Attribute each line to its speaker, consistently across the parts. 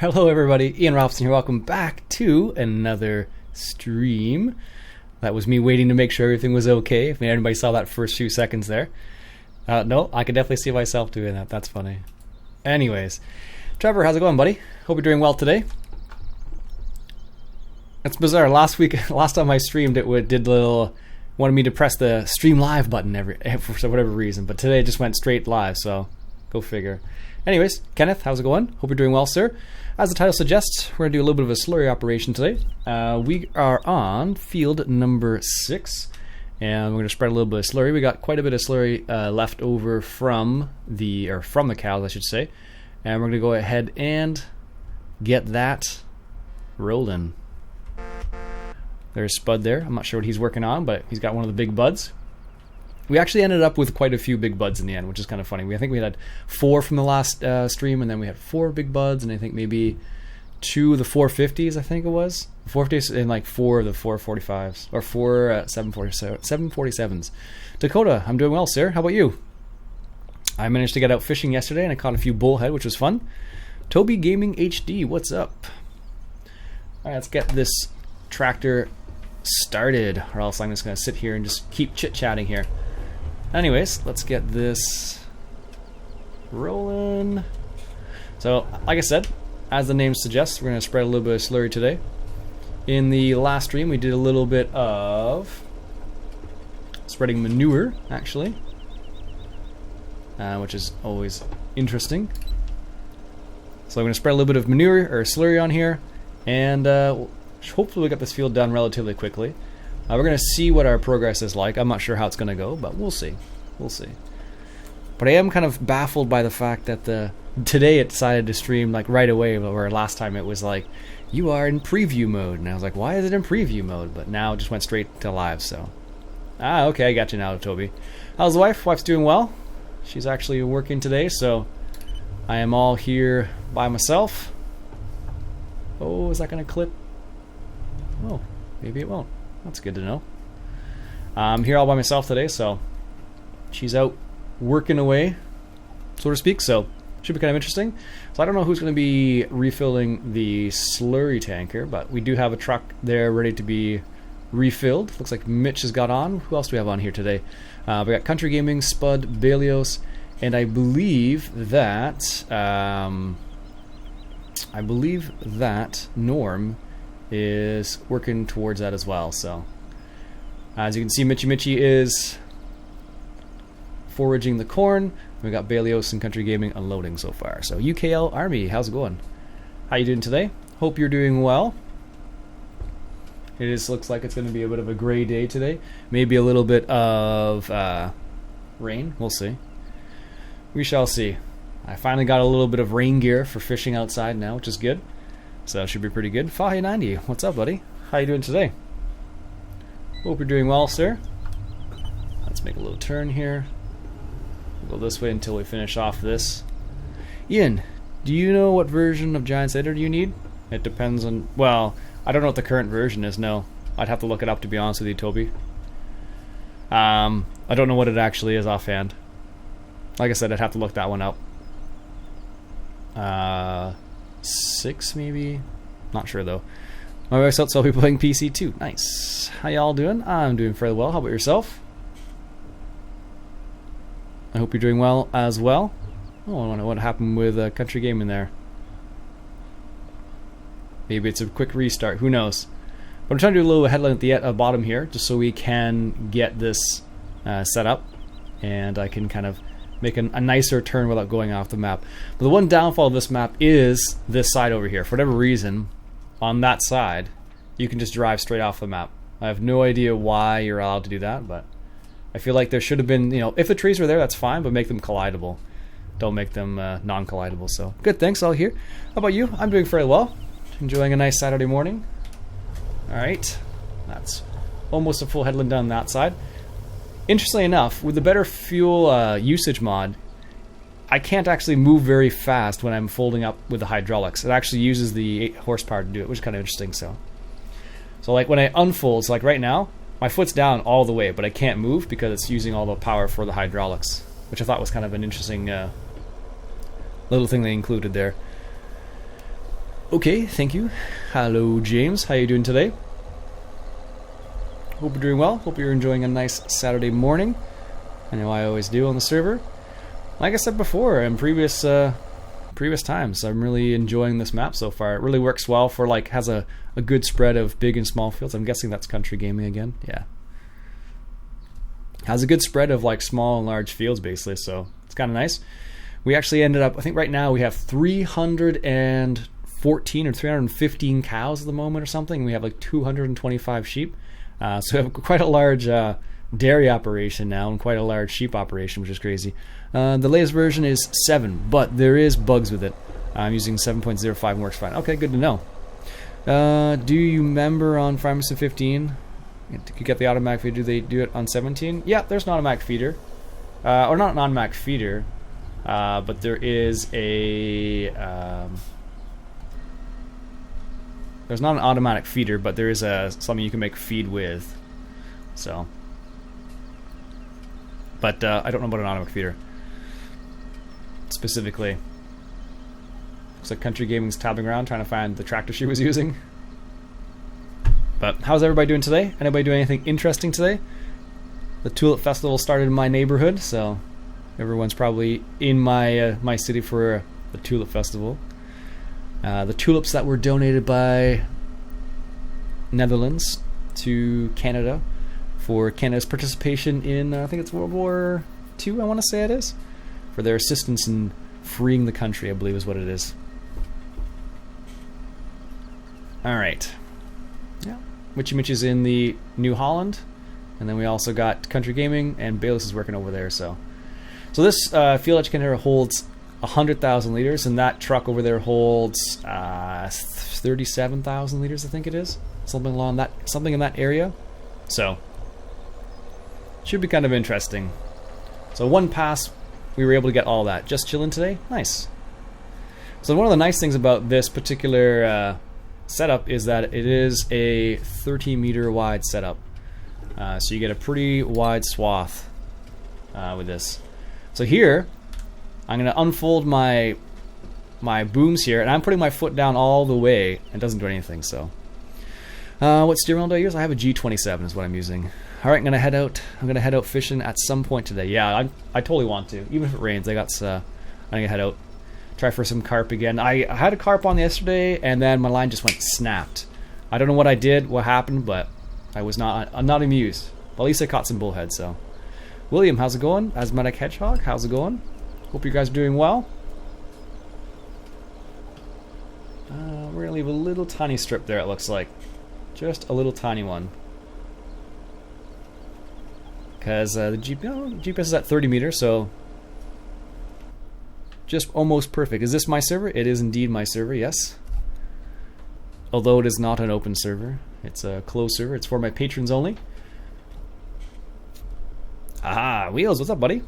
Speaker 1: Hello everybody, Iain Robson here. Welcome back to another stream. That was me waiting to make sure everything was okay. If anybody saw that first few seconds there. No, I can definitely see myself doing that. That's funny. Anyways, Trevor, how's it going, buddy? Hope you're doing well today. It's bizarre. Last time I streamed, wanted me to press the stream live button for whatever reason, but today it just went straight live, so go figure. Anyways, Kenneth, how's it going? Hope you're doing well, sir. As the title suggests, we're going to do a little bit of a slurry operation today. We are on field number 6, and we're going to spread a little bit of slurry. We got quite a bit of slurry left over from the cows, I should say. And we're going to go ahead and get that rolling. There's Spud there. I'm not sure what he's working on, but he's got one of the big buds. We actually ended up with quite a few big buds in the end, which is kind of funny. I think we had 4 from the last stream, and then we had 4 big buds, and I think maybe 2 of the 450s, I think it was. 450s and like 4 of the 445s, or 4 747s. Dakota, I'm doing well, sir. How about you? I managed to get out fishing yesterday, and I caught a few bullhead, which was fun. Toby Gaming HD, what's up? All right, let's get this tractor started, or else I'm just going to sit here and just keep chit-chatting here. Anyways, let's get this rolling. So, like I said, as the name suggests, we're going to spread a little bit of slurry today. In the last stream, we did a little bit of spreading manure, actually, which is always interesting. So I'm going to spread a little bit of manure, or slurry on here, and hopefully we get this field done relatively quickly. We're going to see what our progress is like. I'm not sure how it's going to go, but we'll see. We'll see. But I am kind of baffled by the fact that today it decided to stream like right away, where last time it was like, you are in preview mode. And I was like, why is it in preview mode? But now it just went straight to live, so. Okay, I got you now, Toby. How's the wife? Wife's doing well. She's actually working today, so I am all here by myself. Oh, is that going to clip? Oh, maybe it won't. That's good to know. I'm here all by myself today, so she's out working away, so to speak, so should be kind of interesting. So I don't know who's going to be refilling the slurry tanker, but we do have a truck there ready to be refilled. Looks like Mitch has got on. Who else do we have on here today? We got Country Gaming, Spud, Balios, and I believe that Norm is working towards that as well. So as you can see, Mitchy is foraging the corn. We got Balios and Country Gaming unloading so far. So UKL Army, how's it going? How you doing today? Hope you're doing well. It looks like it's going to be a bit of a gray day today. Maybe a little bit of rain. We'll see. We shall see. I finally got a little bit of rain gear for fishing outside now, which is good. So that should be pretty good. Fahi90, what's up, buddy? How you doing today? Hope you're doing well, sir. Let's make a little turn here. We'll go this way until we finish off this. Ian, do you know what version of Giant Cider you need? It depends on... Well, I don't know what the current version is, no. I'd have to look it up, to be honest with you, Toby. I don't know what it actually is offhand. Like I said, I'd have to look that one up. 6 maybe? Not sure though. My wife's out, so I'll be playing PC too. Nice. How y'all doing? I'm doing fairly well. How about yourself? I hope you're doing well as well. Oh, I wonder what happened with Country Gaming there. Maybe it's a quick restart. Who knows? But I'm trying to do a little headline at the bottom here, just so we can get this set up, and I can kind of make a nicer turn without going off the map. But the one downfall of this map is this side over here. For whatever reason, on that side, you can just drive straight off the map. I have no idea why you're allowed to do that, but I feel like there should have been, if the trees were there, that's fine, but make them collidable. Don't make them non-collidable. So good, thanks, all here. How about you? I'm doing fairly well. Enjoying a nice Saturday morning. All right, that's almost a full headland down that side. Interestingly enough, with the better fuel usage mod, I can't actually move very fast when I'm folding up with the hydraulics. It actually uses the 8 horsepower to do it, which is kind of interesting. So like when I unfold, so like right now, my foot's down all the way, but I can't move because it's using all the power for the hydraulics, which I thought was kind of an interesting little thing they included there. Okay, thank you. Hello, James. How you doing today? Hope you're doing well. Hope you're enjoying a nice Saturday morning. I know I always do on the server. Like I said before in previous times, I'm really enjoying this map so far. It really works well for, like, has a good spread of big and small fields. I'm guessing that's country gaming again. Yeah. Has a good spread of, like, small and large fields, basically, so it's kind of nice. We actually ended up, I think right now we have 314 or 315 cows at the moment or something. We have like 225 sheep. So we have quite a large dairy operation now and quite a large sheep operation, which is crazy. The latest version is 7, but there is bugs with it. I'm using 7.05 and works fine. Okay, good to know. Do you remember on Finalizing 15? You get the automatic feeder. Do they do it on 17? Yeah, there's an automatic feeder. Or not an automatic feeder, but there is a... there's not an automatic feeder, but there is something you can make feed with. So... But I don't know about an automatic feeder. Specifically. Looks like Country Gaming's tabbing around trying to find the tractor she was using. But how's everybody doing today? Anybody doing anything interesting today? The Tulip Festival started in my neighborhood, so everyone's probably in my my city for the Tulip Festival. The tulips that were donated by Netherlands to Canada for Canada's participation in, I think it's World War II, I want to say it is, for their assistance in freeing the country, I believe is what it is. Alright. Yeah. Witchy Mitch is in the New Holland, and then we also got Country Gaming, and Bayless is working over there, so this fuel edge container holds 100,000 liters, and that truck over there holds 37,000 liters, I think it is, something in that area. So should be kind of interesting. So one pass, we were able to get all that. Just chilling today, nice. So one of the nice things about this particular setup is that it is a 30-meter wide setup. So you get a pretty wide swath with this. So here, I'm going to unfold my booms here, and I'm putting my foot down all the way. It doesn't do anything, so. What steering wheel do I use? I have a G27 is what I'm using. All right, I'm going to head out. I'm going to head out fishing at some point today. Yeah, I totally want to. Even if it rains, I'm going to head out. Try for some carp again. I had a carp on yesterday, and then my line just went snapped. I don't know what I did, what happened, but I'm not amused. But at least I caught some bullhead, so. William, how's it going? Asthmatic Hedgehog, how's it going? Hope you guys are doing well. We're going to leave a little tiny strip there, it looks like. Just a little tiny one. Because the GPS is at 30 meters, so just almost perfect. Is this my server? It is indeed my server, yes. Although it is not an open server. It's a closed server. It's for my patrons only. Aha, Wheels, what's up, buddy?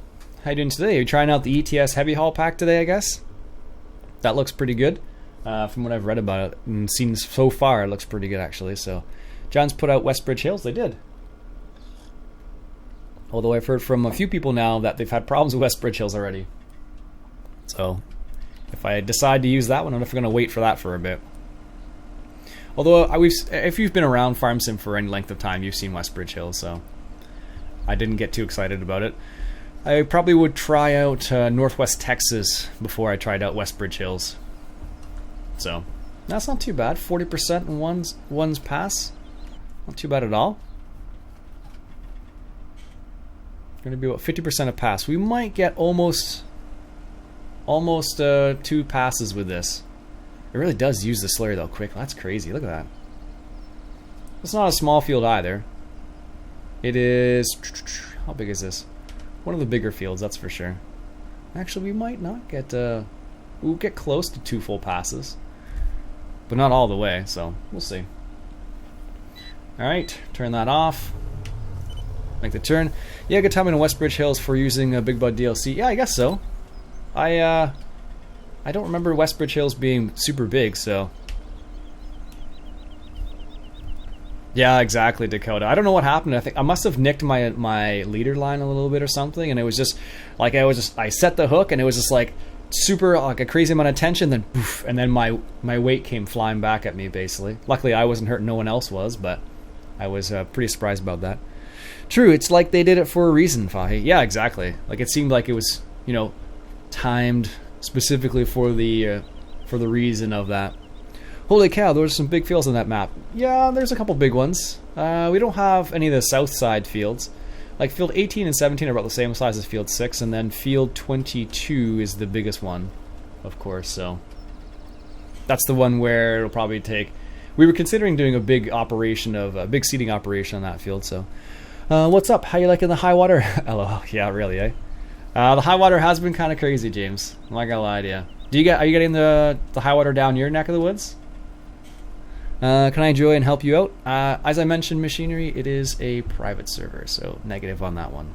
Speaker 1: How you doing today? Are you trying out the ETS Heavy Haul Pack today, I guess? That looks pretty good. From what I've read about it and seen so far, it looks pretty good, actually. So, John's put out Westbridge Hills. They did. Although I've heard from a few people now that they've had problems with Westbridge Hills already. So, if I decide to use that one, I'm going to wait for that for a bit. Although, if you've been around Farm Sim for any length of time, you've seen Westbridge Hills, so I didn't get too excited about it. I probably would try out Northwest Texas before I tried out Westbridge Hills. So, that's not too bad. 40% in one's pass. Not too bad at all. Going to be about 50% a pass. We might get almost 2 passes with this. It really does use the slurry though quick. That's crazy. Look at that. It's not a small field either. It is... How big is this? One of the bigger fields, that's for sure. Actually, we might not get... we'll get close to 2 full passes. But not all the way, so we'll see. Alright, turn that off. Make the turn. Yeah, good timing in Westbridge Hills for using Big Bud DLC. Yeah, I guess so. I don't remember Westbridge Hills being super big, so... Yeah, exactly, Dakota. I don't know what happened. I think I must have nicked my leader line a little bit or something, and it was just like I set the hook, and it was just like super like a crazy amount of tension, then poof, and then my weight came flying back at me basically. Luckily I wasn't hurt, no one else was, but I was pretty surprised about that. True, it's like they did it for a reason, Fahi. Yeah, exactly. Like it seemed like it was, you know, timed specifically for the reason of that. Holy cow, there were some big fields on that map. Yeah, there's a couple big ones. We don't have any of the south side fields. Like field 18 and 17 are about the same size as field 6, and then field 22 is the biggest one, of course, so that's the one where it'll probably take... We were considering doing a big operation of a big seeding operation on that field, so... what's up? How you liking the high water? LOL, yeah, really, eh? The high water has been kind of crazy, James. I'm not gonna lie to you. Are you getting the high water down your neck of the woods? Can I join and help you out? As I mentioned, Machinery, it is a private server, so negative on that one.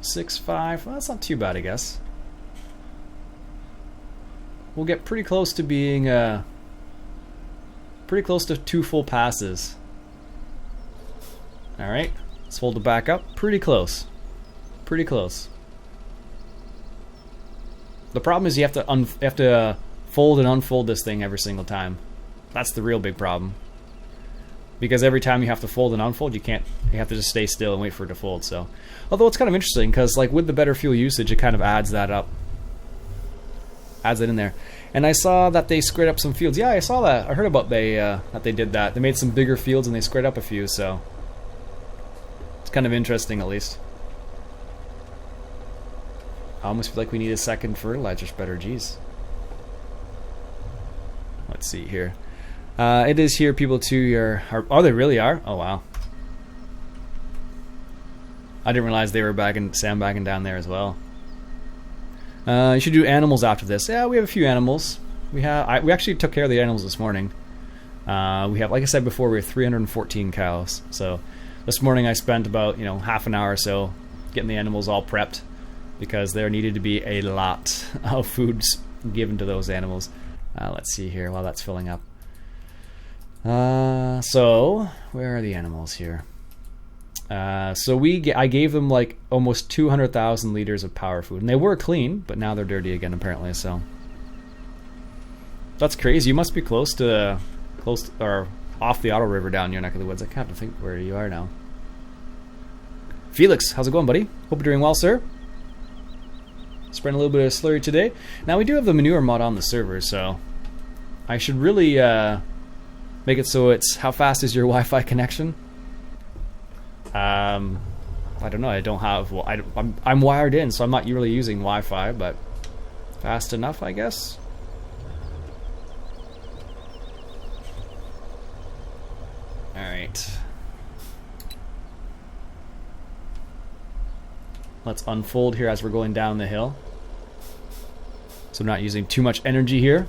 Speaker 1: 6.5, well, that's not too bad, I guess. We'll get pretty close to being, pretty close to 2 full passes. Alright, let's hold it back up. Pretty close. Pretty close. The problem is you have to fold and unfold this thing every single time. That's the real big problem. Because every time you have to fold and unfold, you have to just stay still and wait for it to fold. So, although it's kind of interesting because like with the better fuel usage, it kind of adds that up. Adds it in there. And I saw that they squared up some fields. Yeah, I saw that. I heard about that they did that. They made some bigger fields and they squared up a few, so it's kind of interesting at least. I almost feel like we need a second fertilizer spreader, geez. Let's see here. It is here. People too are. Oh, they really are. Oh wow. I didn't realize they were sandbagging down there as well. You should do animals after this. Yeah, we have a few animals. We actually took care of the animals this morning. We have, like I said before, we have 314 cows. So this morning I spent about half an hour or so getting the animals all prepped because there needed to be a lot of foods given to those animals. Let's see here while that's filling up. So where are the animals here? So I gave them like almost 200,000 liters of power food, and they were clean, but now they're dirty again apparently. So that's crazy. You must be close or off the Otto River down your neck of the woods. I can't think where you are now. Felix, how's it going, buddy? Hope you're doing well, sir. Spreading a little bit of slurry today. Now we do have the manure mod on the server, so I should really make it so it's how fast is your Wi-Fi connection? I don't know. I don't have. Well, I'm wired in, so I'm not really using Wi-Fi, but fast enough, I guess. All right. Let's unfold here as we're going down the hill. So I'm not using too much energy here.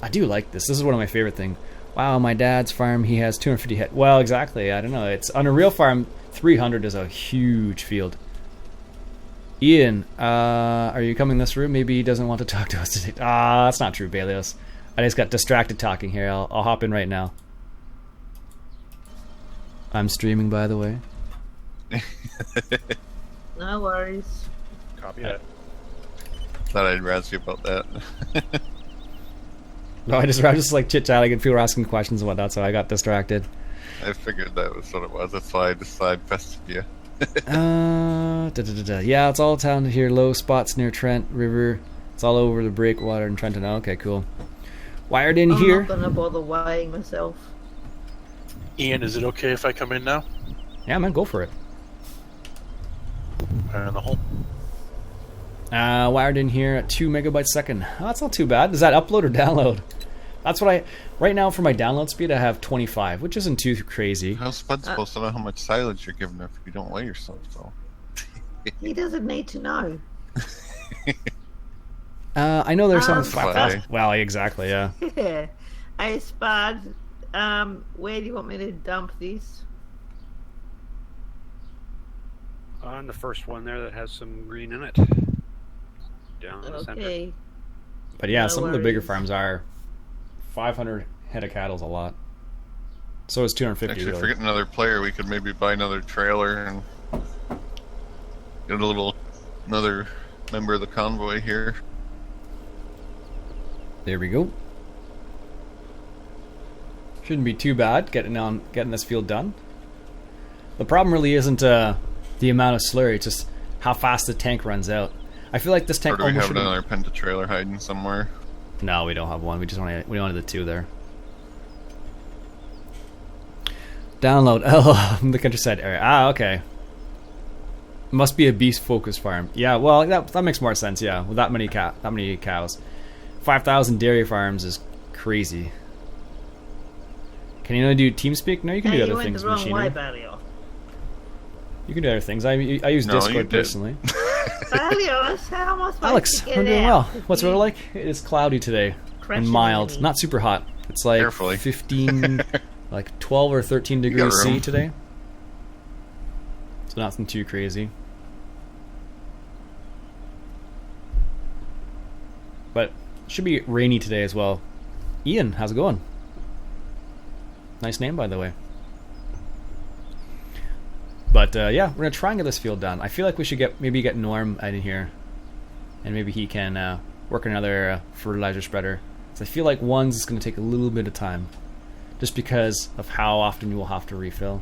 Speaker 1: I do like this. This is one of my favorite things. Wow, my dad's farm, he has 250 head. Well, exactly. I don't know. It's on a real farm, 300 is a huge field. Iain, are you coming this room? Maybe he doesn't want to talk to us today. That's not true, Balios. I just got distracted talking here. I'll hop in right now. I'm streaming, by the way.
Speaker 2: No worries.
Speaker 3: Copy that. Thought I'd ask you about that.
Speaker 1: No, I was just like chit-chatting and people were asking questions and whatnot, so I got distracted.
Speaker 3: I figured that was what it was. That's why I decided best of you.
Speaker 1: Yeah, it's all down here. Low spots near Trent River. It's all over the breakwater in Trenton. Oh, okay, cool. Wired in here.
Speaker 2: I'm not gonna bother weighing myself.
Speaker 4: Ian, is it okay if I come in now?
Speaker 1: Yeah, man, go for it.
Speaker 4: Fire in the hole.
Speaker 1: Wired in here at 2 megabytes a second. Oh, that's not too bad. Does that upload or download? That's what right now for my download speed I have 25, which isn't too crazy.
Speaker 3: How's Spud supposed to know how much silage you're giving her if you don't weigh yourself, though?
Speaker 2: He doesn't need to know.
Speaker 1: I know there's some
Speaker 3: Friday.
Speaker 1: Well, exactly, yeah.
Speaker 2: Yeah. Hey, Spud, where do you want me to dump this?
Speaker 5: On the first one there that has some green in it. Down in the center.
Speaker 2: Okay.
Speaker 1: But yeah,
Speaker 2: No
Speaker 1: some of the bigger
Speaker 2: worries.
Speaker 1: farms are 500 head of cattle's a lot. So is 250.
Speaker 3: Actually,
Speaker 1: really.
Speaker 3: if we get another player, we could maybe buy another trailer and Get another member of the convoy here.
Speaker 1: There we go. Shouldn't be too bad getting this field done. The problem really isn't the amount of slurry, it's just how fast the tank runs out. I feel like this tank
Speaker 3: Or do we
Speaker 1: almost
Speaker 3: have another Penta trailer hiding somewhere?
Speaker 1: No, we don't have one. We wanted the two there. Download. Oh, the countryside area. Ah, okay. Must be a beast focused farm. Yeah, well, that makes more sense. Yeah, with that many cows, 5,000 dairy farms is crazy. Can you only do TeamSpeak? No, you can do other things.
Speaker 2: You went the wrong way,
Speaker 1: Machinery.
Speaker 2: Balio.
Speaker 1: You can do other things. I use Discord personally.
Speaker 2: Balio, how am I supposed
Speaker 1: Alex,
Speaker 2: to get
Speaker 1: I'm doing
Speaker 2: out?
Speaker 1: well. What's the weather like? It is cloudy today
Speaker 2: Crashing
Speaker 1: and mild,
Speaker 2: enemy.
Speaker 1: not super hot. It's like
Speaker 3: Carefully.
Speaker 1: 15, like 12 or 13 degrees C
Speaker 3: room.
Speaker 1: today. So nothing too crazy. But should be rainy today as well. Iain, how's it going? Nice name, by the way. But yeah, we're gonna try and get this field done. I feel like we should maybe get Norm out in here, and maybe he can work another fertilizer spreader. So I feel like one's is gonna take a little bit of time, just because of how often you will have to refill.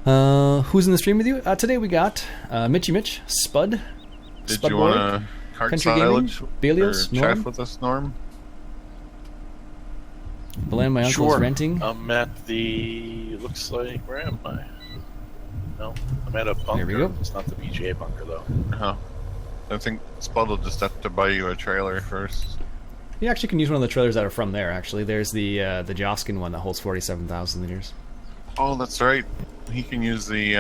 Speaker 1: Who's in the stream with you today? We got Mitchy Mitch, Spud.
Speaker 3: Did
Speaker 1: Spud
Speaker 3: you
Speaker 1: Boy,
Speaker 3: want to cart
Speaker 1: Country Gaming,
Speaker 3: silage
Speaker 1: Belios,
Speaker 3: or
Speaker 1: Norm?
Speaker 3: chat with us, Norm?
Speaker 1: The land my uncle's
Speaker 4: Sure.
Speaker 1: renting.
Speaker 4: I'm at the. Looks like. Where am I? No, I'm at a bunker.
Speaker 1: There we go.
Speaker 4: It's not the BGA bunker though.
Speaker 3: Uh-huh. I think Spud will just have to buy you a trailer first.
Speaker 1: You actually can use one of the trailers that are from there. Actually, there's the G.Skill one that holds 47,000 liters.
Speaker 3: Oh, that's right. He can use the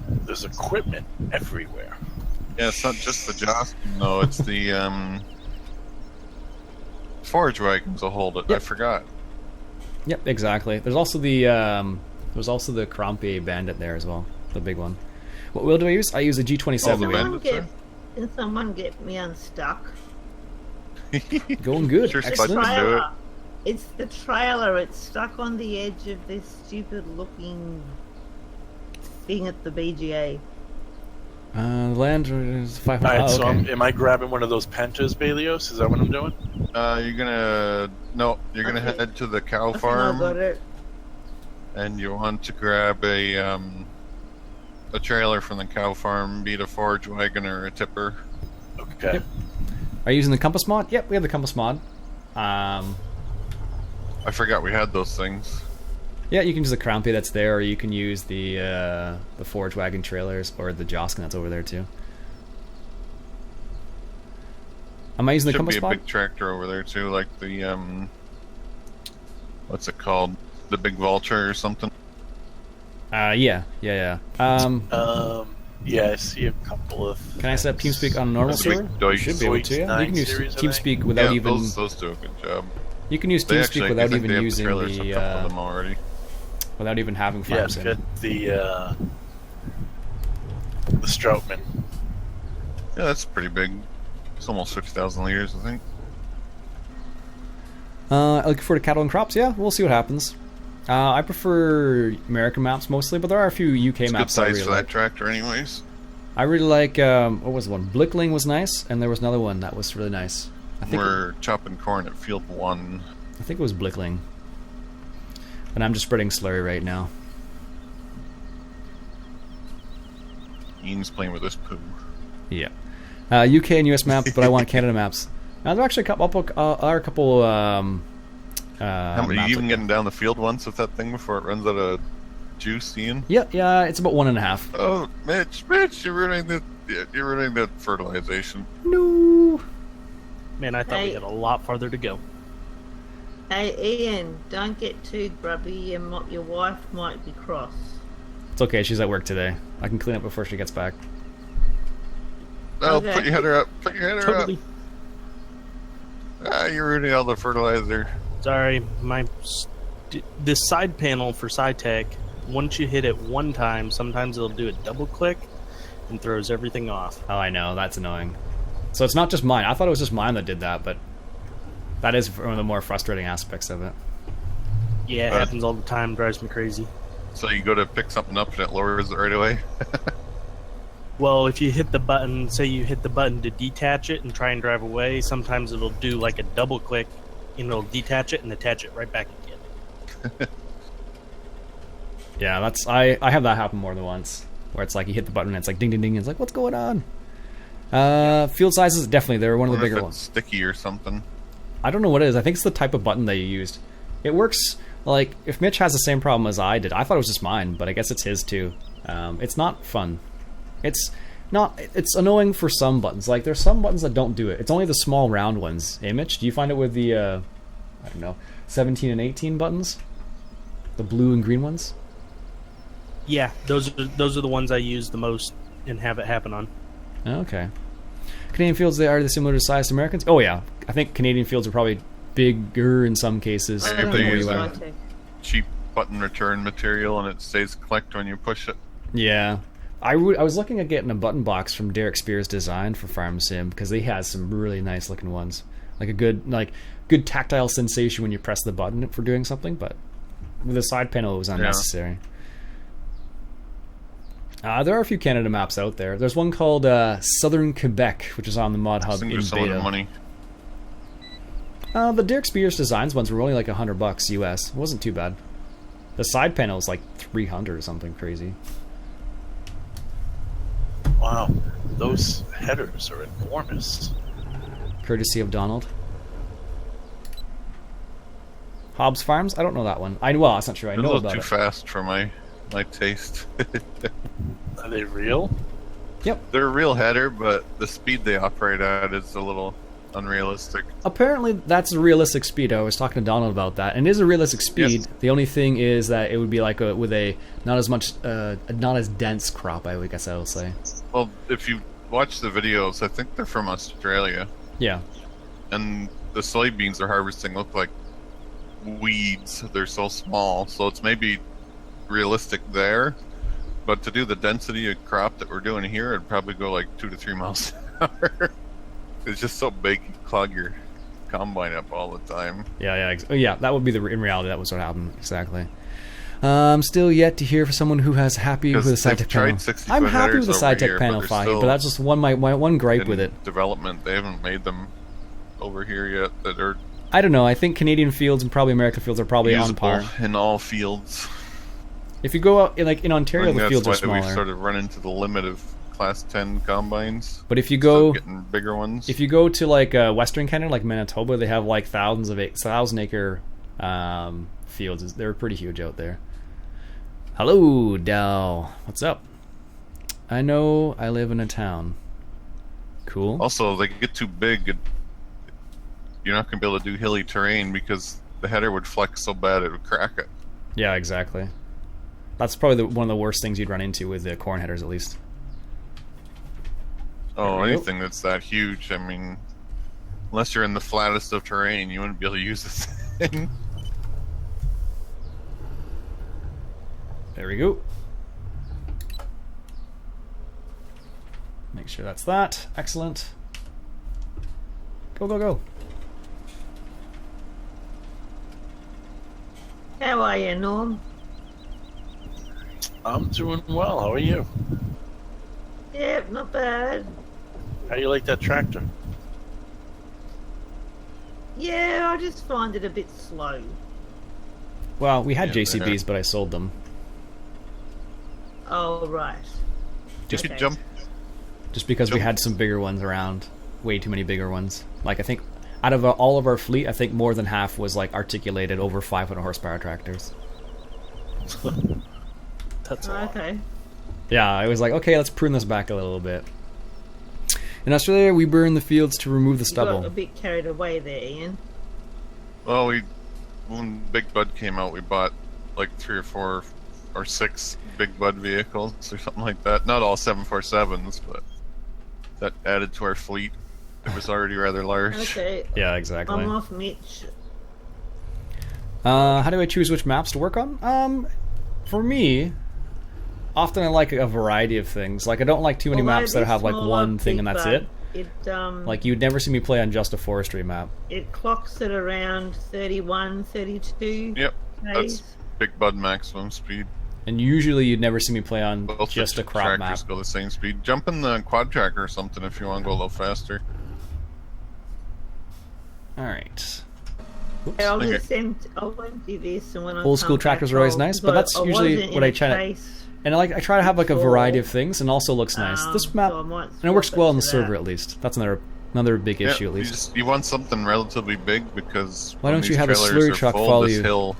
Speaker 4: There's equipment everywhere.
Speaker 3: Yeah, it's not just the Joss. No, it's the forage wagons will hold it.
Speaker 1: Yep.
Speaker 3: I forgot.
Speaker 1: Yep, exactly. There's also the Crampe Bandit there as well, the big one. What wheel do I use? I use a G27
Speaker 3: the
Speaker 1: wheel.
Speaker 3: Bandit.
Speaker 2: Can someone get me unstuck?
Speaker 1: Going good.
Speaker 3: Sure,
Speaker 2: The
Speaker 3: Spud
Speaker 1: Excellent.
Speaker 3: can do it.
Speaker 2: trailer. It's the trailer. It's stuck on the edge of this stupid-looking thing at the BGA.
Speaker 1: Land is 500.
Speaker 4: Alright,
Speaker 1: Oh,
Speaker 4: so
Speaker 1: okay.
Speaker 4: am I grabbing one of those Pentas, Belios? Is that what I'm doing?
Speaker 3: You're gonna
Speaker 2: Okay.
Speaker 3: head to the cow
Speaker 2: I think I
Speaker 3: farm,
Speaker 2: got it.
Speaker 3: and you want to grab a trailer from the cow farm, be it a forage wagon or a tipper.
Speaker 4: Okay.
Speaker 1: Yep. Are you using the compass mod? Yep, we have the compass mod.
Speaker 3: I forgot we had those things.
Speaker 1: Yeah, you can use the Crampe that's there, or you can use the forage wagon trailers, or the G.Skill that's over there too. Am I using the
Speaker 3: Should
Speaker 1: compass
Speaker 3: be a
Speaker 1: mod?
Speaker 3: big tractor over there too, like the what's it called? The big vulture or something.
Speaker 1: Yeah.
Speaker 4: Yeah, I see a couple of.
Speaker 1: Can I set up TeamSpeak on a normal
Speaker 3: That's a big
Speaker 1: server?
Speaker 3: Deutsch
Speaker 1: Should be able to. Yeah. You can use
Speaker 4: series, I
Speaker 1: TeamSpeak without
Speaker 3: Yeah,
Speaker 1: even.
Speaker 3: those do a good job.
Speaker 1: You can use
Speaker 3: They
Speaker 1: TeamSpeak
Speaker 3: actually, I
Speaker 1: without
Speaker 3: think
Speaker 1: even
Speaker 3: they have
Speaker 1: using
Speaker 3: trailers hooked up with
Speaker 1: the
Speaker 3: them already.
Speaker 1: without even having
Speaker 4: Yeah,
Speaker 1: farms in.
Speaker 4: get the Stroutman.
Speaker 3: Yeah, that's pretty big. It's almost 50,000 liters, I think.
Speaker 1: Looking for the cattle and crops. Yeah, we'll see what happens. I prefer American maps mostly, but there are a few UK
Speaker 3: It's good
Speaker 1: maps I
Speaker 3: size
Speaker 1: really
Speaker 3: for
Speaker 1: like.
Speaker 3: that tractor, anyways.
Speaker 1: I really like what was the one? Blickling was nice, and there was another one that was really nice. I think
Speaker 3: We're chopping corn at field 1.
Speaker 1: it was Blickling. And I'm just spreading slurry right now.
Speaker 3: Ian's playing with this poo.
Speaker 1: Yeah. UK and US maps, but I want Canada maps. Now there are actually a couple.
Speaker 3: How many
Speaker 1: maps
Speaker 3: you even
Speaker 1: like-
Speaker 3: getting down the field once with that thing before it runs out of juice, Ian?
Speaker 1: Yeah, it's about 1.5.
Speaker 3: Oh, Mitch, you're ruining the fertilization.
Speaker 1: No.
Speaker 6: Man, I thought we
Speaker 2: Hey.
Speaker 6: had a lot farther to go.
Speaker 2: Hey, Ian, don't get too grubby. Your wife might be cross.
Speaker 1: It's okay. She's at work today. I can clean up before she gets back.
Speaker 3: No,
Speaker 2: Okay.
Speaker 3: put your header up. Put your header
Speaker 6: Totally.
Speaker 3: up. Ah, you're ruining all the fertilizer.
Speaker 6: Sorry, this side panel for SciTech, once you hit it one time, sometimes it'll do a double click and throws everything off.
Speaker 1: Oh, I know. That's annoying. So it's not just mine. I thought it was just mine that did that, but that is one of the more frustrating aspects of it.
Speaker 6: Yeah, it happens all the time, drives me crazy.
Speaker 3: So you go to pick something up and it lowers it right away.
Speaker 6: Well, if you hit the button, say you hit the button to detach it and try and drive away, sometimes it'll do like a double click and it'll detach it and attach it right back again.
Speaker 1: Yeah, that's I have that happen more than once, where it's like you hit the button and it's like ding ding ding, and it's like, what's going on? Field sizes, definitely they're one of the bigger
Speaker 3: It's
Speaker 1: ones.
Speaker 3: sticky or something.
Speaker 1: I don't know what it is. I think it's the type of button that you used. It works like if Mitch has the same problem as I did. I thought it was just mine, but I guess it's his too. It's not fun. It's not. It's annoying for some buttons. Like there's some buttons that don't do it. It's only the small round ones. Hey Mitch, do you find it with the I don't know, 17 and 18 buttons? The blue and green ones?
Speaker 6: Yeah, those are the ones I use the most and have it happen on.
Speaker 1: Okay. Canadian fields, they are similar to size to Americans? Oh yeah. I think Canadian fields are probably bigger in some cases.
Speaker 2: I don't
Speaker 3: They
Speaker 2: know
Speaker 3: use
Speaker 2: what
Speaker 3: a
Speaker 2: Antec.
Speaker 3: cheap button return material and it stays clicked when you push it.
Speaker 1: Yeah. I was looking at getting a button box from Derek Spears Design for Farm Sim because he has some really nice looking ones. Like a good tactile sensation when you press the button for doing something, but with the side panel it was unnecessary. There are a few Canada maps out there. There's one called Southern Quebec, which is on the Mod Hub in
Speaker 3: Just some of the
Speaker 1: beta.
Speaker 3: money.
Speaker 1: The Derek Spears Designs ones were only like $100 US. It wasn't too bad. The side panel is like 300 or something crazy.
Speaker 4: Wow, those headers are enormous.
Speaker 1: Courtesy of Donald. Hobbs Farms? I don't know that one. Well, that's not true. I
Speaker 3: They're a
Speaker 1: know
Speaker 3: little
Speaker 1: about
Speaker 3: too
Speaker 1: it.
Speaker 3: fast for my taste.
Speaker 4: Are they real?
Speaker 1: Yep.
Speaker 3: They're a real header, but the speed they operate at is a little unrealistic.
Speaker 1: Apparently, that's a realistic speed. I was talking to Donald about that, and it is a realistic speed.
Speaker 3: Yes.
Speaker 1: The only thing is that it would be like with a not as dense crop. I guess I will say.
Speaker 3: Well, if you watch the videos, I think they're from Australia,
Speaker 1: Yeah.
Speaker 3: and the soybeans they're harvesting look like weeds. They're so small, so it's maybe realistic there. But to do the density of crop that we're doing here, it'd probably go like 2 to 3 miles an hour. It's just so big, you clog your combine up all the time.
Speaker 1: Yeah. That would be in reality. That was what happened exactly. Still yet to hear from someone who has happy with the
Speaker 3: Because they've
Speaker 1: SideTech panel.
Speaker 3: tried 60
Speaker 1: I'm
Speaker 3: foot
Speaker 1: happy with
Speaker 3: headers
Speaker 1: the
Speaker 3: over
Speaker 1: SideTech
Speaker 3: here,
Speaker 1: panel,
Speaker 3: but they're
Speaker 1: Fahi,
Speaker 3: still
Speaker 1: but that's just my one gripe
Speaker 3: in
Speaker 1: with it.
Speaker 3: development. They haven't made them over here yet that are
Speaker 1: I don't know. I think Canadian fields and probably American fields are probably on
Speaker 3: usable
Speaker 1: par.
Speaker 3: in all fields.
Speaker 1: If you go out in Ontario,
Speaker 3: I think
Speaker 1: the fields are
Speaker 3: that's why
Speaker 1: smaller.
Speaker 3: we sort of run into the limit of Class 10 combines.
Speaker 1: But if you
Speaker 3: So
Speaker 1: go
Speaker 3: getting bigger ones.
Speaker 1: If you go to like Western Canada, like Manitoba, they have like 1,000-acre fields. They're pretty huge out there. Hello, Dal. What's up? I know I live in a town. Cool.
Speaker 3: Also, if they get too big, you're not going to be able to do hilly terrain because the header would flex so bad it would crack it.
Speaker 1: Yeah, exactly. That's probably one of the worst things you'd run into with the corn headers, at least.
Speaker 3: Oh,
Speaker 1: There we go.
Speaker 3: anything that's that huge, I mean, unless you're in the flattest of terrain, you wouldn't be able to use this thing.
Speaker 1: There we go. Make sure that's that. Excellent. Go, go, go.
Speaker 2: How are you, Norm?
Speaker 4: I'm doing well. How are you?
Speaker 2: Yep, not bad.
Speaker 4: How do you like that tractor?
Speaker 2: Yeah, I just find it a bit slow.
Speaker 1: Well, we had
Speaker 3: Yeah,
Speaker 1: JCBs, but I sold them.
Speaker 2: Oh, right.
Speaker 3: You
Speaker 1: Just,
Speaker 3: could jump.
Speaker 1: just because we had some bigger ones around. Way too many bigger ones. Like, I think out of all of our fleet, I think more than half was like articulated over 500 horsepower tractors.
Speaker 6: That's a lot.
Speaker 2: Okay.
Speaker 1: Yeah, I was like, okay, let's prune this back a little bit. In Australia, we burn the fields to remove the
Speaker 2: You got a
Speaker 1: stubble.
Speaker 2: bit carried away there, Ian.
Speaker 3: Well, when Big Bud came out, we bought like 3 or 4 or 6 Big Bud vehicles or something like that. Not all 747s, but that added to our fleet. It was already rather large.
Speaker 2: Okay.
Speaker 1: Yeah, exactly.
Speaker 2: I'm off, Mitch.
Speaker 1: How do I choose which maps to work on? For me, often I like a variety of things. Like, I don't like too many
Speaker 2: Although
Speaker 1: maps that
Speaker 2: this
Speaker 1: have like
Speaker 2: small
Speaker 1: one thing
Speaker 2: Big
Speaker 1: and that's
Speaker 2: Bud,
Speaker 1: it.
Speaker 2: It
Speaker 1: Like, you'd never see me play on just a forestry map.
Speaker 2: it clocks at around 31, 32
Speaker 3: Yep,
Speaker 2: Ks.
Speaker 3: that's Big Bud maximum speed.
Speaker 1: And usually you'd never see me play on
Speaker 3: Both
Speaker 1: just
Speaker 3: the
Speaker 1: a crop map.
Speaker 3: tractors go the same speed. Jump in the quad tracker or something if you want to go a little faster.
Speaker 1: Alright.
Speaker 2: I'll
Speaker 3: Okay.
Speaker 2: just I'll empty this, and when I
Speaker 1: Old school
Speaker 2: come
Speaker 1: tractors
Speaker 2: back,
Speaker 1: are always
Speaker 2: I'll-
Speaker 1: nice, but that's
Speaker 2: I
Speaker 1: usually
Speaker 2: wasn't
Speaker 1: what
Speaker 2: in
Speaker 1: I
Speaker 2: a
Speaker 1: try to...
Speaker 2: case,
Speaker 1: And I try to have like a
Speaker 2: before,
Speaker 1: variety of things, and also looks nice. This map,
Speaker 2: so I might
Speaker 1: and it works
Speaker 2: swap
Speaker 1: well on
Speaker 2: to
Speaker 1: the server
Speaker 2: that.
Speaker 1: at least. That's another big
Speaker 3: Yeah,
Speaker 1: issue at least.
Speaker 3: you want something relatively big because
Speaker 1: Why
Speaker 3: when
Speaker 1: don't you
Speaker 3: these
Speaker 1: have a
Speaker 3: trailers
Speaker 1: slurry
Speaker 3: are
Speaker 1: truck
Speaker 3: full,
Speaker 1: follow
Speaker 3: this
Speaker 1: you?
Speaker 3: hill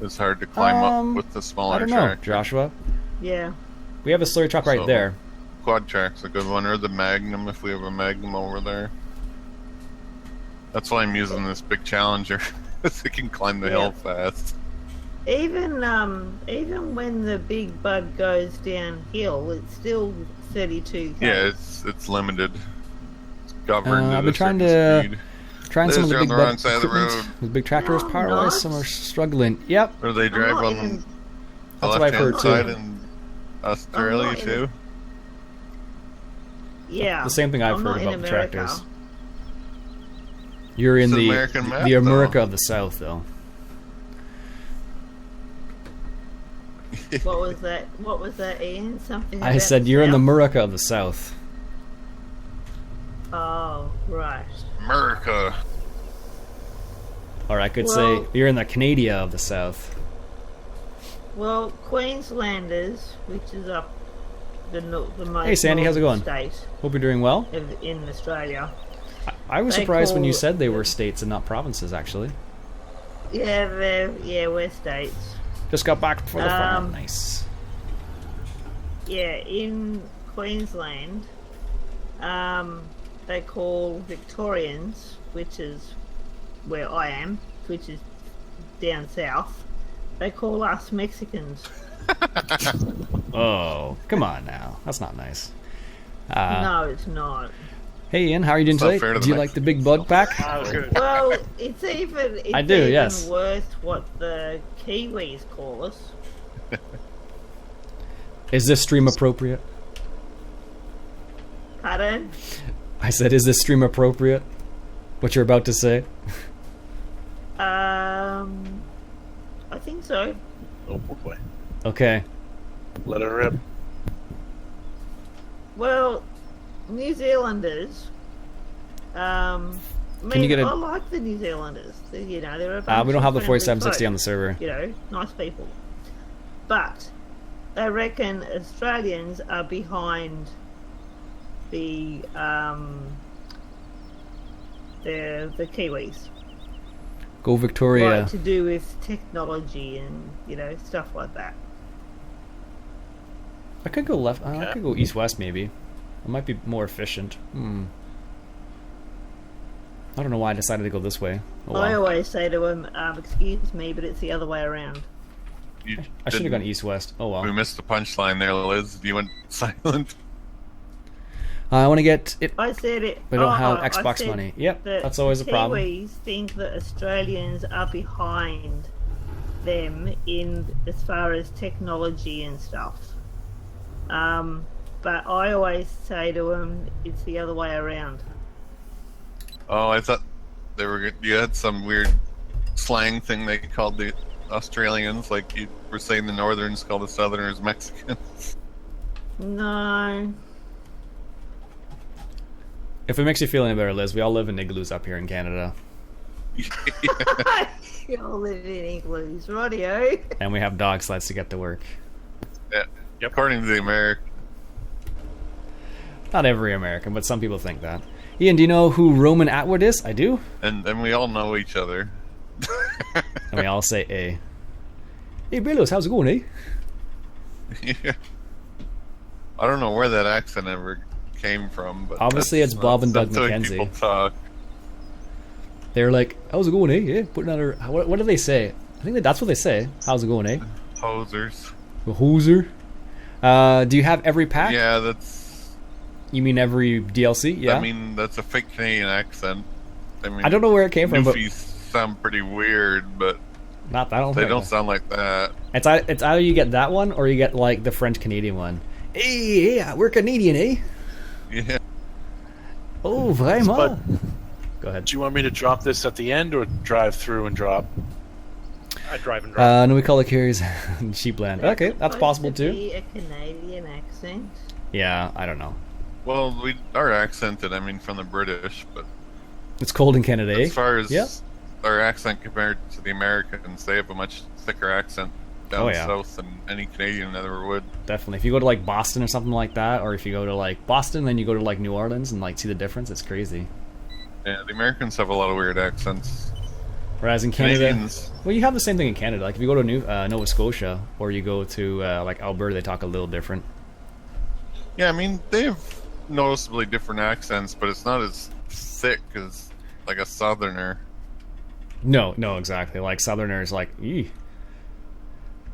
Speaker 3: is hard to climb up with the smaller
Speaker 1: I don't know,
Speaker 3: tractor.
Speaker 1: Joshua.
Speaker 2: Yeah.
Speaker 1: We have a slurry truck right
Speaker 3: So-
Speaker 1: there.
Speaker 3: Quad track's a good one, or the Magnum if we have a Magnum over there. That's why I'm using this big Challenger, because it can climb the hill fast.
Speaker 2: Even when the big bug goes downhill, it's still 32 k's.
Speaker 3: Yeah, it's limited. It's governed
Speaker 1: I've
Speaker 3: at
Speaker 1: been
Speaker 3: a
Speaker 1: trying
Speaker 3: certain
Speaker 1: to
Speaker 3: speed.
Speaker 1: trying some of the
Speaker 3: Liz,
Speaker 1: big
Speaker 3: you're on the wrong
Speaker 1: bug
Speaker 3: side of the
Speaker 1: equipment
Speaker 3: road.
Speaker 1: with big tractors
Speaker 2: No,
Speaker 1: power
Speaker 2: I'm
Speaker 1: wise.
Speaker 2: not.
Speaker 1: Some are struggling. Yep,
Speaker 3: Or they drive
Speaker 2: not
Speaker 3: on
Speaker 2: in
Speaker 3: the
Speaker 1: That's what I've heard,
Speaker 3: left-hand
Speaker 1: too.
Speaker 3: side in Australia
Speaker 2: in
Speaker 3: too.
Speaker 2: Yeah.
Speaker 1: the same thing I've
Speaker 2: I'm
Speaker 1: heard
Speaker 2: not in
Speaker 1: about the
Speaker 2: America.
Speaker 1: tractors. You're in
Speaker 3: It's an
Speaker 1: the
Speaker 3: American map,
Speaker 1: the America
Speaker 3: though.
Speaker 1: of the South, though.
Speaker 2: What was that? What was that, Ian? Something.
Speaker 1: I
Speaker 2: about
Speaker 1: said you're in the
Speaker 2: South?
Speaker 1: America of the South.
Speaker 2: Oh, right.
Speaker 3: America.
Speaker 1: Or I could
Speaker 2: Well-
Speaker 1: say you're in the Canada of the South.
Speaker 2: Well, Queenslanders, which is up the most
Speaker 1: Hey, Sandy, how's it
Speaker 2: northern
Speaker 1: going?
Speaker 2: state
Speaker 1: Hope you're doing well.
Speaker 2: in Australia.
Speaker 1: I was
Speaker 2: They
Speaker 1: surprised when you
Speaker 2: call-
Speaker 1: said they were states and not provinces. Actually,
Speaker 2: Yeah, we're states.
Speaker 1: just got back for the farm.
Speaker 2: Um,
Speaker 1: Nice.
Speaker 2: Yeah, in Queensland, they call Victorians, which is where I am, which is down south. They call us Mexicans.
Speaker 1: Oh, come on now. That's not nice.
Speaker 2: No, it's not.
Speaker 1: Hey, Ian, how are you doing
Speaker 3: It's not
Speaker 1: today?
Speaker 3: fair to the
Speaker 1: Do you like the big bug pack?
Speaker 5: Oh, good.
Speaker 2: Well, it's even
Speaker 1: I do,
Speaker 2: even
Speaker 1: yes.
Speaker 2: worse what the Kiwis call us.
Speaker 1: Is this stream appropriate?
Speaker 2: Pardon?
Speaker 1: I said, is this stream appropriate? What you're about to say?
Speaker 2: I think so.
Speaker 4: Oh boy.
Speaker 1: Okay.
Speaker 4: Let it rip.
Speaker 2: Well, New Zealanders. I
Speaker 1: Can you get a-
Speaker 2: I like the New Zealanders. You know, they're a bunch
Speaker 1: We don't
Speaker 2: of
Speaker 1: have the
Speaker 2: friendly
Speaker 1: 4760 on
Speaker 2: folk.
Speaker 1: the server.
Speaker 2: You know, nice people. But they reckon Australians are behind the Kiwis.
Speaker 1: Go Victoria.
Speaker 2: Right, to do with technology and, you know, stuff like that.
Speaker 1: I could go left. I
Speaker 4: Okay.
Speaker 1: could go east-west maybe. It might be more efficient. I don't know why I decided to go this way. Oh,
Speaker 2: I
Speaker 1: well.
Speaker 2: always say to them, excuse me, but it's the other way around.
Speaker 3: You
Speaker 1: I should have
Speaker 3: didn't-
Speaker 1: gone east-west. Oh well.
Speaker 3: We missed the punchline there, Liz. You went silent.
Speaker 1: I want to get it.
Speaker 2: I said it.
Speaker 1: We don't have
Speaker 2: I
Speaker 1: Xbox
Speaker 2: said
Speaker 1: money. Yep,
Speaker 2: that
Speaker 1: that's always a problem.
Speaker 2: Kiwis think that Australians are behind them in as far as technology and stuff. But I always say to them, it's the other way around.
Speaker 3: Oh, I thought they were. You had some weird slang thing they called the Australians, like you were saying the Northerns call the Southerners Mexicans.
Speaker 2: No.
Speaker 1: If it makes you feel any better, Liz, we all live in igloos up here in Canada,
Speaker 2: You all live in igloos, radio.
Speaker 1: and we have dog sleds to get to work.
Speaker 3: Yeah. According to the American.
Speaker 1: Not every American, but some people think that. Ian, do you know who Roman Atwood is? I do.
Speaker 3: And we all know each other.
Speaker 1: And we all say A. Hey, Bellows, how's it going, eh?
Speaker 3: Yeah. I don't know where that accent ever came from, but
Speaker 1: Obviously it's Bob and Doug
Speaker 3: that's the way
Speaker 1: McKenzie.
Speaker 3: people talk.
Speaker 1: They're like, how's it going, eh? Yeah, putting out a... What do they say? I think that's what they say. How's it going, eh?
Speaker 3: Posers.
Speaker 1: A hoser. Do you have every pack?
Speaker 3: Yeah, that's.
Speaker 1: You mean every DLC? Yeah.
Speaker 3: I mean, that's a fake Canadian accent. I mean,
Speaker 1: I don't know where it came from, but
Speaker 3: Newfies sound pretty weird, but
Speaker 1: not. I don't.
Speaker 3: they
Speaker 1: think
Speaker 3: don't sound like that.
Speaker 1: It's either you get that one or you get like the French Canadian one. Hey, yeah, we're Canadian, eh?
Speaker 3: Yeah.
Speaker 1: Oh, vraiment? Go ahead.
Speaker 4: Do you want me to drop this at the end or drive through and drop?
Speaker 5: I drive and drive.
Speaker 1: No, we call it carries Sheepland. Okay, that's possible
Speaker 2: Supposed to
Speaker 1: too.
Speaker 2: be a Canadian accent.
Speaker 1: Yeah, I don't know.
Speaker 3: Well, we are accented, I mean, from the British, but
Speaker 1: It's cold in Canada, eh?
Speaker 3: as far as
Speaker 1: Yeah.
Speaker 3: our accent compared to the Americans, they have a much thicker accent down
Speaker 1: Oh, yeah.
Speaker 3: south than any Canadian ever would.
Speaker 1: Definitely. If you go to like Boston or something like that, or if you go to like Boston, then you go to like New Orleans and like see the difference, it's crazy.
Speaker 3: Yeah, the Americans have a lot of weird accents.
Speaker 1: Whereas in Canada,
Speaker 3: Canadians,
Speaker 1: well, you have the same thing in Canada. Like if you go to Nova Scotia or you go to like Alberta, they talk a little different.
Speaker 3: yeah, I mean, they have noticeably different accents, but it's not as thick as like a southerner.
Speaker 1: No, exactly. Like Southerners, like, eeh.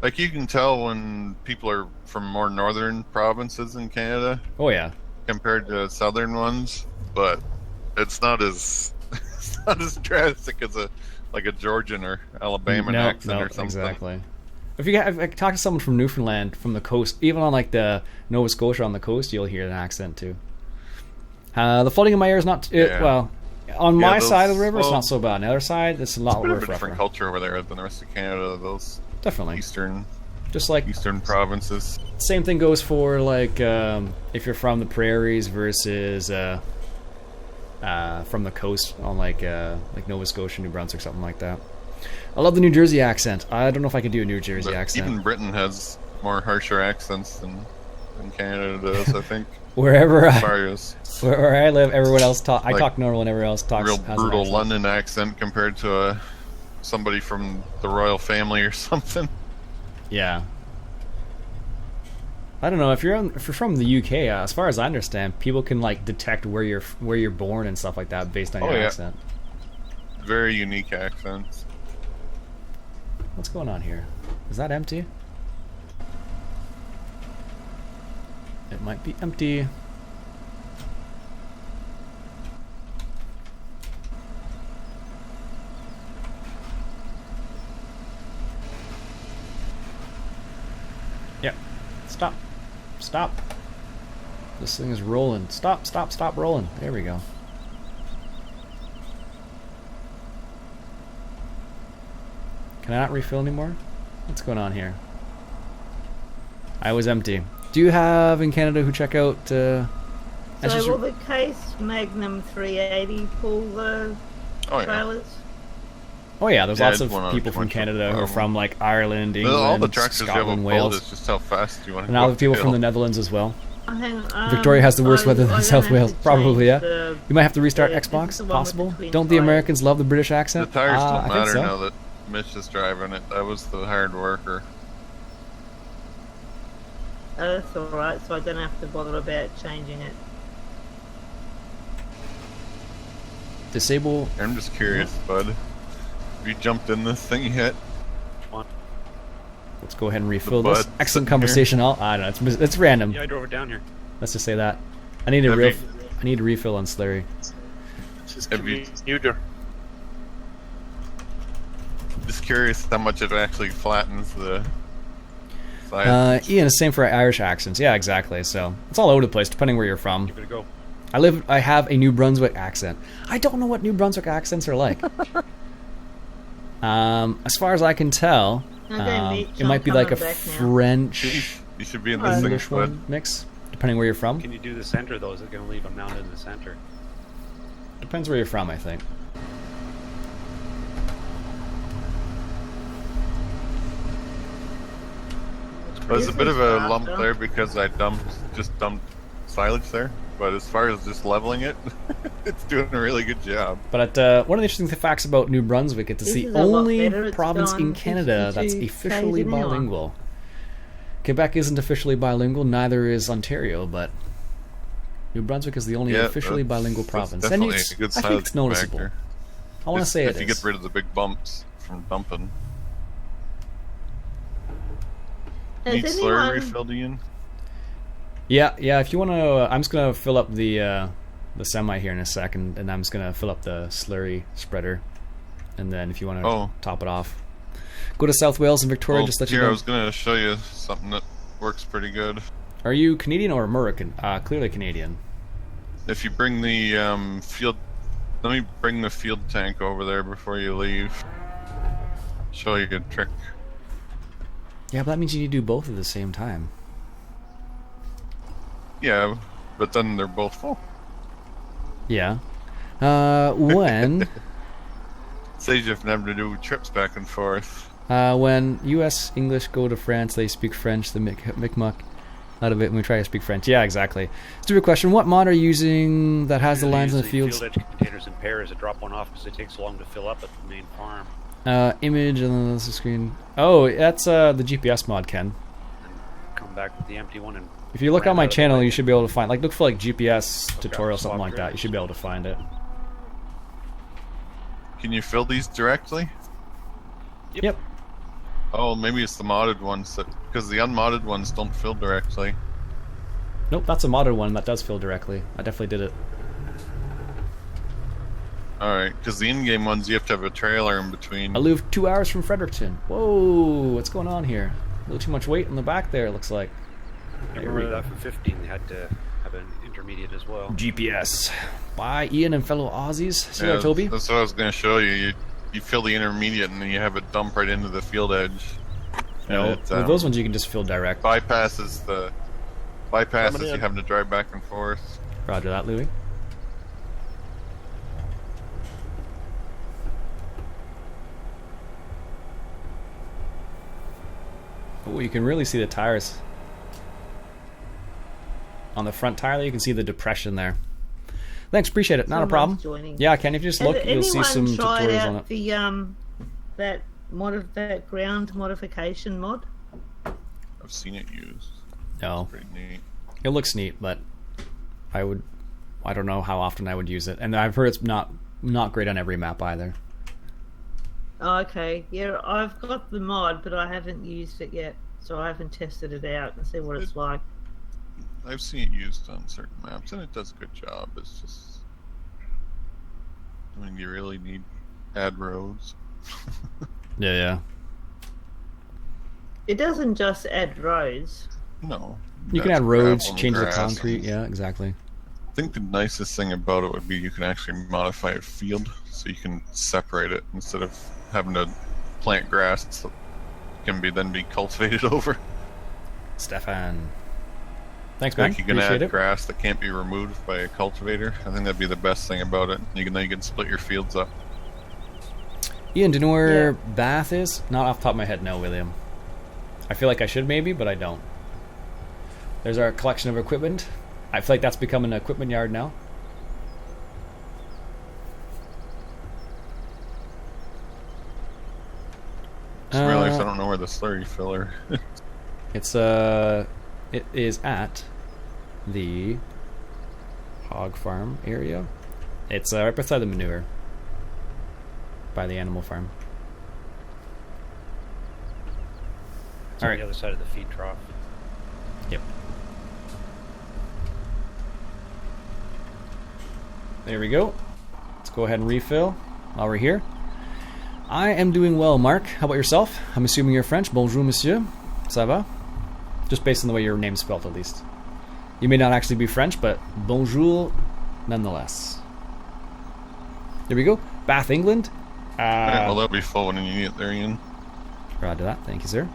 Speaker 3: Like, you can tell when people are from more northern provinces in Canada
Speaker 1: Oh yeah,
Speaker 3: compared to southern ones, but it's not as it's not as drastic as a Georgian or Alabama accent or something.
Speaker 1: exactly. If I talk to someone from Newfoundland, from the coast, even on like the Nova Scotia on the coast, you'll hear an accent too. The flooding in my ear is not well. On my side of the river, it's not so bad. On the other side, it's a lot
Speaker 3: It's a bit of a
Speaker 1: rougher.
Speaker 3: different culture over there than the rest of Canada. Those
Speaker 1: Definitely.
Speaker 3: eastern
Speaker 1: Just like
Speaker 3: provinces.
Speaker 1: same thing goes for like if you're from the prairies versus from the coast on like Nova Scotia, New Brunswick, something like that. I love the New Jersey accent. I don't know if I could do a New Jersey
Speaker 3: But
Speaker 1: accent.
Speaker 3: even Britain has more harsher accents than Canada does, I think.
Speaker 1: Wherever
Speaker 3: As far as
Speaker 1: where I live, everyone else I
Speaker 3: Like,
Speaker 1: talk normal and everyone else talks
Speaker 3: real
Speaker 1: has an
Speaker 3: brutal
Speaker 1: accent.
Speaker 3: London accent compared to somebody from the royal family or something.
Speaker 1: Yeah. I don't know if you're from the UK. As far as I understand, people can like detect where you're born and stuff like that based on
Speaker 3: Oh,
Speaker 1: your
Speaker 3: yeah.
Speaker 1: accent.
Speaker 3: Very unique accents.
Speaker 1: What's going on here? Is that empty? It might be empty. Yep. Stop. Stop. This thing is rolling. Stop, stop, stop rolling. There we go. Can I not refill anymore? What's going on here? I was empty. Do you have in Canada who check out
Speaker 2: So
Speaker 1: Asus-
Speaker 2: will the Case Magnum 380 pull the
Speaker 3: Oh yeah.
Speaker 2: trailers?
Speaker 1: Oh yeah, there's
Speaker 3: Yeah,
Speaker 1: lots
Speaker 3: I
Speaker 1: of
Speaker 3: just wanna
Speaker 1: people from
Speaker 3: watch
Speaker 1: Canada who are
Speaker 3: them.
Speaker 1: from like Ireland,
Speaker 3: All the
Speaker 1: England,
Speaker 3: tractors you have
Speaker 1: Scotland,
Speaker 3: on
Speaker 1: Wales,
Speaker 3: it's just how fast you want to
Speaker 1: and
Speaker 3: go
Speaker 1: now the people
Speaker 3: uphill.
Speaker 1: from the Netherlands as well.
Speaker 2: Hang on,
Speaker 1: Victoria has the worst weather than
Speaker 2: I'm
Speaker 1: South
Speaker 2: gonna have
Speaker 1: Wales.
Speaker 2: to
Speaker 1: Probably, yeah.
Speaker 2: change the-
Speaker 1: You might have to restart
Speaker 2: Yeah, this is
Speaker 1: Xbox.
Speaker 2: the one with
Speaker 1: Possible.
Speaker 2: the twin
Speaker 1: Don't the
Speaker 2: tires.
Speaker 1: Americans love the British
Speaker 3: The
Speaker 1: accent?
Speaker 3: tires
Speaker 1: I
Speaker 3: don't
Speaker 1: think
Speaker 3: matter
Speaker 1: so.
Speaker 3: now that Mitch is driving it. That was the hard worker.
Speaker 2: Oh, that's alright, so I don't have to bother about changing it.
Speaker 1: Disable.
Speaker 3: I'm just curious, bud. Have you jumped in this thing yet?
Speaker 1: Let's go ahead and refill
Speaker 3: The
Speaker 1: this.
Speaker 3: bud
Speaker 1: Excellent
Speaker 3: sitting
Speaker 1: conversation. I don't know. It's random.
Speaker 5: Yeah, I drove it down here.
Speaker 1: Let's just say that. I need a
Speaker 3: Have
Speaker 1: real.
Speaker 3: you-
Speaker 1: I need a refill on Slurry.
Speaker 4: Just
Speaker 3: Have you-
Speaker 4: commuter.
Speaker 3: Just curious how much it actually flattens the side.
Speaker 1: Ian, it's same for Irish accents. Yeah, exactly. So it's all over the place depending where you're from.
Speaker 5: Give it a go.
Speaker 1: I have a New Brunswick accent. I don't know what New Brunswick accents are like. As far as I can tell,
Speaker 2: Okay, Mitch,
Speaker 1: it might be
Speaker 2: I'm
Speaker 1: like a
Speaker 2: coming back now.
Speaker 1: French
Speaker 3: You should be in this thing,
Speaker 1: English
Speaker 3: bud.
Speaker 1: one mix, depending where you're from.
Speaker 5: Can you do the center though? Is it going to leave them mounted in the center?
Speaker 1: Depends where you're from, I think.
Speaker 3: There's a
Speaker 2: This
Speaker 3: bit
Speaker 2: is
Speaker 3: of a
Speaker 2: fast,
Speaker 3: lump
Speaker 2: though.
Speaker 3: there because I just dumped silage there. But as far as just leveling it, it's doing a really good job.
Speaker 1: But one of the interesting facts about New Brunswick, it's
Speaker 2: This
Speaker 1: the
Speaker 2: is a lot
Speaker 1: only
Speaker 2: better. It's
Speaker 1: province in
Speaker 2: gone
Speaker 1: Canada that's
Speaker 2: 52
Speaker 1: officially
Speaker 2: k's an hour.
Speaker 1: bilingual. Quebec isn't officially bilingual, neither is Ontario, but New Brunswick is the only
Speaker 3: Yeah,
Speaker 1: officially bilingual
Speaker 3: that's
Speaker 1: province. And
Speaker 3: definitely
Speaker 1: it's,
Speaker 3: a good
Speaker 1: I think
Speaker 3: silage
Speaker 1: it's noticeable.
Speaker 3: factor.
Speaker 1: I want to
Speaker 3: Just
Speaker 1: say
Speaker 3: if
Speaker 1: it
Speaker 3: you
Speaker 1: is.
Speaker 3: get rid of the big bumps from dumping.
Speaker 2: Has
Speaker 3: Need slurry
Speaker 2: anyone-
Speaker 3: refilled, Ian?
Speaker 1: Yeah. If you want to, I'm just gonna fill up the semi here in a second, and I'm just gonna fill up the slurry spreader, and then if you want to
Speaker 3: Oh.
Speaker 1: top it off, go to South Wales and Victoria.
Speaker 3: Well,
Speaker 1: just let you
Speaker 3: here,
Speaker 1: know.
Speaker 3: I was going to show you something that works pretty good.
Speaker 1: Are you Canadian or American? Clearly Canadian.
Speaker 3: If you bring the field... Let me bring the field tank over there before you leave. show you a good trick.
Speaker 1: Yeah, but that means you need to do both at the same time.
Speaker 3: Yeah, but then they're both full.
Speaker 1: Yeah. When
Speaker 3: Saves you from having to do trips back and forth.
Speaker 1: when U.S. English go to France, they speak French. The Micmac out of it when we try to speak French. Yeah, exactly. Stupid question. What mod are you using that has the lines in the fields?
Speaker 5: Field edge containers in pairs that drop one off because it takes so long to fill up at the main farm.
Speaker 1: Image and then there's the screen. Oh, that's the GPS mod, Ken.
Speaker 5: And come back with the empty one and.
Speaker 1: If you look
Speaker 5: ram
Speaker 1: on my
Speaker 5: out of the
Speaker 1: channel,
Speaker 5: way.
Speaker 1: you should be able to find, like, look for like GPS
Speaker 5: Okay,
Speaker 1: tutorial, something
Speaker 5: swap
Speaker 1: like that. You should be able to find it.
Speaker 3: Can you fill these directly?
Speaker 1: Yep.
Speaker 3: Oh, maybe it's the modded ones, because the unmodded ones don't fill directly.
Speaker 1: Nope, that's a modded one that does fill directly. I definitely did it.
Speaker 3: Alright, because the in-game ones you have to have a trailer in between.
Speaker 1: I live 2 hours from Fredericton. Whoa, what's going on here? A little too much weight in the back there, it looks like.
Speaker 5: I remember that for 15, they had to have an intermediate as well.
Speaker 1: GPS. By Iain and fellow Aussies. See
Speaker 3: Yeah,
Speaker 1: that, Toby?
Speaker 3: that's what I was going to show you. You fill the intermediate and then you have it dump right into the field edge.
Speaker 1: No,
Speaker 3: And it,
Speaker 1: with those ones you can just fill direct.
Speaker 3: bypasses
Speaker 6: Coming
Speaker 3: you
Speaker 6: in.
Speaker 3: having to drive back and forth.
Speaker 1: Roger that, Louis. Oh, you can really see the tires. On the front tire, you can see the depression there. Thanks, appreciate it. Not a
Speaker 2: Someone's
Speaker 1: problem.
Speaker 2: joining.
Speaker 1: Yeah, Ken, if you just
Speaker 2: Has
Speaker 1: look, you'll see some
Speaker 2: anyone tried
Speaker 1: tutorials
Speaker 2: out
Speaker 1: on it.
Speaker 2: the that ground modification mod?
Speaker 3: I've seen it used.
Speaker 1: No,
Speaker 3: Pretty neat.
Speaker 1: it looks neat, but I don't know how often I would use it, and I've heard it's not great on every map either.
Speaker 2: Oh, okay, yeah, I've got the mod, but I haven't used it yet, so I haven't tested it out and see what it's like.
Speaker 3: I've seen it used on certain maps, and it does a good job. It's just, I mean, you really need add roads.
Speaker 1: Yeah.
Speaker 2: It doesn't just add roads.
Speaker 3: No,
Speaker 1: You can
Speaker 3: that's
Speaker 1: add roads,
Speaker 3: gravel and
Speaker 1: change the
Speaker 3: grass
Speaker 1: concrete.
Speaker 3: and-
Speaker 1: Yeah, exactly.
Speaker 3: I think the nicest thing about it would be you can actually modify a field so you can separate it instead of having to plant grass that can then be cultivated over.
Speaker 1: Stefan. Thanks, man.
Speaker 3: Like you can
Speaker 1: Appreciate
Speaker 3: add
Speaker 1: it.
Speaker 3: grass that can't be removed by a cultivator. I think that'd be the best thing about it. You can split your fields up.
Speaker 1: Ian, do you know where Bath is? Not off the top of my head, no, William. I feel like I should maybe, but I don't. There's our collection of equipment. I feel like that's become an equipment yard now.
Speaker 3: Just realized I don't know where the slurry filler.
Speaker 1: It is at the hog farm area. It's right beside the manure. By the animal farm.
Speaker 5: It's
Speaker 1: All
Speaker 5: on
Speaker 1: right.
Speaker 5: the other side of the feed trough.
Speaker 1: Yep. There we go. Let's go ahead and refill while we're here. I am doing well, Mark. How about yourself? I'm assuming you're French. Bonjour, monsieur. Ça va? Just based on the way your name's spelled, at least. You may not actually be French, but bonjour nonetheless. There we go. Bath, England.
Speaker 3: Yeah, well, that'll be full when you need it there, Ian.
Speaker 1: Roger that. Thank you, sir.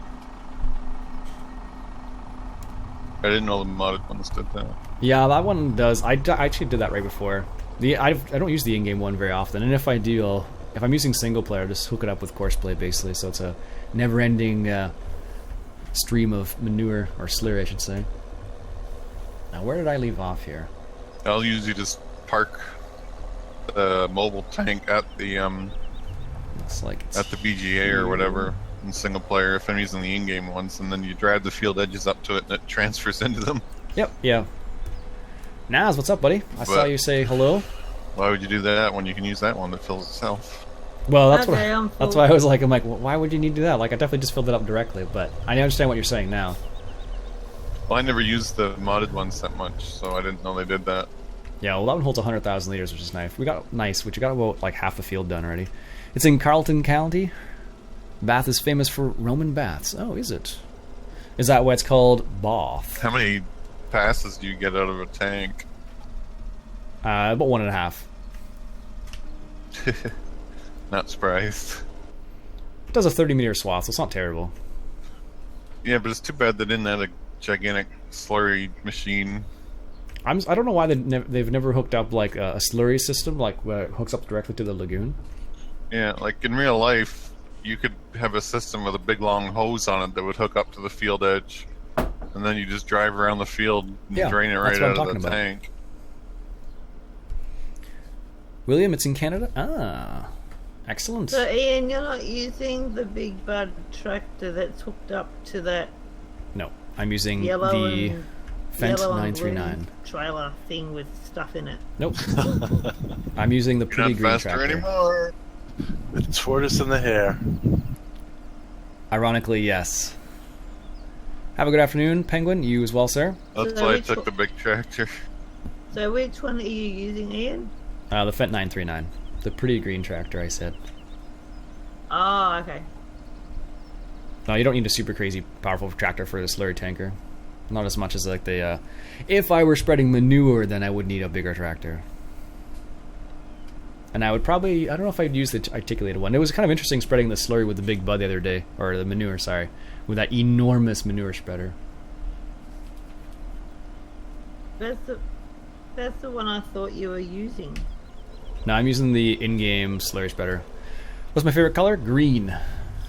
Speaker 3: I didn't know the modded ones did that.
Speaker 1: Yeah, that one does. I actually did that right before. I don't use the in-game one very often, and if I do, if I'm using single player, I'll just hook it up with Courseplay, basically, so it's a never-ending stream of manure, or slurry, I should say. Now, where did I leave off here?
Speaker 3: I'll usually just park the mobile tank at the
Speaker 1: Looks like it's
Speaker 3: BGA or whatever in single player if I'm using the in-game ones, and then you drag the field edges up to it and it transfers into them.
Speaker 1: Yep, yeah. Naz, what's up, buddy? I saw
Speaker 3: But-
Speaker 1: you say hello.
Speaker 3: Why would you do that when you can use that one that fills itself?
Speaker 1: Well, that's
Speaker 2: Okay, I'm
Speaker 1: that's
Speaker 2: full.
Speaker 1: why I was like, well, why would you need to do that? Like, I definitely just filled it up directly, but I understand what you're saying now.
Speaker 3: Well, I never used the modded ones that much, so I didn't know they did that.
Speaker 1: Yeah, well, that one holds 100,000 liters, which is nice. We got about like half the field done already. It's in Carleton County. Bath is famous for Roman baths. Oh, is it? Is that why it's called Bath?
Speaker 3: How many passes do you get out of a tank?
Speaker 1: About 1.5.
Speaker 3: Not surprised.
Speaker 1: It does a 30-meter swath, so it's not terrible.
Speaker 3: Yeah, but it's too bad they didn't have a gigantic slurry machine.
Speaker 1: I don't know why they've never hooked up like a slurry system, like where it hooks up directly to the lagoon.
Speaker 3: Yeah, like in real life, you could have a system with a big long hose on it that would hook up to the field edge, and then you just drive around the field and drain it
Speaker 1: that's
Speaker 3: right
Speaker 1: what I'm
Speaker 3: out of the
Speaker 1: talking about.
Speaker 3: tank.
Speaker 1: William, it's in Canada? Ah, excellent.
Speaker 2: So Ian, you're not using the big bud tractor that's hooked up to that
Speaker 1: No, I'm using
Speaker 2: yellow
Speaker 1: the
Speaker 2: and
Speaker 1: Fent
Speaker 2: yellow and
Speaker 1: 939.
Speaker 2: blue trailer thing with stuff in it.
Speaker 1: Nope. I'm using the
Speaker 3: You're
Speaker 1: pretty
Speaker 3: not
Speaker 1: green
Speaker 3: faster
Speaker 1: tractor.
Speaker 3: anymore.
Speaker 4: The tortoise and the hare.
Speaker 1: Ironically, yes. Have a good afternoon, Penguin. You as well, sir.
Speaker 3: That's
Speaker 2: So
Speaker 3: why I
Speaker 2: which
Speaker 3: took
Speaker 2: one-
Speaker 3: the big tractor.
Speaker 2: So which one are you using, Ian?
Speaker 1: The Fent 939. The pretty green tractor, I said.
Speaker 2: Oh, okay.
Speaker 1: No, you don't need a super crazy powerful tractor for the slurry tanker. Not as much as like the... if I were spreading manure, then I would need a bigger tractor. And I would probably... I don't know if I'd use the articulated one. It was kind of interesting spreading the slurry with the big bud the other day. Or the manure, sorry. With that enormous manure spreader.
Speaker 2: That's the one I thought you were using.
Speaker 1: No, I'm using the in-game slurry spreader. What's my favorite color? Green.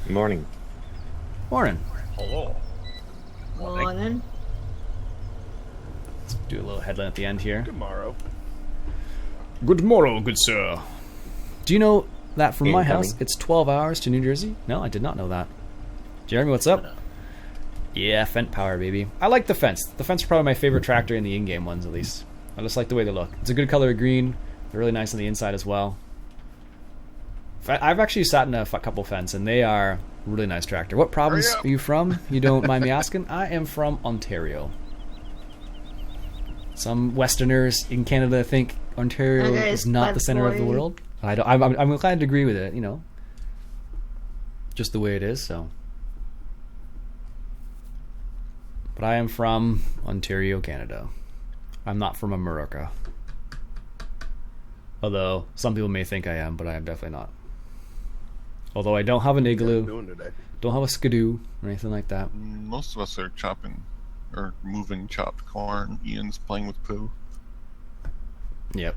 Speaker 7: Morning.
Speaker 1: Morning.
Speaker 4: Hello.
Speaker 2: Morning.
Speaker 1: Let's do a little headline at the end here.
Speaker 4: Tomorrow.
Speaker 1: Good morrow, good sir. Do you know that from my house,
Speaker 7: Incoming.
Speaker 1: it's 12 hours to New Jersey? No, I did not know that. Jeremy, what's up? Yeah, Fent power, baby. I like the Fents. The Fents are probably my favorite tractor in the in-game ones, at least. I just like the way they look. It's a good color of green. They're really nice on the inside as well. I've actually sat in a couple Fents, and they are really nice tractor. What province are you from? You don't mind me asking? I am from Ontario. Some Westerners in Canada think Ontario
Speaker 2: Okay,
Speaker 1: is not the center of the
Speaker 2: boy.
Speaker 1: world. I'm glad to agree with it, you know. Just the way it is, so. But I am from Ontario, Canada. I'm not from America. Although, some people may think I am, but I am definitely not. Although I don't have an igloo,
Speaker 5: Doing today.
Speaker 1: don't have a skidoo, or anything like that.
Speaker 3: Most of us are chopping or moving chopped corn. Ian's playing with poo.
Speaker 1: Yep.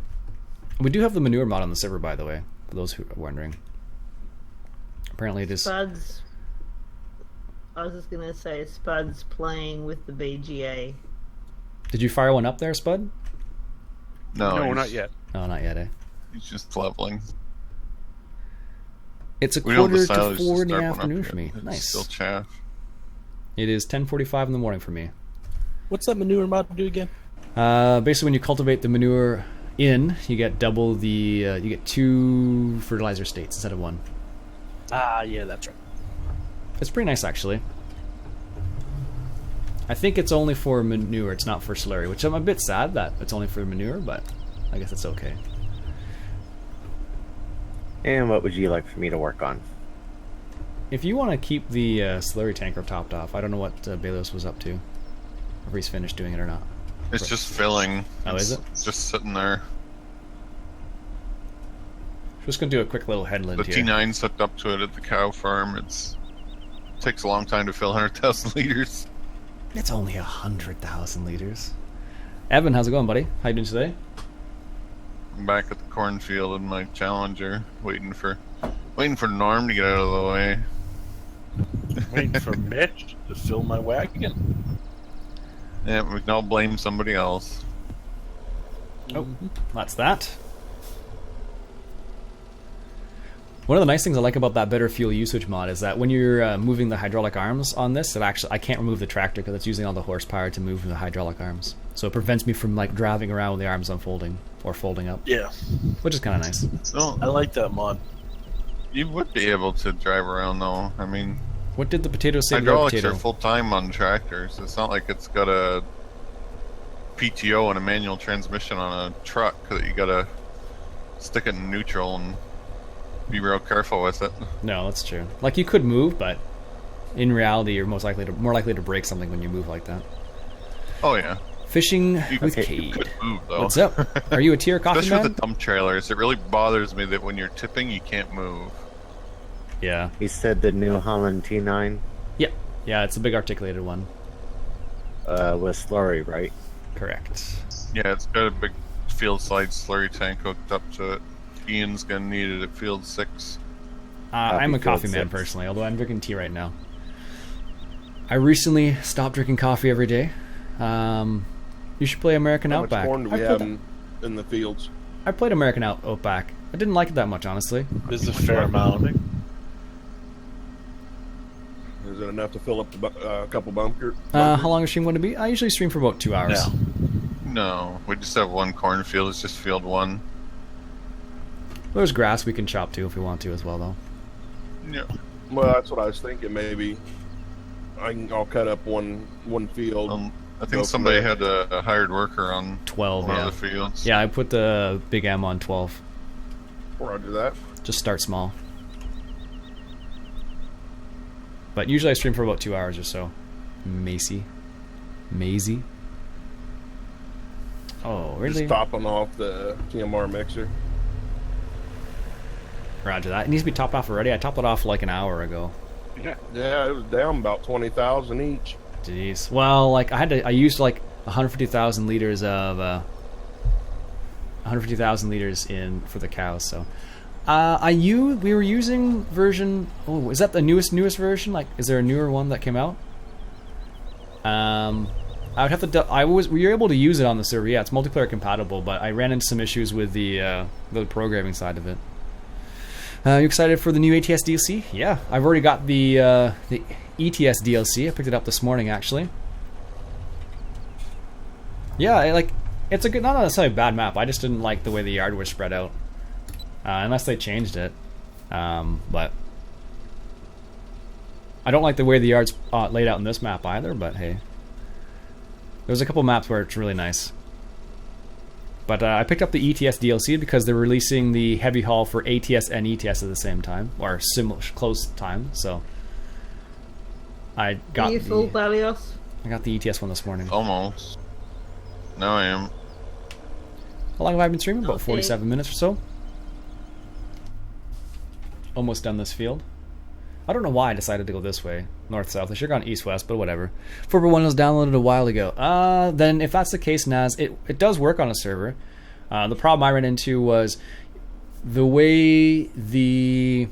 Speaker 1: We do have the manure mod on the server, by the way, for those who are wondering. Apparently it is...
Speaker 2: Spud's. I was just gonna say Spud's playing with the BGA.
Speaker 1: Did you fire one up there, Spud?
Speaker 3: No,
Speaker 5: No,
Speaker 3: he's,
Speaker 5: not yet.
Speaker 1: No, not yet, eh?
Speaker 3: He's just leveling.
Speaker 1: It's a
Speaker 3: We don't
Speaker 1: quarter
Speaker 3: decide
Speaker 1: to 4 in the
Speaker 3: start one up
Speaker 1: afternoon
Speaker 3: yet.
Speaker 1: for me.
Speaker 3: It's
Speaker 1: Nice.
Speaker 3: Still chaff.
Speaker 1: It is 10:45 in the morning for me.
Speaker 6: What's that manure mod do again?
Speaker 1: Basically, when you cultivate the manure in, you get double the... you get 2 fertilizer states instead of 1.
Speaker 6: Ah, yeah, that's right.
Speaker 1: It's pretty nice, actually. I think it's only for manure, it's not for slurry, which I'm a bit sad that it's only for manure, but I guess it's okay.
Speaker 7: And what would you like for me to work on?
Speaker 1: If you want to keep the slurry tanker topped off, I don't know what Balos was up to. If he's finished doing it or not.
Speaker 3: It's just filling.
Speaker 1: Oh, is
Speaker 3: It's
Speaker 1: it?
Speaker 3: just sitting there.
Speaker 1: Just going to do a quick little headland
Speaker 3: The
Speaker 1: here.
Speaker 3: T9's hooked up to it at the cow farm. It takes a long time to fill 100,000 liters.
Speaker 1: It's only 100,000 liters. Evan, how's it going, buddy? How you doing today?
Speaker 3: I'm back at the cornfield in my Challenger, waiting for Norm to get out of the way.
Speaker 4: Waiting for Mitch to fill my wagon.
Speaker 3: Yeah, we can all blame somebody else.
Speaker 1: Oh, that's that. One of the nice things I like about that better fuel usage mod is that when you're moving the hydraulic arms on this, I can't remove the tractor because it's using all the horsepower to move the hydraulic arms. So it prevents me from like driving around with the arms unfolding or folding up,
Speaker 4: Yeah,
Speaker 1: which is kind of nice.
Speaker 3: So
Speaker 4: I like that mod.
Speaker 3: you would be able to drive around though. I mean,
Speaker 1: What did the potato say about
Speaker 3: hydraulics
Speaker 1: potato?
Speaker 3: are full time on tractors. It's not like it's got a PTO and a manual transmission on a truck that you gotta stick it in neutral and be real careful with it.
Speaker 1: No, that's true. Like you could move, but in reality, you're more likely to break something when you move like that.
Speaker 3: Oh yeah,
Speaker 1: Fishing
Speaker 3: you
Speaker 1: with
Speaker 3: could
Speaker 1: Cade.
Speaker 3: move though.
Speaker 1: What's up? Are you a tier coffee
Speaker 3: Especially
Speaker 1: man?
Speaker 3: with the dump trailers, it really bothers me that when you're tipping, you can't move.
Speaker 1: Yeah.
Speaker 7: He said the New Holland T9
Speaker 1: Yeah, it's a big articulated one.
Speaker 7: was Slurry, right?
Speaker 1: Correct.
Speaker 3: Yeah, it's got a big field side slurry tank hooked up to it. Ian's gonna need it at field 6.
Speaker 1: I'm a
Speaker 7: Happy
Speaker 1: coffee
Speaker 7: Field
Speaker 1: man
Speaker 7: 6.
Speaker 1: personally, although I'm drinking tea right now. I recently stopped drinking coffee every day. You should play American
Speaker 8: How
Speaker 1: Outback.
Speaker 8: much corn do we
Speaker 1: I
Speaker 8: have
Speaker 1: played,
Speaker 8: in the fields?
Speaker 1: I played American Outback. I didn't like it that much, honestly.
Speaker 4: There's a fair amount.
Speaker 8: Is it enough to fill up a couple bunkers?
Speaker 1: How long is stream going to be? I usually stream for about 2 hours.
Speaker 4: No.
Speaker 3: No, we just have one cornfield. It's just field 1.
Speaker 1: There's grass we can chop too if we want to as well, though.
Speaker 3: Yeah.
Speaker 8: Well, that's what I was thinking. Maybe I'll cut up one field.
Speaker 3: I
Speaker 8: Go
Speaker 3: think
Speaker 8: from
Speaker 3: somebody
Speaker 8: there.
Speaker 3: had a hired worker on
Speaker 1: 12,
Speaker 3: one
Speaker 1: yeah.
Speaker 3: of the fields.
Speaker 1: Yeah, I put the big M on 12.
Speaker 8: Roger that.
Speaker 1: Just start small. But usually I stream for about 2 hours or so. Maisie. Oh, really?
Speaker 8: Just topping off the TMR mixer.
Speaker 1: Roger that. It needs to be topped off already. I topped it off like an hour ago.
Speaker 8: Yeah, it was down about 20,000 each.
Speaker 1: Jeez. Well, like I used like 150,000 liters of 150,000 liters in for the cows. So, we were using version. Oh, is that the newest version? Like, is there a newer one that came out? I would have to. We were able to use it on the server. Yeah, it's multiplayer compatible, but I ran into some issues with the programming side of it. You excited for the new ATS DLC? Yeah, I've already got the ETS DLC. I picked it up this morning, actually. Yeah, it's a good, not necessarily a bad map. I just didn't like the way the yard was spread out, unless they changed it. But I don't like the way the yard's laid out in this map either. But hey, there's a couple maps where it's really nice. But I picked up the ETS DLC because they're releasing the heavy haul for ATS and ETS at the same time, or close time. So I got
Speaker 2: Are you full, Balios?
Speaker 1: I got the ETS one this morning.
Speaker 3: Almost. Now I am.
Speaker 1: How long have I been streaming? About
Speaker 2: Okay.
Speaker 1: 47 minutes or so. Almost done this field. I don't know why I decided to go this way, north-south. I should have gone east-west, but whatever. 4.1 was downloaded a while ago. Then if that's the case, Naz, it does work on a server. The problem I ran into was the way the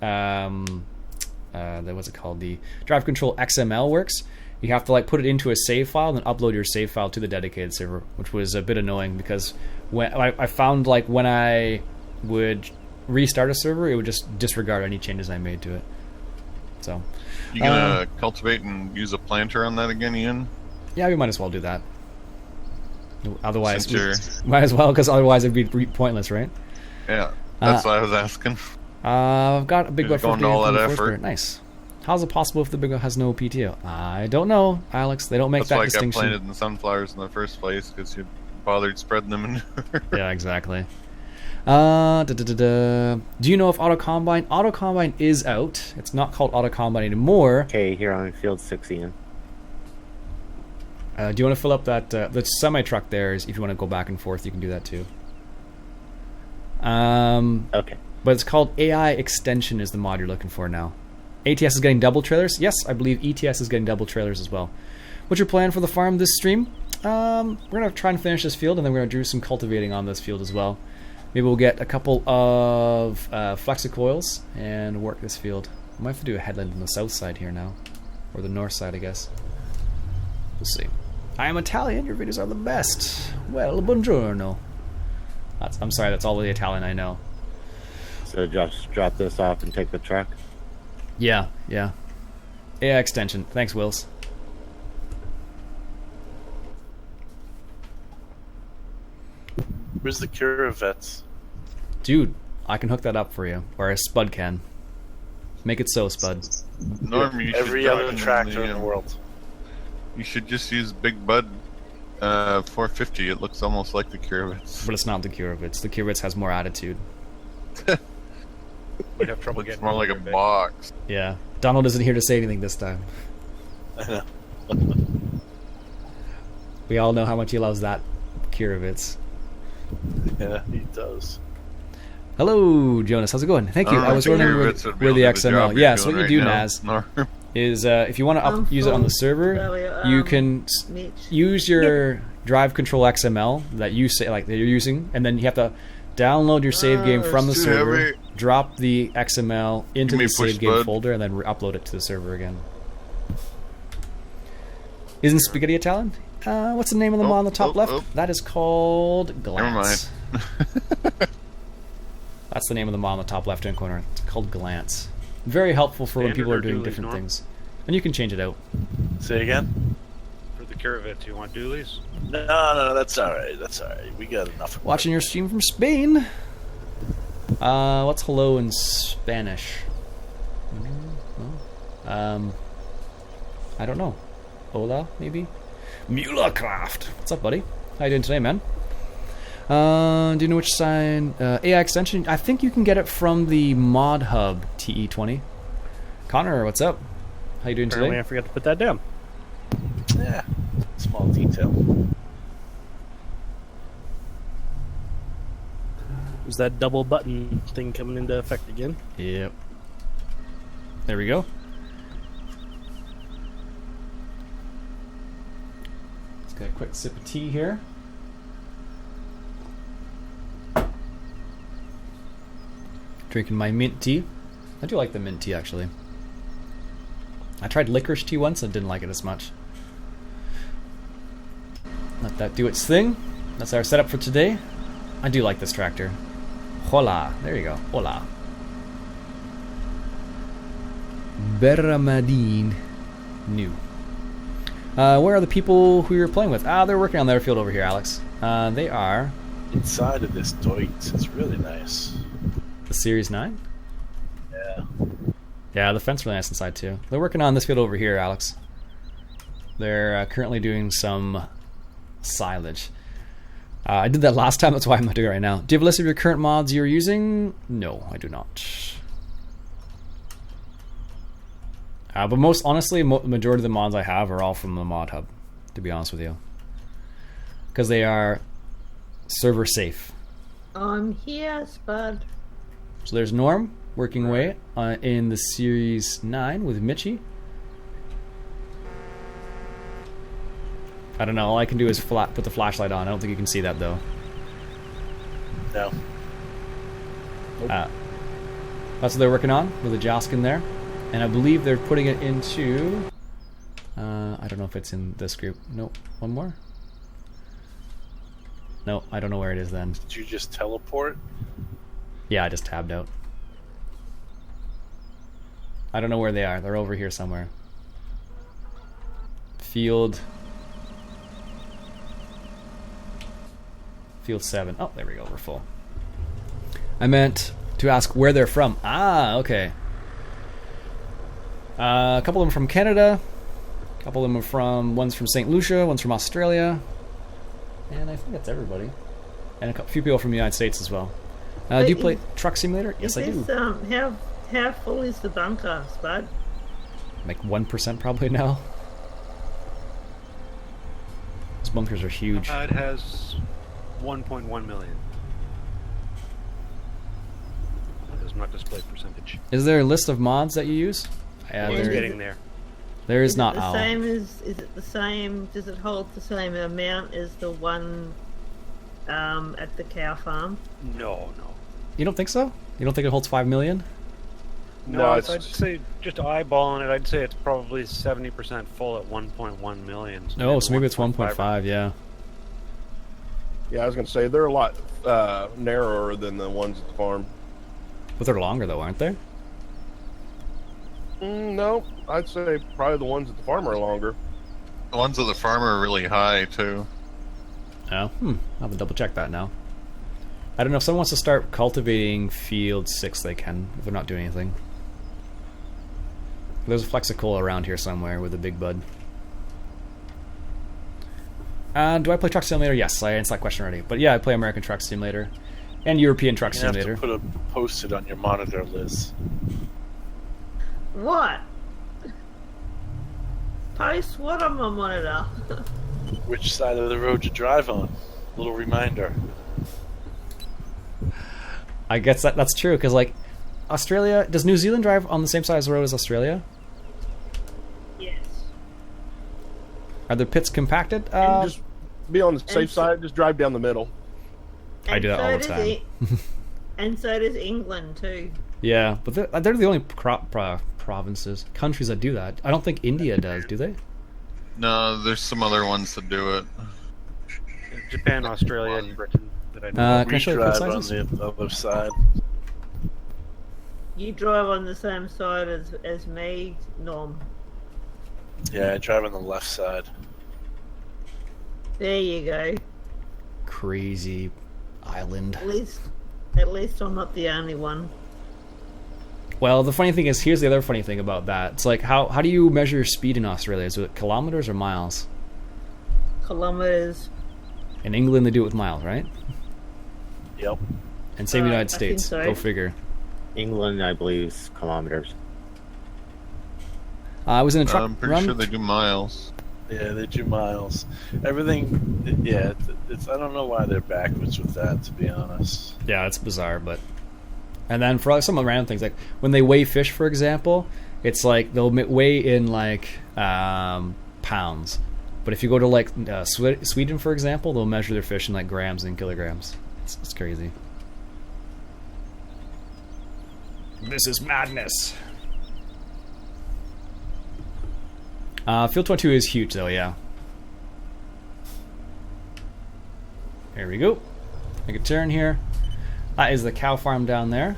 Speaker 1: what's it called? The drive control XML works. You have to like put it into a save file and then upload your save file to the dedicated server, which was a bit annoying because when I found like when I would restart a server, it would just disregard any changes I made to it. So,
Speaker 3: You gonna cultivate and use a planter on that again, Ian?
Speaker 1: yeah, we might as well do that. Otherwise,
Speaker 3: Since
Speaker 1: might as well, because otherwise it'd be pointless, right?
Speaker 3: Yeah, that's what I was asking.
Speaker 1: I've got a big
Speaker 3: You're
Speaker 1: one
Speaker 3: going to all that effort.
Speaker 1: Nice. How's it possible if the big one has no PTO? I don't know, Alex. They don't make
Speaker 3: That's
Speaker 1: that
Speaker 3: why I got
Speaker 1: distinction.
Speaker 3: planted in sunflowers in the first place, because you bothered spreading them in.
Speaker 1: Yeah, exactly. Do you know if Auto Combine is out? It's not called Auto Combine anymore.
Speaker 7: Okay, here on field 6, Ian.
Speaker 1: Do you want to fill up that the semi truck there? If you want to go back and forth, you can do that too.
Speaker 7: Okay.
Speaker 1: But it's called AI Extension is the mod you're looking for now. ATS is getting double trailers. Yes, I believe ETS is getting double trailers as well. What's your plan for the farm this stream? We're gonna try and finish this field, and then we're gonna do some cultivating on this field as well. Maybe we'll get a couple of flexicoils and work this field. I might have to do a headland on the south side here now, or the north side, I guess. We'll see. I am Italian. Your videos are the best. Well, buongiorno. I'm sorry. That's all the Italian I know.
Speaker 7: So just drop this off and take the truck.
Speaker 1: Yeah. AI extension. Thanks, Wills.
Speaker 4: Where's the cure vets?
Speaker 1: Dude, I can hook that up for you, or a Spud can. Make it so, Spud.
Speaker 3: Norm, you
Speaker 4: Every
Speaker 3: should
Speaker 4: other
Speaker 3: drive
Speaker 4: tractor in the world.
Speaker 3: You should just use Big Bud 450. It looks almost like the Curvets.
Speaker 1: But it's not the Kurovitz. The Kurovitz has more attitude.
Speaker 5: We'd have trouble
Speaker 3: It's
Speaker 5: getting
Speaker 3: more like a
Speaker 5: over there,
Speaker 3: box.
Speaker 1: Yeah. Donald isn't here to say anything this time.
Speaker 4: I know.
Speaker 1: We all know how much he loves that Kurovitz.
Speaker 4: Yeah, he does.
Speaker 1: Hello, Jonas. How's it going? Thank you. I was wondering where the XML. Yeah, so what you do, Naz, is if you want to use it on the server, you can use your drive control XML that you say like that you're using, and then you have to download your save game from the server, drop the XML into the save game folder, and then upload it to the server again. Isn't spaghetti Italian? What's the name of the mod on the top left? That is called Glance.
Speaker 3: Never mind.
Speaker 1: That's the name of the mod on the top left-hand corner. It's called Glance. Very helpful for when people are doing different things. And you can change it out.
Speaker 4: Say again?
Speaker 5: For the Caravet, do you want dualies?
Speaker 4: No, that's alright. That's alright. We got enough.
Speaker 1: Watching your stream from Spain. What's hello in Spanish? I don't know. Hola, maybe? Mulacraft. What's up, buddy? How you doing today, man? Do you know which sign? AI extension? I think you can get it from the Mod Hub TE20. Connor, what's up? How you doing
Speaker 6: Apparently
Speaker 1: today?
Speaker 6: I forgot to put that down.
Speaker 4: Yeah, small detail.
Speaker 6: Was that double button thing coming into effect again?
Speaker 1: Yep. There we go. Let's get a quick sip of tea here. Drinking my mint tea. I do like the mint tea, actually. I tried licorice tea once and didn't like it as much. Let that do its thing. That's our setup for today. I do like this tractor. Hola. There you go. Hola. Berramadine. New. Where are the people who you're playing with? They're working on their field over here, Alex. They are...
Speaker 4: Inside of this Deutz, it's really nice.
Speaker 1: The Series 9?
Speaker 4: Yeah.
Speaker 1: Yeah, the fence really nice inside too. They're working on this field over here, Alex. They're currently doing some silage. I did that last time, that's why I'm not doing it right now. Do you have a list of your current mods you're using? No, I do not. But most honestly, majority of the mods I have are all from the Mod Hub, to be honest with you. Because they are server safe.
Speaker 2: I'm here, Spud.
Speaker 1: So there's Norm working away in the Series 9 with Mitchie. I don't know, all I can do is put the flashlight on. I don't think you can see that though.
Speaker 4: No.
Speaker 1: That's what they're working on with the G.Skill there. And I believe they're putting it into... I don't know if it's in this group. Nope. One more? No, I don't know where it is then.
Speaker 4: Did you just teleport?
Speaker 1: Yeah, I just tabbed out. I don't know where they are. They're over here somewhere. Field 7. Oh, there we go. We're full. I meant to ask where they're from. Okay. A couple of them from Canada. A couple of them are from... One's from St. Lucia. One's from Australia. And I think that's everybody. And a few people from the United States as well. Do you play Truck Simulator? Yes, I do.
Speaker 2: How full is the bunker, Spud?
Speaker 1: Like 1% probably now. Those bunkers are huge.
Speaker 5: It has 1.1 million. It does not display percentage.
Speaker 1: Is there a list of mods that you use?
Speaker 5: It's getting there.
Speaker 1: There is
Speaker 2: Is
Speaker 1: not.
Speaker 2: it the same as? Is it the same? Does it hold the same amount as the one at the cow farm?
Speaker 5: No.
Speaker 1: You don't think so? You don't think it holds 5 million?
Speaker 5: No, I'd say just eyeballing it, I'd say it's probably 70% full at 1.1 million.
Speaker 1: So maybe it's 1.5. Yeah.
Speaker 8: Yeah, I was going to say they're a lot narrower than the ones at the farm.
Speaker 1: But they're longer though, aren't they?
Speaker 8: No, I'd say probably the ones at the farm are longer.
Speaker 3: The ones at the farm are really high too.
Speaker 1: Oh, I'll have to double check that now. I don't know if someone wants to start cultivating field 6, they can if they're not doing anything. There's a Flexicola around here somewhere with a big bud. Do I play Truck Simulator? Yes, I answered that question already. But yeah, I play American Truck Simulator and European Truck Simulator.
Speaker 4: You have to put a post-it on your monitor, Liz.
Speaker 2: What? Post what on my monitor?
Speaker 4: Which side of the road you drive on. Little reminder.
Speaker 1: I guess that's true, because, like, Australia... Does New Zealand drive on the same side of the road as Australia?
Speaker 2: Yes.
Speaker 1: Are the pits compacted?
Speaker 8: Just be on the safe side. Just drive down the middle.
Speaker 1: I do that all the time.
Speaker 2: And so does England, too.
Speaker 1: Yeah, but they're the only countries that do that. I don't think India does, do they?
Speaker 3: No, there's some other ones that do it.
Speaker 5: Japan, Australia, and Britain. That I know.
Speaker 1: Can I show you
Speaker 4: drive
Speaker 1: the
Speaker 4: on
Speaker 1: sizes?
Speaker 4: the other side.
Speaker 2: You drive on the same side as me, Norm.
Speaker 4: Yeah, I drive on the left side.
Speaker 2: There you go.
Speaker 1: Crazy island.
Speaker 2: At least I'm not the only one.
Speaker 1: Well, the funny thing is, here's the other funny thing about that. It's like, how do you measure speed in Australia? Is it kilometers or miles?
Speaker 2: Kilometers.
Speaker 1: In England, they do it with miles, right?
Speaker 4: Yep.
Speaker 1: And same United
Speaker 2: I think
Speaker 1: States.
Speaker 2: so.
Speaker 1: Go figure.
Speaker 7: England, I believe, is kilometers.
Speaker 1: I was in a truck
Speaker 3: I'm pretty
Speaker 1: run.
Speaker 3: sure they do miles.
Speaker 4: Yeah, they do miles. Everything. Yeah, it's. I don't know why they're backwards with that. To be honest.
Speaker 1: Yeah, it's bizarre, but... And then for some random things, like when they weigh fish, for example, it's like they'll weigh in like pounds. But if you go to like Sweden, for example, they'll measure their fish in like grams and kilograms. It's crazy. This is madness. Field 22 is huge, though, yeah. There we go. Make a turn here. That is the cow farm down there.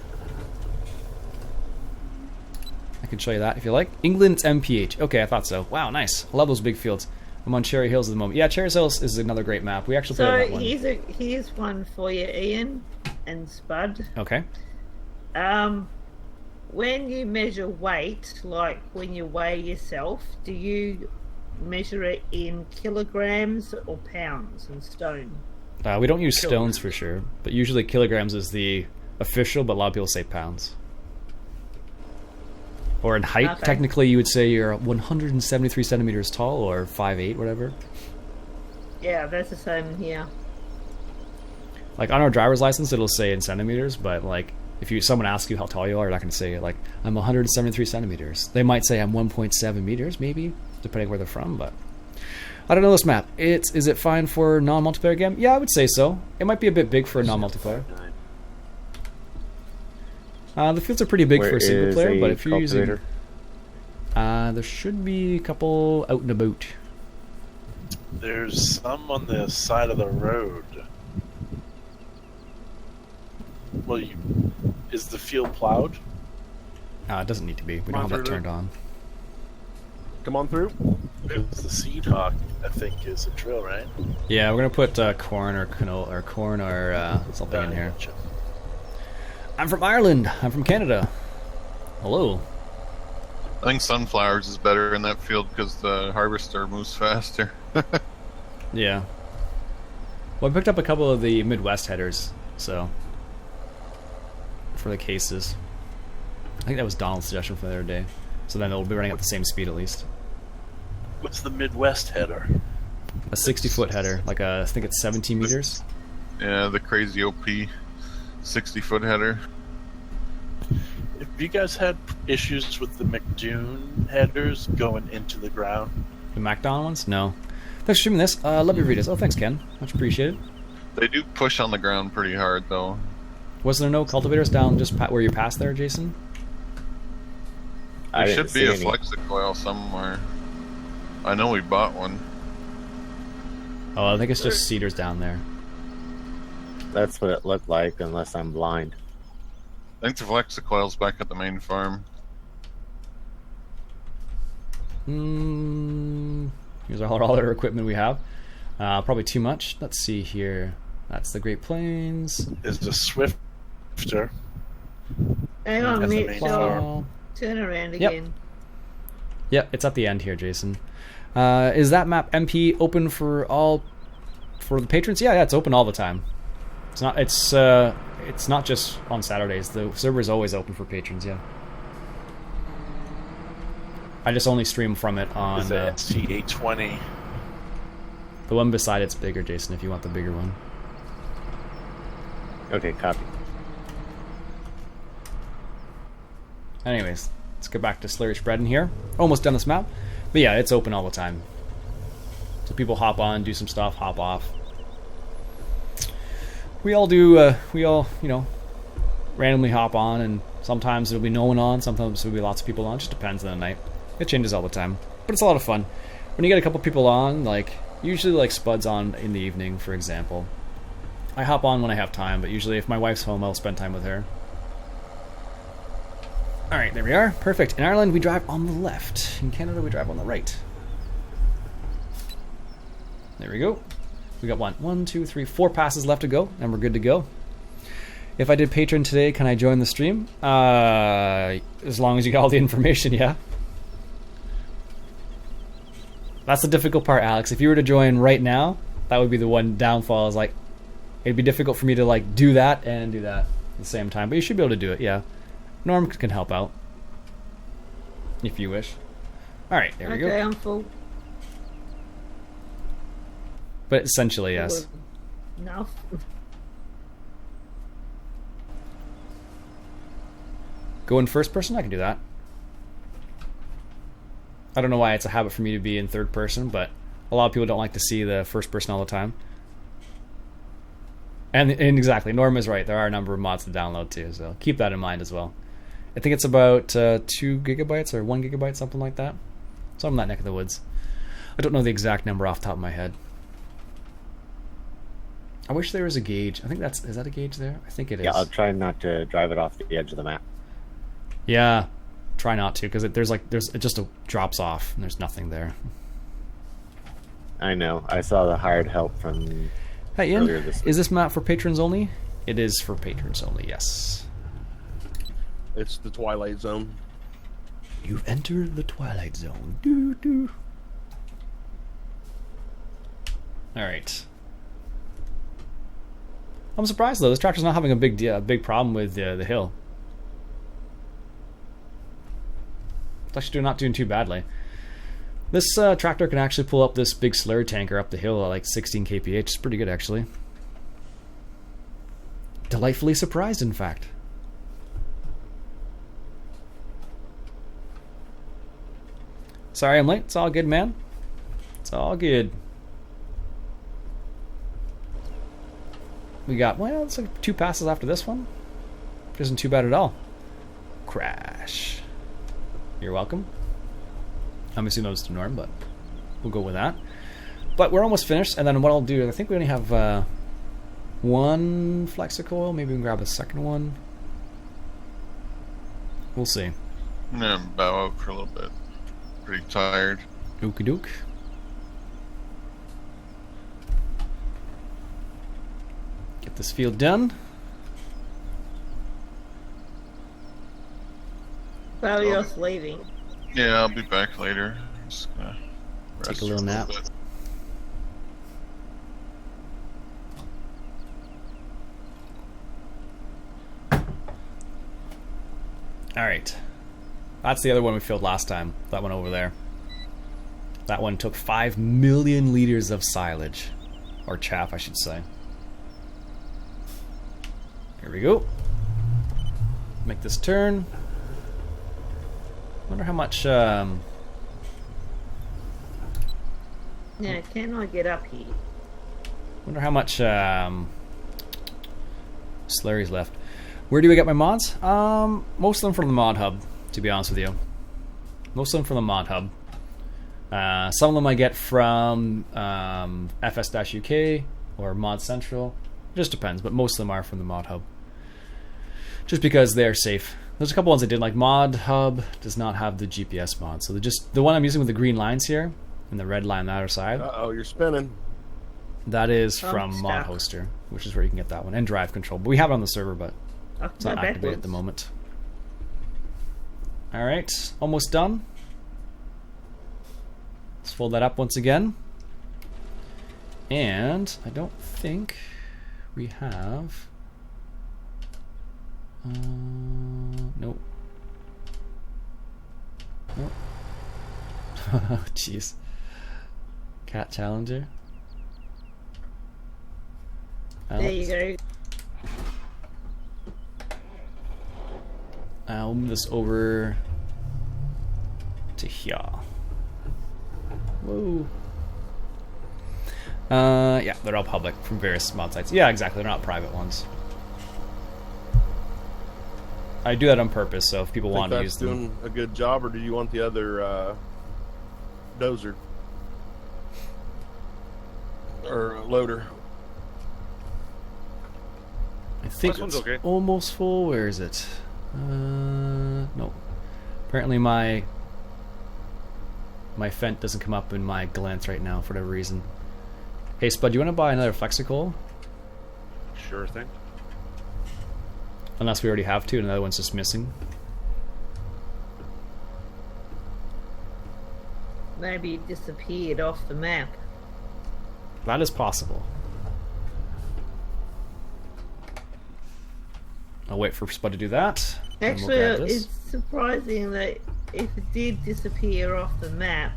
Speaker 1: I can show you that if you like. England's MPH. Okay, I thought so. Wow, nice. I love those big fields. I'm on Cherry Hills at the moment. Yeah, Cherry Hills is another great map. We actually played
Speaker 2: So
Speaker 1: that one.
Speaker 2: here's one for you, Ian and Spud.
Speaker 1: Okay.
Speaker 2: When you measure weight, like when you weigh yourself, do you measure it in kilograms or pounds and stone?
Speaker 1: We don't use stones for sure, but usually kilograms is the official, but a lot of people say pounds. Or in height,
Speaker 2: Okay.
Speaker 1: technically you would say you're 173 centimeters tall or 5'8", whatever.
Speaker 2: Yeah, that's the same here.
Speaker 1: Like on our driver's license, it'll say in centimeters, but like if someone asks you how tall you are, you're not going to say like I'm 173 centimeters. They might say I'm 1.7 meters, maybe, depending where they're from. But I don't know this map. Is it fine for non-multiplayer game? Yeah, I would say so. It might be a bit big for a non-multiplayer. The fields are pretty big for a single player, but if you're using, there should be a couple out and about.
Speaker 4: There's some on the side of the road. Well, is the field plowed?
Speaker 1: It doesn't need to be. We
Speaker 8: Come
Speaker 1: don't
Speaker 8: on
Speaker 1: have that
Speaker 8: through.
Speaker 1: turned on.
Speaker 8: Come on through.
Speaker 4: Because the seed hawk, I think, is a drill, right?
Speaker 1: Yeah, we're gonna put corn or canola or corn or something in here.
Speaker 4: Gotcha.
Speaker 1: I'm from Ireland. I'm from Canada. Hello.
Speaker 3: I think sunflowers is better in that field because the harvester moves faster.
Speaker 1: Yeah. Well, I picked up a couple of the Midwest headers, so for the cases. I think that was Donald's suggestion from the other day. So then it'll be running at the same speed at least.
Speaker 4: What's the Midwest header?
Speaker 1: A 60-foot header, like I think it's 17 meters.
Speaker 3: Yeah, the crazy OP 60-foot header.
Speaker 4: Have you guys had issues with the McDune headers going into the ground?
Speaker 1: The MacDon ones? No. Thanks for streaming this. Love your videos. Oh, thanks, Ken. Much appreciated.
Speaker 3: They do push on the ground pretty hard, though.
Speaker 1: Was there no cultivators down just where you passed there, Jason?
Speaker 3: There
Speaker 7: I
Speaker 3: should
Speaker 7: didn't
Speaker 3: be a
Speaker 7: see any.
Speaker 3: Flexicoil somewhere. I know we bought one.
Speaker 1: Oh, I think it's just cedars down there.
Speaker 7: That's what it looked like, unless I'm blind.
Speaker 3: I think the Flexicoil's back at the main farm.
Speaker 1: Here's all our equipment we have. Probably too much. Let's see here. That's the Great Plains.
Speaker 4: Is the Swifter?
Speaker 2: Hang on,
Speaker 4: That's the
Speaker 2: Mitch.
Speaker 4: main
Speaker 2: I'll
Speaker 4: farm.
Speaker 2: turn around again.
Speaker 1: Yep, it's at the end here, Jason. Is that map MP open for the patrons? Yeah, it's open all the time. It's not just on Saturdays. The server is always open for patrons. Yeah. I just only stream from it on
Speaker 4: Is the ST820?
Speaker 1: the one beside it's bigger, Jason. If you want the bigger one.
Speaker 7: Okay, copy.
Speaker 1: Anyways, let's get back to Slurry spreading here. Almost done this map. But yeah, it's open all the time. So people hop on, do some stuff, hop off. We all do, you know, randomly hop on, and sometimes there'll be no one on, sometimes there'll be lots of people on. It just depends on the night. It changes all the time. But it's a lot of fun. When you get a couple people on, like, usually like Spud's on in the evening, for example. I hop on when I have time, but usually if my wife's home, I'll spend time with her. Alright, there we are. Perfect. In Ireland, we drive on the left. In Canada, we drive on the right. There we go. We got 1, 2, 3, 4 passes left to go, and we're good to go. If I did Patreon today, can I join the stream? As long as you got all the information, yeah. That's the difficult part, Alex. If you were to join right now, that would be the one downfall. Is like, it'd be difficult for me to like do that and do that at the same time. But you should be able to do it, yeah. Norm can help out if you wish. All right, there we go.
Speaker 2: Okay, I'm full.
Speaker 1: But essentially, yes.
Speaker 2: No.
Speaker 1: Go in first person? I can do that. I don't know why it's a habit for me to be in third person, but a lot of people don't like to see the first person all the time. And exactly, Norm is right. There are a number of mods to download too, so keep that in mind as well. I think it's about 2 gigabytes or 1 gigabyte, something like that. So I'm in that neck of the woods. I don't know the exact number off the top of my head. I wish there was a gauge. I think is that a gauge there? I think it is.
Speaker 7: Yeah, I'll try not to drive it off the edge of the map.
Speaker 1: Yeah, try not to, because it just drops off and there's nothing there.
Speaker 7: I know. I saw the hard help from
Speaker 1: Hey Ian,
Speaker 7: earlier this week.
Speaker 1: is this map for patrons only? It is for patrons only, yes.
Speaker 8: It's the Twilight Zone.
Speaker 1: You've entered the Twilight Zone. Doo doo. Alright. I'm surprised though, this tractor's not having a big problem with the hill. It's actually not doing too badly. This tractor can actually pull up this big slurry tanker up the hill at like 16 kph. It's pretty good actually. Delightfully surprised, in fact. Sorry I'm late. It's all good, man. It's all good. We got, well, it's like 2 passes after this one. Which isn't too bad at all. Crash. You're welcome. I'm assuming that was to Norm, but we'll go with that. But we're almost finished, and then what I'll do is I think we only have 1 flexicoil. Maybe we can grab a second one. We'll see.
Speaker 3: I'm gonna bow out for a little bit. Pretty tired.
Speaker 1: Okie doke. Get this field done.
Speaker 2: Barrios leaving.
Speaker 3: Yeah, I'll be back later. Just gonna
Speaker 1: Take
Speaker 3: rest
Speaker 1: a little
Speaker 3: for
Speaker 1: nap.
Speaker 3: bit.
Speaker 1: Alright. That's the other one we filled last time. That one over there. That one took 5 million liters of silage. Or chaff, I should say. Here we go. Make this turn. Wonder how much,
Speaker 2: Now, can I get up here?
Speaker 1: wonder how much, slurry's left. Where do I get my mods? Most of them from the mod hub, to be honest with you. Most of them from the mod hub. Some of them I get from FS-UK or Mod Central. It just depends, but most of them are from the mod hub. Just because they're safe. There's a couple ones I did, like Mod Hub does not have the GPS mod, so the one I'm using with the green lines here and the red line on the other side.
Speaker 8: Uh-oh, you're spinning.
Speaker 1: That is from
Speaker 2: stuck.
Speaker 1: Mod Hoster, which is where you can get that one, and Drive Control. But we have it on the server, but it's not activated at the moment. All right, almost done. Let's fold that up once again. And I don't think we have. Nope. Nope. Oh, jeez. Cat Challenger.
Speaker 2: There you go.
Speaker 1: I'll move this over to here. Whoa. Yeah, they're all public from various mod sites. Yeah, exactly. They're not private ones. I do that on purpose, so if people want to use them.
Speaker 8: Doing a good job, or do you want the other dozer or loader?
Speaker 1: I think
Speaker 5: This one's
Speaker 1: it's
Speaker 5: okay.
Speaker 1: almost full. Where is it? No. Apparently my fent doesn't come up in my glance right now for whatever reason. Hey Spud, do you want to buy another Flexicoil?
Speaker 5: Sure thing.
Speaker 1: Unless we already have two and another one's just missing.
Speaker 2: Maybe it disappeared off the map.
Speaker 1: That is possible. I'll wait for Spud to do that. and we'll
Speaker 2: Actually,
Speaker 1: grab this.
Speaker 2: it's surprising that if it did disappear off the map,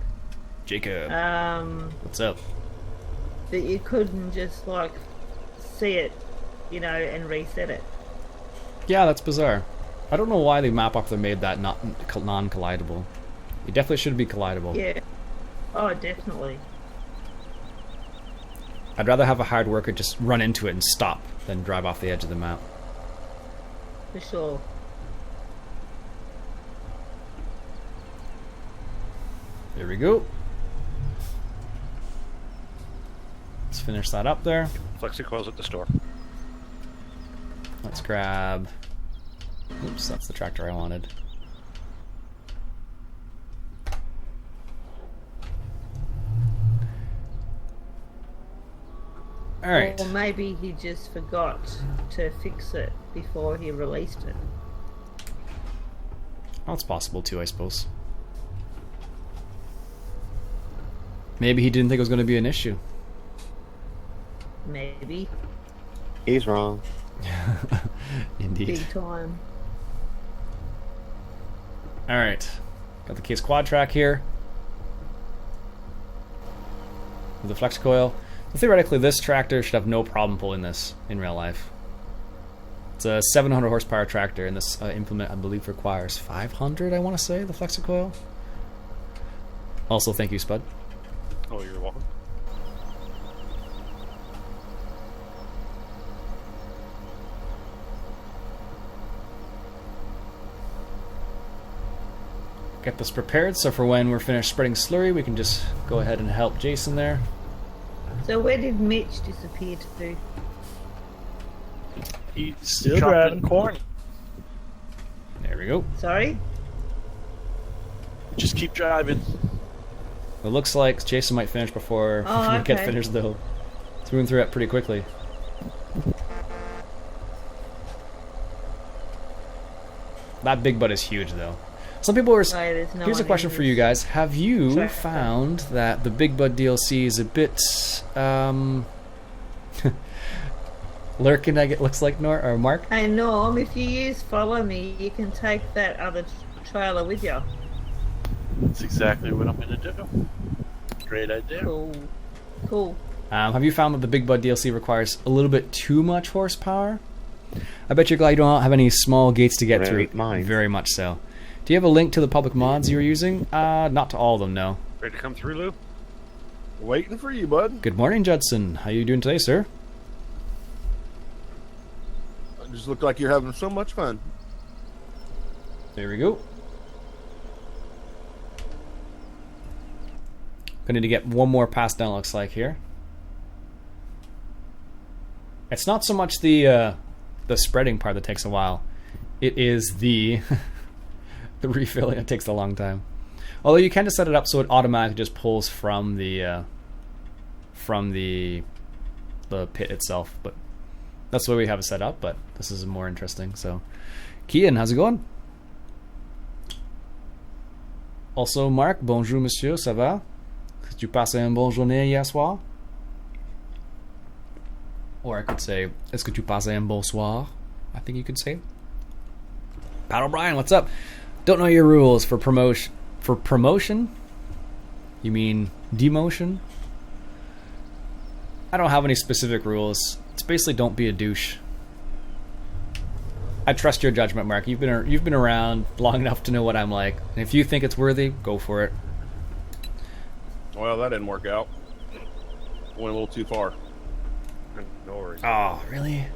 Speaker 1: Jacob, what's up?
Speaker 2: that you couldn't just like see it, you know, and reset it.
Speaker 1: Yeah, that's bizarre. I don't know why the map operator made that not non-collidable. It definitely should be collidable.
Speaker 2: Yeah. Oh, definitely.
Speaker 1: I'd rather have a hard worker just run into it and stop than drive off the edge of the map.
Speaker 2: For sure.
Speaker 1: There we go. Let's finish that up there.
Speaker 5: Flexicoil's at the store.
Speaker 1: Let's grab... Oops, that's the tractor I wanted. Alright.
Speaker 2: Or maybe he just forgot to fix it before he released it.
Speaker 1: That's possible too, I suppose. Maybe he didn't think it was going to be an issue.
Speaker 2: Maybe.
Speaker 7: He's wrong.
Speaker 1: Indeed.
Speaker 2: Big time.
Speaker 1: Alright. Got the case quad track here. With the flex coil. So theoretically, this tractor should have no problem pulling this in real life. It's a 700 horsepower tractor, and this implement, I believe, requires 500, I want to say, the Flexicoil. Also, thank you, Spud.
Speaker 5: Oh, you're welcome.
Speaker 1: Get this prepared, so for when we're finished spreading slurry, we can just go ahead and help Jason there.
Speaker 2: So where did Mitch disappear to?
Speaker 4: He's
Speaker 6: Still
Speaker 4: chopping
Speaker 6: driving.
Speaker 4: corn.
Speaker 1: There we go.
Speaker 2: Sorry?
Speaker 4: Just keep driving.
Speaker 1: It looks like Jason might finish before we get
Speaker 2: okay.
Speaker 1: finished, though. Let's move through it pretty quickly. That big butt is huge, though. Some people were...
Speaker 2: There's no
Speaker 1: Here's a
Speaker 2: one
Speaker 1: question
Speaker 2: in
Speaker 1: for you
Speaker 2: this
Speaker 1: guys. Have you
Speaker 2: tractor.
Speaker 1: found that the Big Bud DLC is a bit... lurking, it looks like, or Mark?
Speaker 2: Hey Norm, if you use Follow Me, you can take that other trailer with you.
Speaker 4: That's exactly what I'm going to do. Great idea.
Speaker 2: Cool. Cool.
Speaker 1: Have you found that the Big Bud DLC requires a little bit too much horsepower? I bet you're glad you don't have any small gates to get
Speaker 7: Very
Speaker 1: through.
Speaker 7: mine.
Speaker 1: Very much so. Do you have a link to the public mods you were using? Not to all of them, no.
Speaker 5: Ready to come through, Lou?
Speaker 8: Waiting for you, bud.
Speaker 1: Good morning, Judson. How you doing today, sir?
Speaker 8: You just look like you're having so much fun.
Speaker 1: There we go. Gonna need to get one more pass down, looks like, here. It's not so much the spreading part that takes a while. It is the the refilling that takes a long time. Although you can just set it up so it automatically just pulls from the pit itself. But that's the way we have it set up. But this is more interesting. So, Iain, how's it going? Also, Marc, bonjour, monsieur, ça va? Tu passé une bonne journée hier soir? Or I could say, est-ce que tu passé un bon soir? I think you could say. Pat O'Brien, what's up? Don't know your rules for promotion. For promotion? You mean demotion? I don't have any specific rules. It's basically don't be a douche. I trust your judgment, Mark. You've been around long enough to know what I'm like. And if you think it's worthy, go for it.
Speaker 8: Well, that didn't work out. Went a little too far.
Speaker 5: No worries.
Speaker 1: Oh, really?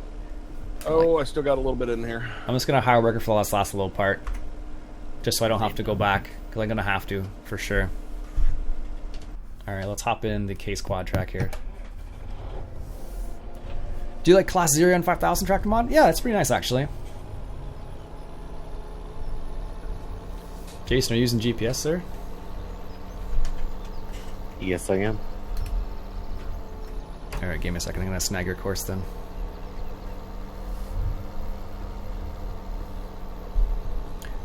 Speaker 8: Oh, I still got a little bit in here.
Speaker 1: I'm just gonna hire worker for this last little part, just so I don't have to go back, because I'm gonna have to for sure. All right, let's hop in the case quad track here. Do you like Class 0 and 5000 tractor mod? Yeah, it's pretty nice actually. Jason, are you using GPS, sir?
Speaker 7: Yes, I am.
Speaker 1: All right, give me a second. I'm gonna snag your course then.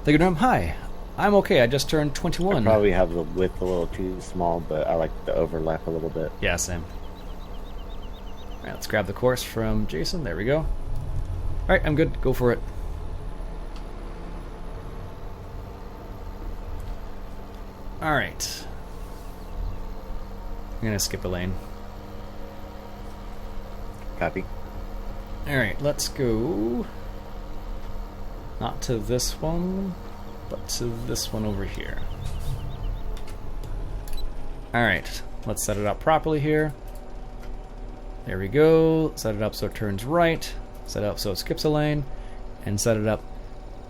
Speaker 1: Thank you, hi. I'm okay. I just turned 21.
Speaker 7: I probably have the width a little too small, but I like the overlap a little bit.
Speaker 1: Yeah, same. All right, let's grab the course from Jason. There we go. All right, I'm good. Go for it. All right. I'm gonna skip a lane.
Speaker 7: Copy.
Speaker 1: All right, let's go. Not to this one, but to this one over here. All right, let's set it up properly here. There we go. Set it up so it turns right. Set it up so it skips a lane. And set it up.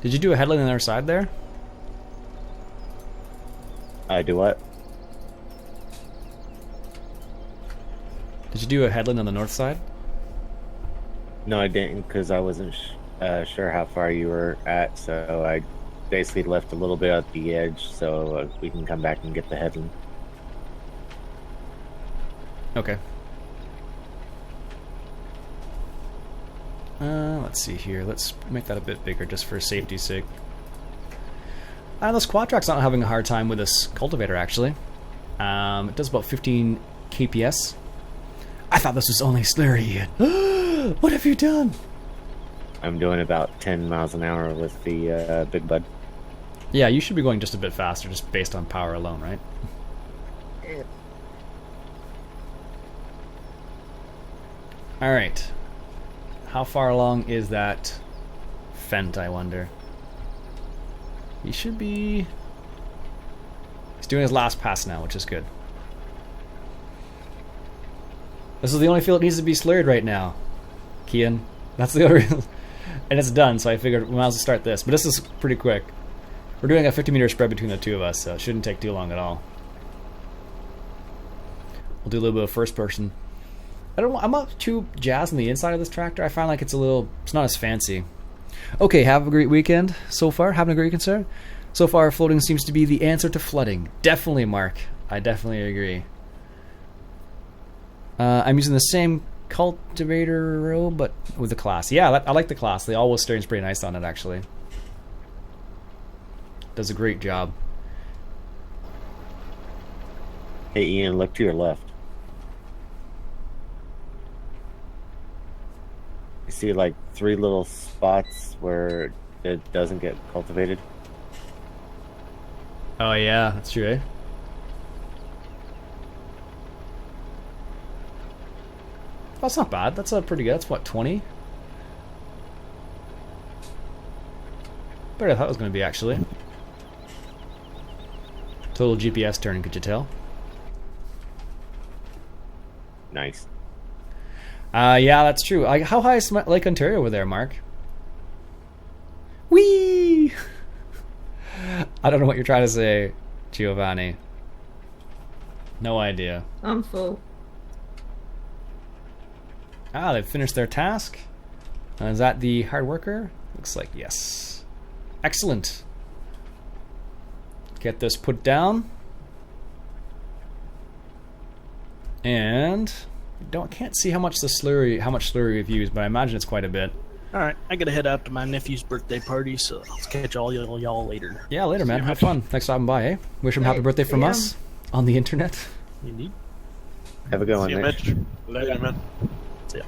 Speaker 1: Did you do a headline on the other side there?
Speaker 7: I do what?
Speaker 1: Did you do a headland on the north side?
Speaker 7: No, I didn't, because I wasn't sure how far you were at, so I basically left a little bit at the edge so we can come back and get the headland.
Speaker 1: Okay. Let's see here. Let's make that a bit bigger just for safety's sake. This quad track's not having a hard time with this cultivator, actually. It does about 15 kps. I thought this was only Slurry. What have you done?
Speaker 7: I'm doing about 10 miles an hour with the Big Bud.
Speaker 1: Yeah, you should be going just a bit faster, just based on power alone, right?
Speaker 2: Yeah.
Speaker 1: Alright. How far along is that Fent, I wonder? He should be... He's doing his last pass now, which is good. This is the only field that needs to be slurred right now, Kian. That's the only reason. And it's done, so I figured we might as well start this. But this is pretty quick. We're doing a 50-meter spread between the two of us, so it shouldn't take too long at all. We'll do a little bit of first person. I'm not too jazzed on the inside of this tractor. I find like it's not as fancy. Okay, have a great weekend so far. Having a great weekend, sir? So far, floating seems to be the answer to flooding. Definitely, Mark. I definitely agree. I'm using the same cultivator row, but with the class. Yeah, I like the class. The all-wheel steering's pretty nice on it, actually. Does a great job.
Speaker 7: Hey, Ian, look to your left. You see like 3 little spots where it doesn't get cultivated?
Speaker 1: Oh yeah, that's true, eh? That's not bad. That's pretty good. That's what, 20? Better than I thought it was going to be, actually. Total GPS turn, could you tell?
Speaker 7: Nice.
Speaker 1: Yeah, that's true. How high is Lake Ontario over there, Mark? Whee! I don't know what you're trying to say, Giovanni. No idea.
Speaker 2: I'm full.
Speaker 1: They've finished their task. Is that the hard worker? Looks like yes. Excellent. Get this put down. And can't see how much slurry we've used, but I imagine it's quite a bit.
Speaker 6: Alright, I gotta head out to my nephew's birthday party, so I'll catch all y'all later.
Speaker 1: Yeah, later, man. Have fun. Thanks for stopping by, eh? Wish him happy birthday from us on the internet.
Speaker 6: Indeed.
Speaker 7: Have a good one,
Speaker 4: See you,
Speaker 7: Mitch.
Speaker 4: Mitch. Later, man.
Speaker 6: See ya.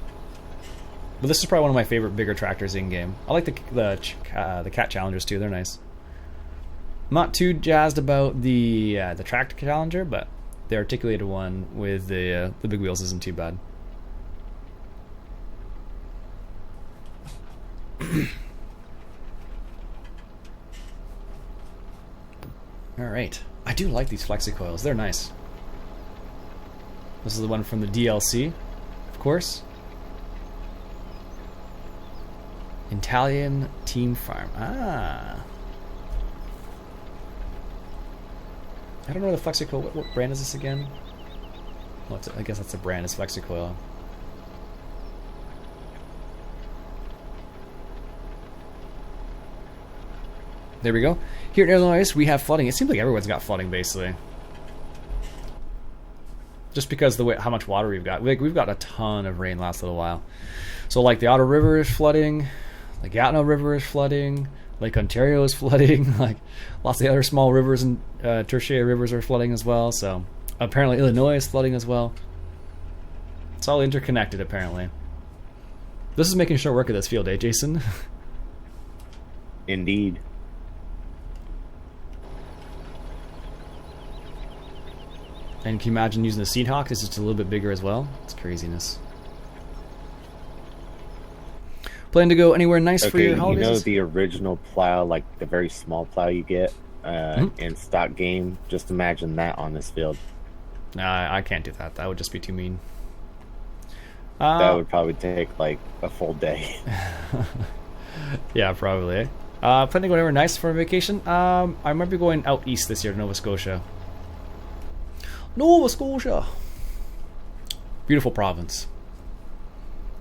Speaker 1: But this is probably one of my favorite bigger tractors in game. I like the Cat Challengers too. They're nice. I'm not too jazzed about the Tractor Challenger, but the articulated one with the big wheels isn't too bad. Alright. I do like these flexi coils. They're nice. This is the one from the DLC, of course. Italian Team Farm. Ah. I don't know the flexi coil. What brand is this again? Well, I guess that's a brand. It's flexi coil. There we go. Here in Illinois, we have flooding. It seems like everyone's got flooding, basically. Just because the way how much water we've got. We've got a ton of rain last little while. So, like, the Otter River is flooding. The Gatineau River is flooding. Lake Ontario is flooding. Like, lots of the other small rivers and tertiary rivers are flooding as well. So, apparently Illinois is flooding as well. It's all interconnected, apparently. This is making short work of this field, eh, Jason?
Speaker 7: Indeed.
Speaker 1: And can you imagine using the Seed Hawk? It's just a little bit bigger as well. It's craziness. Plan to go anywhere nice for your holidays?
Speaker 7: You know the original plow, like the very small plow you get in stock game? Just imagine that on this field.
Speaker 1: Nah, I can't do that. That would just be too mean.
Speaker 7: That would probably take like a full day.
Speaker 1: Yeah, probably. Plan to go anywhere nice for a vacation? I might be going out east this year to Nova Scotia. Nova Scotia! Beautiful province.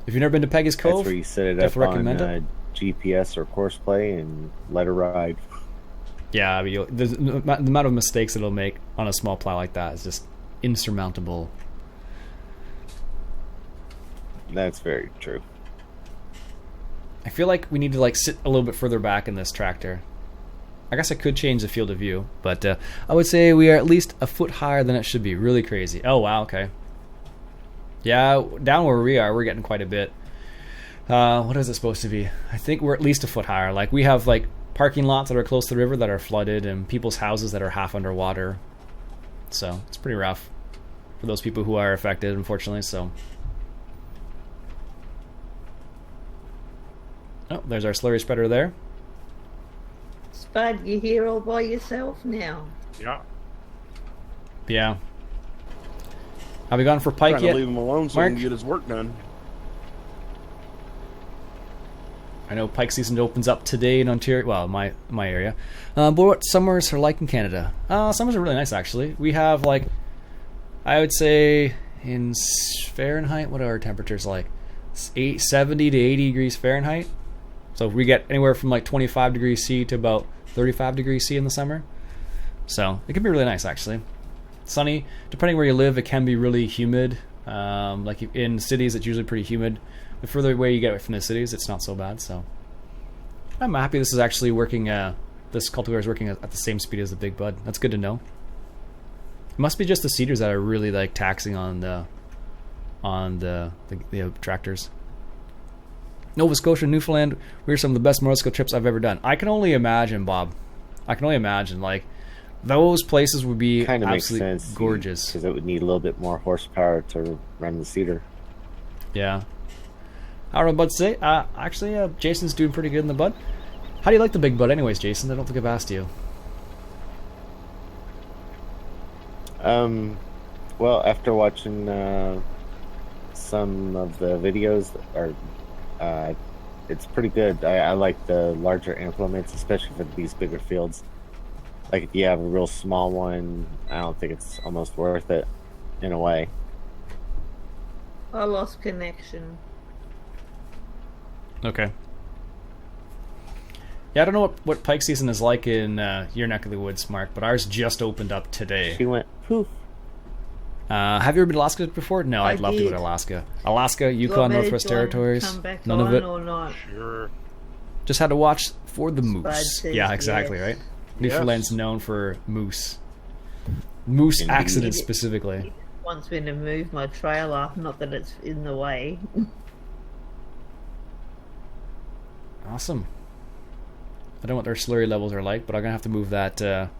Speaker 1: If you've never been to Peggy's Cove,
Speaker 7: that's where you set it up on GPS or course play and let her ride.
Speaker 1: Yeah, I mean, the amount of mistakes it'll make on a small plow like that is just insurmountable.
Speaker 7: That's very true.
Speaker 1: I feel like we need to like sit a little bit further back in this tractor. I guess I could change the field of view, but I would say we are at least a foot higher than it should be. Really crazy. Oh, wow, okay. Yeah, down where we are, we're getting quite a bit. What is it supposed to be? I think we're at least a foot higher. Like, we have, like, parking lots that are close to the river that are flooded and people's houses that are half underwater. So, it's pretty rough for those people who are affected, unfortunately, so... Oh, there's our slurry spreader there.
Speaker 2: Spud, you're here all by yourself now.
Speaker 5: Yeah.
Speaker 1: Yeah. Have we gone for pike
Speaker 8: Trying
Speaker 1: yet?
Speaker 8: to leave him alone so
Speaker 1: Mark?
Speaker 8: he can get his work done.
Speaker 1: I know pike season opens up today in Ontario, well, my area. But what summers are like in Canada? Summers are really nice, actually. We have, like, I would say in Fahrenheit, what are our temperatures like? 70 to 80 degrees Fahrenheit. So we get anywhere from like 25 degrees C to about 35 degrees C in the summer. So it can be really nice, actually. Sunny. Depending where you live, it can be really humid. Like in cities, it's usually pretty humid. The further away you get from the cities, it's not so bad. So I'm happy this is actually working. This cultivator is working at the same speed as the Big Bud. That's good to know. It must be just the seeders that are really like taxing on the tractors. Nova Scotia, Newfoundland, we're some of the best motorcycle trips I've ever done. I can only imagine, Bob. I can only imagine. Like, those places would be
Speaker 7: Kind of makes
Speaker 1: absolutely
Speaker 7: sense
Speaker 1: gorgeous.
Speaker 7: because it would need a little bit more horsepower to run the seeder.
Speaker 1: Yeah. I don't know what to say. Actually, Jason's doing pretty good in the Bud. How do you like the Big Bud anyways, Jason? I don't think I've asked you.
Speaker 7: Well, after watching some of the videos, it's pretty good. I like the larger implements, especially for these bigger fields. Like if you have a real small one, I don't think it's almost worth it in a way.
Speaker 2: I lost connection.
Speaker 1: Okay. Yeah, I don't know what pike season is like in your neck of the woods, Mark, but ours just opened up today.
Speaker 7: She went poof.
Speaker 1: Have you ever been to Alaska before? No, I'd love to go to Alaska. Alaska, Yukon, Northwest Territories. None of it.
Speaker 2: Or not?
Speaker 5: Sure.
Speaker 1: Just had to watch for the moose.
Speaker 2: Spud
Speaker 1: Yeah,
Speaker 2: says
Speaker 1: exactly,
Speaker 2: yes.
Speaker 1: right? Newfoundland's known for moose. Moose
Speaker 7: Indeed.
Speaker 1: accidents specifically.
Speaker 2: Wants me to move my trailer, not that it's in the way.
Speaker 1: Awesome. I don't know what their slurry levels are like, but I'm gonna have to move that. Gonna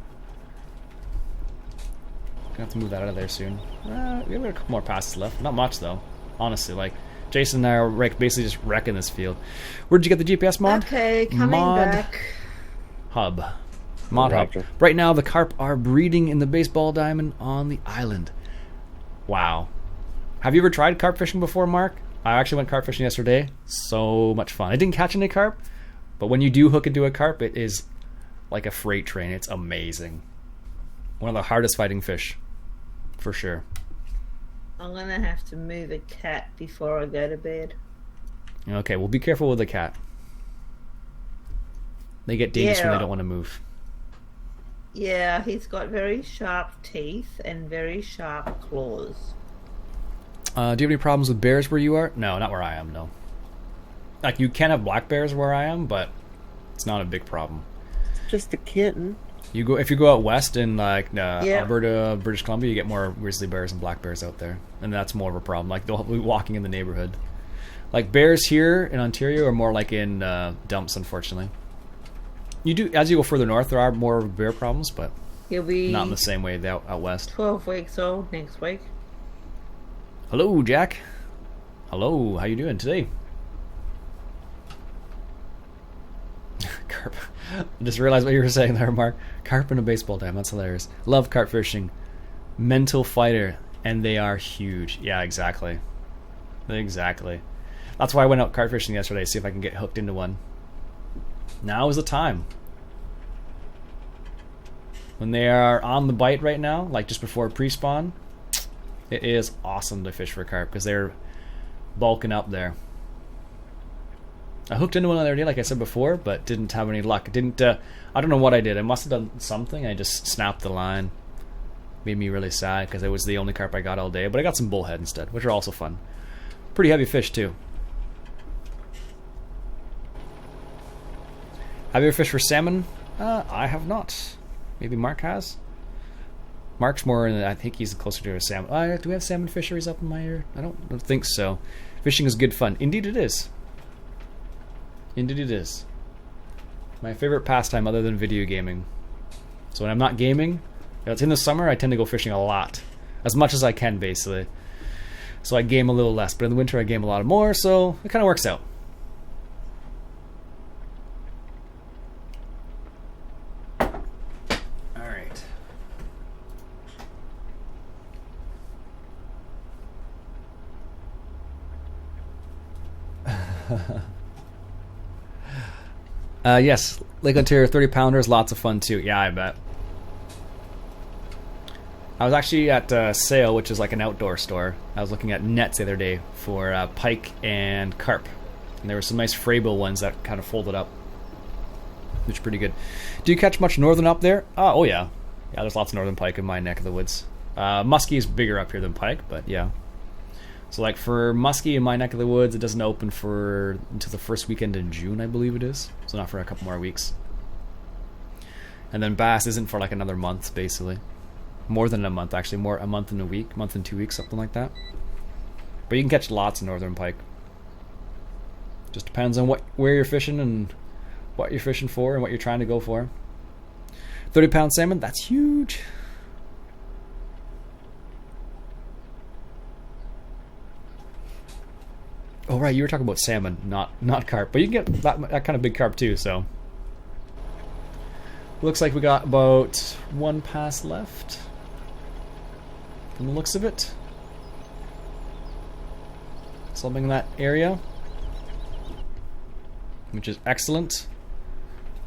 Speaker 1: have to move that out of there soon. We have a couple more passes left. Not much though, honestly. Like Jason and I are basically just wrecking this field. Where did you get the GPS mod?
Speaker 2: Okay, coming
Speaker 1: Mod
Speaker 2: back.
Speaker 1: Hub. Mod Hub.
Speaker 7: Roger.
Speaker 1: Right now, the carp are breeding in the baseball diamond on the island. Wow. Have you ever tried carp fishing before, Mark? I actually went carp fishing yesterday. So much fun. I didn't catch any carp, but when you do hook into a carp, it is like a freight train. It's amazing. One of the hardest fighting fish, for sure.
Speaker 2: I'm gonna have to move a cat before I go to bed.
Speaker 1: Okay, well, be careful with the cat. They get dangerous when
Speaker 2: Yeah.
Speaker 1: they don't want to move.
Speaker 2: Yeah, he's got very sharp teeth and very sharp claws.
Speaker 1: Do you have any problems with bears where you are? No, not where I am, no. Like, you can have black bears where I am, but it's not a big problem.
Speaker 7: Just a kitten.
Speaker 1: If you go out west in, like, Alberta, British Columbia, you get more grizzly bears and black bears out there. And that's more of a problem. Like, they'll be walking in the neighborhood. Like, bears here in Ontario are more like in dumps, unfortunately. You do, as you go further north, there are more bear problems, but
Speaker 2: He'll be
Speaker 1: not in the same way out west.
Speaker 2: 12 weeks old next week.
Speaker 1: Hello, Jack. Hello, how you doing today? Carp. I just realized what you were saying there, Mark. Carp in a baseball diamond. That's hilarious. Love carp fishing. Mental fighter. And they are huge. Yeah, exactly. Exactly. That's why I went out carp fishing yesterday, see if I can get hooked into one. Now is the time. When they are on the bite right now, like just before pre-spawn, it is awesome to fish for carp because they're bulking up there. I hooked into one the other day, like I said before, but didn't have any luck. I don't know what I did. I must have done something. I just snapped the line. Made me really sad because it was the only carp I got all day. But I got some bullhead instead, which are also fun. Pretty heavy fish too. Have you ever fished for salmon? I have not. Maybe Mark has. Mark's more, I think he's closer to a salmon. Do we have salmon fisheries up in my area? I don't think so. Fishing is good fun. Indeed it is. Indeed it is. My favorite pastime other than video gaming. So when I'm not gaming, it's in the summer, I tend to go fishing a lot. As much as I can, basically. So I game a little less. But in the winter, I game a lot more, so it kind of works out. Yes, Lake Ontario 30 pounders, lots of fun too. Yeah, I bet. I was actually at Sale, which is like an outdoor store. I was looking at nets the other day for pike and carp. And there were some nice Frabo ones that kind of folded up, which is pretty good. Do you catch much northern up there? Oh yeah. Yeah, there's lots of northern pike in my neck of the woods. Muskie is bigger up here than pike, but yeah. So like for muskie in my neck of the woods, it doesn't open until the first weekend in June, I believe it is. So not for a couple more weeks. And then bass isn't for like another month, basically. More than a month, actually. More a month and a week, month and 2 weeks, something like that. But you can catch lots of northern pike. Just depends on where you're fishing and what you're fishing for and what you're trying to go for. 30-pound salmon, that's huge. Oh right, you were talking about salmon, not carp, but you can get that kind of big carp too. So looks like we got about one pass left. From the looks of it, something in that area, which is excellent.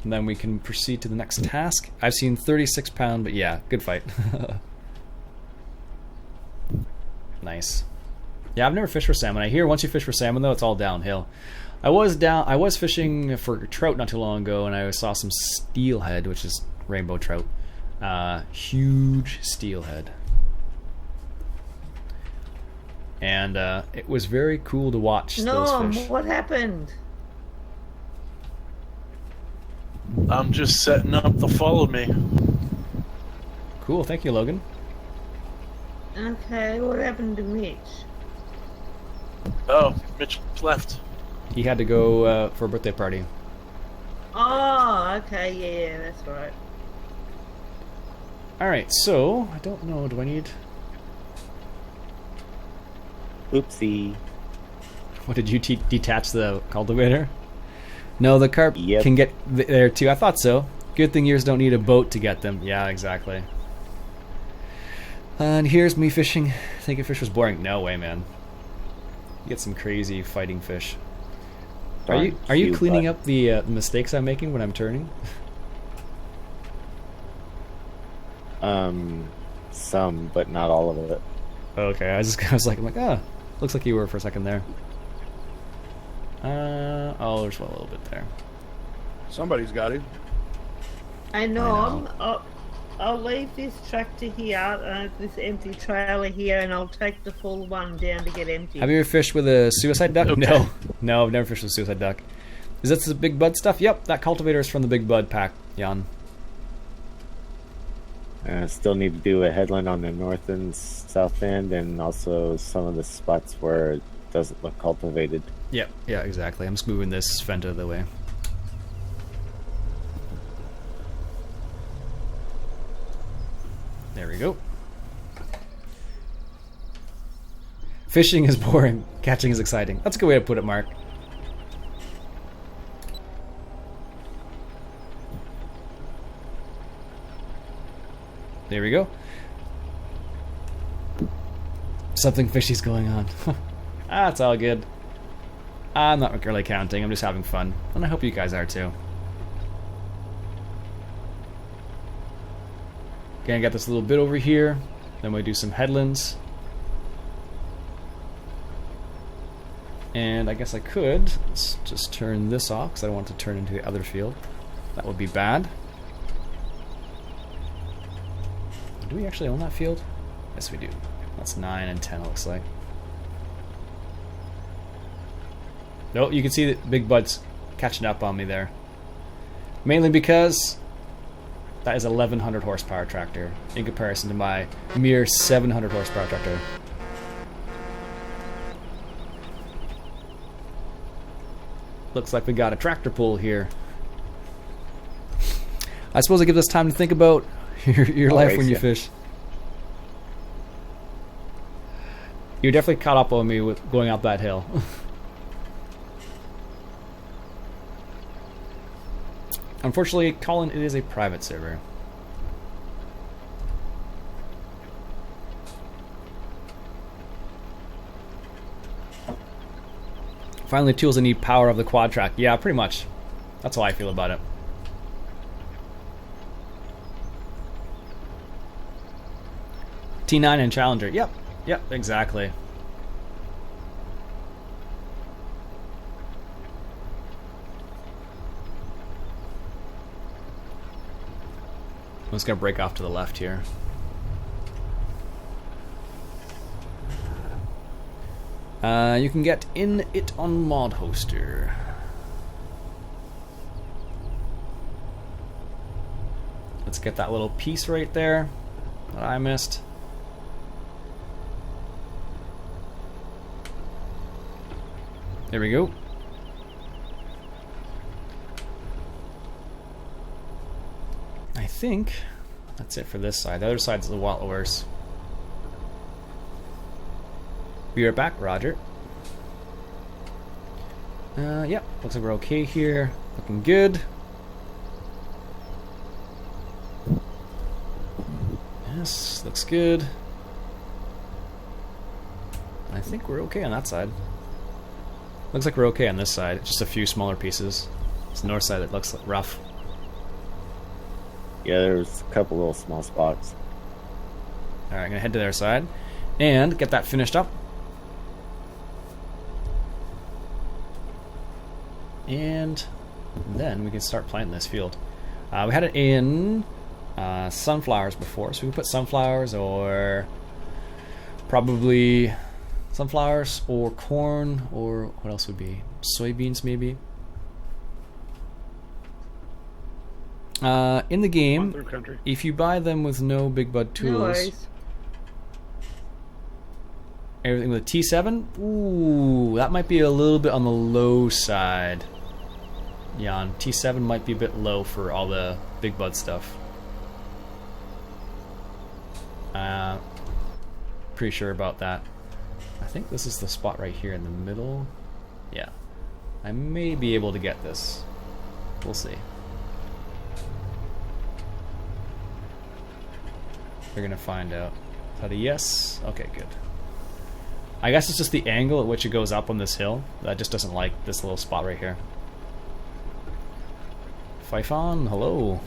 Speaker 1: And then we can proceed to the next task. I've seen 36-pound, but yeah, good fight. Nice. Yeah, I've never fished for salmon. I hear once you fish for salmon, though, it's all downhill. I was fishing for trout not too long ago, and I saw some steelhead, which is rainbow trout. Huge steelhead. And it was very cool to watch those fish.
Speaker 2: What happened?
Speaker 4: I'm just setting up the follow me.
Speaker 1: Cool, thank you, Logan.
Speaker 2: Okay, what happened to Mitch?
Speaker 4: Oh, Mitch left.
Speaker 1: He had to go for a birthday party.
Speaker 2: Oh, okay, yeah, that's right.
Speaker 1: Alright, so, I don't know, do I need...
Speaker 7: Oopsie.
Speaker 1: What, did you detach the cultivator? No, the carp
Speaker 7: Yep.
Speaker 1: can get there too. I thought so. Good thing yours don't need a boat to get them. Yeah, exactly. And here's me fishing. Thinking fish was boring. No way, man. You get some crazy fighting fish. Are you cleaning up the mistakes I'm making when I'm turning?
Speaker 7: Some, but not all of it.
Speaker 1: Okay, I was like, looks like you were for a second there. Oh, there's one a little bit there.
Speaker 8: Somebody's got him.
Speaker 2: I know. I'll leave this tractor here, this empty trailer here, and I'll take the full one down to get empty.
Speaker 1: Have you ever fished with a suicide duck?
Speaker 4: Okay.
Speaker 1: No, I've never fished with a suicide duck. Is that the Big Bud stuff? Yep, that cultivator is from the Big Bud pack, Iain.
Speaker 7: Still need to do a headland on the north and south end, and also some of the spots where it doesn't look cultivated.
Speaker 1: Yep, yeah, exactly. I'm just moving this vent out of the way. There we go. Fishing is boring. Catching is exciting. That's a good way to put it, Mark. There we go. Something fishy's going on. That's all good. I'm not really counting. I'm just having fun. And I hope you guys are too. Gonna get this little bit over here. Then we do some headlands. And I guess I could just turn this off because I don't want to turn into the other field. That would be bad. Do we actually own that field? Yes, we do. That's 9 and 10, it looks like. Nope, you can see that Big Bud's catching up on me there. Mainly because that is 1100 horsepower tractor in comparison to my mere 700 horsepower tractor. Looks like we got a tractor pull here. I suppose it gives us time to think about your life when you fish. You're definitely caught up on me with going up that hill. Unfortunately, Colin, it is a private server. Finally, tools that need power of the quad track. Yeah, pretty much. That's how I feel about it. T9 and Challenger. Yep, exactly. I'm just gonna break off to the left here. You can get in it on Mod Hoster. Let's get that little piece right there that I missed. There we go. I think that's it for this side. The other side's a lot worse. Be right back, Roger. Yep, looks like we're okay here. Looking good. Yes, looks good. I think we're okay on that side. Looks like we're okay on this side. Just a few smaller pieces. It's the north side that looks rough.
Speaker 7: Yeah, there's a couple little small spots.
Speaker 1: Alright, I'm gonna head to their side and get that finished up. And then we can start planting this field. We had it in sunflowers before, so we can put sunflowers or probably sunflowers or corn, or what else would be? Soybeans maybe. In the game, if you buy them with no Big Bud tools, everything with a T7, ooh, that might be a little bit on the low side. Iain, T7 might be a bit low for all the Big Bud stuff. Pretty sure about that. I think this is the spot right here in the middle. Yeah. I may be able to get this. We'll see. We're gonna find out. Is that a yes? Okay, good. I guess it's just the angle at which it goes up on this hill that just doesn't like this little spot right here. Fifon, hello.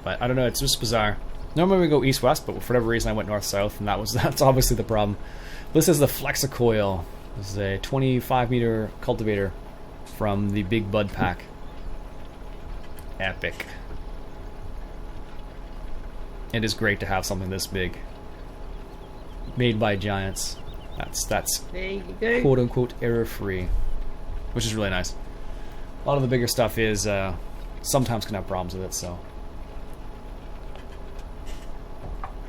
Speaker 1: But I don't know, it's just bizarre. Normally we go east-west, but for whatever reason I went north-south, and that's obviously the problem. This is the Flexicoil. This is a 25-meter cultivator from the Big Bud pack. Epic. It is great to have something this big. Made by giants. That's
Speaker 2: There you go.
Speaker 1: quote-unquote error-free. Which is really nice. A lot of the bigger stuff is sometimes can have problems with it, so.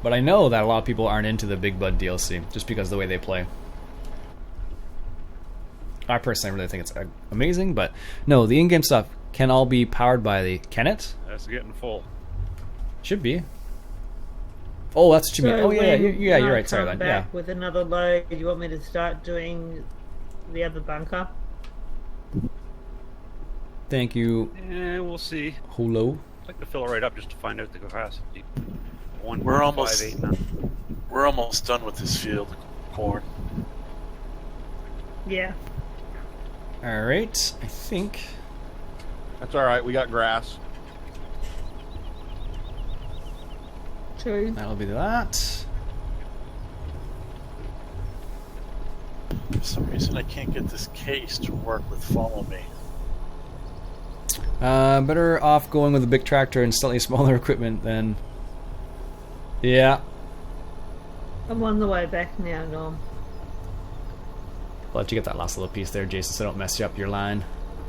Speaker 1: But I know that a lot of people aren't into the Big Bud DLC, just because of the way they play. I personally really think it's amazing, but no, the in-game stuff can all be powered by the... Can it?
Speaker 5: That's getting full.
Speaker 1: Should be. Oh, that's what you mean.
Speaker 2: So
Speaker 1: Oh, yeah,
Speaker 2: when
Speaker 1: you're
Speaker 2: I
Speaker 1: right. Sorry,
Speaker 2: come
Speaker 1: then. Yeah.
Speaker 2: back with another load, you want me to start doing the other bunker?
Speaker 1: Thank you,
Speaker 5: Yeah, we'll see.
Speaker 1: Holo.
Speaker 5: I'd like to fill it right up just to find out the capacity.
Speaker 4: We're almost
Speaker 5: 1.58 now.
Speaker 4: we're almost done with this field of corn.
Speaker 2: Yeah.
Speaker 1: Alright, I think...
Speaker 8: That's all right. We got grass.
Speaker 2: True.
Speaker 1: That'll be that.
Speaker 4: For some reason, I can't get this case to work with Follow Me.
Speaker 1: Better off going with a big tractor and slightly smaller equipment than... Yeah.
Speaker 2: I'm on the way back now, Norm.
Speaker 1: I'll let you get that last little piece there, Jason, so I don't mess you up your line.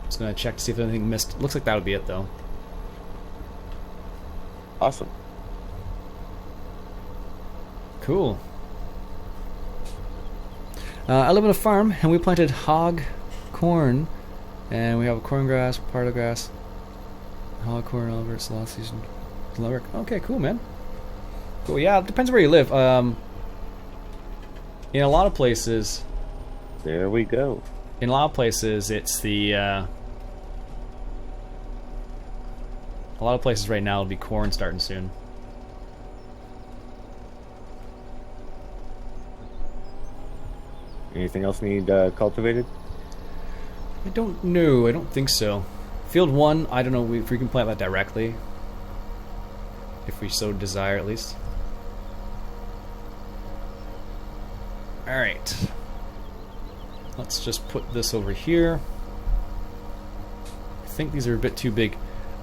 Speaker 1: Just gonna check to see if anything missed. Looks like that'll be it, though.
Speaker 7: Awesome.
Speaker 1: Cool. I live on a farm, and we planted hog corn, and we have corn grass, pardo grass, hog corn, all over it's last season. Okay, cool, man. Cool. Yeah, it depends where you live. In a lot of places,
Speaker 7: There we go.
Speaker 1: in a lot of places, it's the. A lot of places right now will be corn starting soon.
Speaker 7: Anything else need cultivated?
Speaker 1: I don't know. I don't think so. Field 1, I don't know if we can plant that directly. If we so desire, at least. Alright. Let's just put this over here. I think these are a bit too big.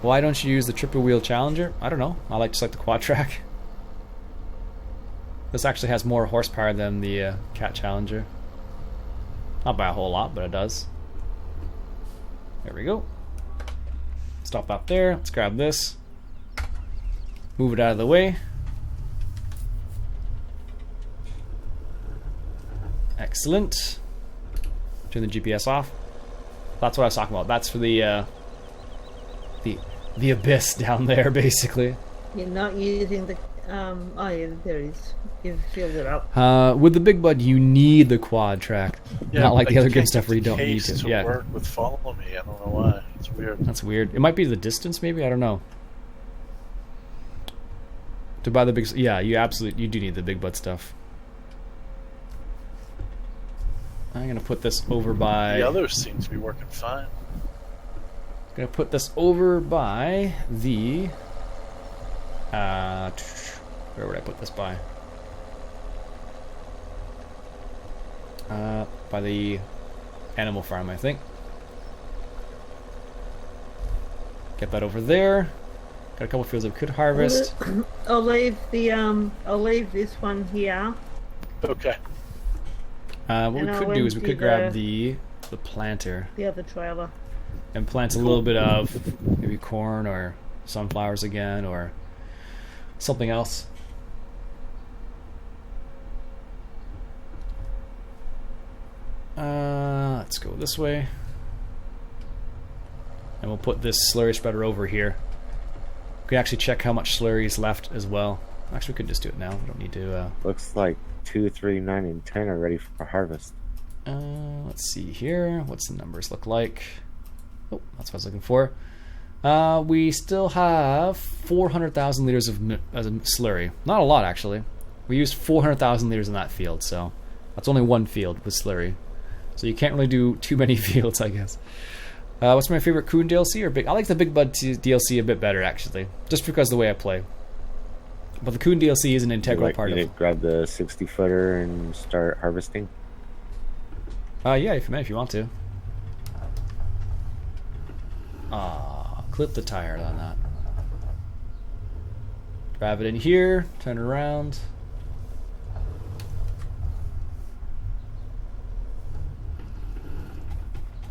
Speaker 1: Why don't you use the triple wheel Challenger? I don't know. I just like the quad track. This actually has more horsepower than the Cat Challenger. Not by a whole lot, but it does. There we go. Stop that there. Let's grab this. Move it out of the way. Excellent. Turn the GPS off. That's what I was talking about. That's for the abyss down there, basically.
Speaker 2: You're not using the... oh yeah, there it is. You've filled it up.
Speaker 1: With the Big Bud, you need the quad track. Not like the other
Speaker 4: I
Speaker 1: game
Speaker 4: can't
Speaker 1: stuff
Speaker 4: get
Speaker 1: where you
Speaker 4: the
Speaker 1: don't need
Speaker 4: case
Speaker 1: to. Yeah,
Speaker 4: work with Follow Me. I don't know why. It's weird.
Speaker 1: that's weird. It might be the distance, maybe. I don't know. To buy the big, yeah, you do need the Big Bud stuff. I'm gonna put this over by.
Speaker 4: The others seem to be working fine.
Speaker 1: Gonna put this over by the. Where would I put this by? By the animal farm, I think. Get that over there. Got a couple fields of could harvest.
Speaker 2: I'll leave the I'll leave this one here.
Speaker 4: Okay.
Speaker 1: What we
Speaker 2: And I'll
Speaker 1: could do is we
Speaker 2: empty
Speaker 1: could grab
Speaker 2: the-
Speaker 1: the planter
Speaker 2: The other trailer.
Speaker 1: and plant a little bit of maybe corn or sunflowers again or something else. Let's go this way. And we'll put this slurry spreader over here. We can actually check how much slurry is left as well. Actually, we could just do it now. We don't need to...
Speaker 7: Looks like 2, 3, 9, and 10 are ready for harvest.
Speaker 1: let's see here. What's the numbers look like? Oh, that's what I was looking for. We still have 400,000 liters of slurry. Not a lot, actually. We used 400,000 liters in that field, so that's only one field with slurry. So you can't really do too many fields, I guess. What's my favorite Coon DLC? Or big? I like the Big Bud DLC a bit better, actually, just because of the way I play. But the Coon DLC is an integral part of it.
Speaker 7: Grab the 60-footer and start harvesting?
Speaker 1: Yeah, if you want to. Clip the tire on that. Grab it in here, turn it around.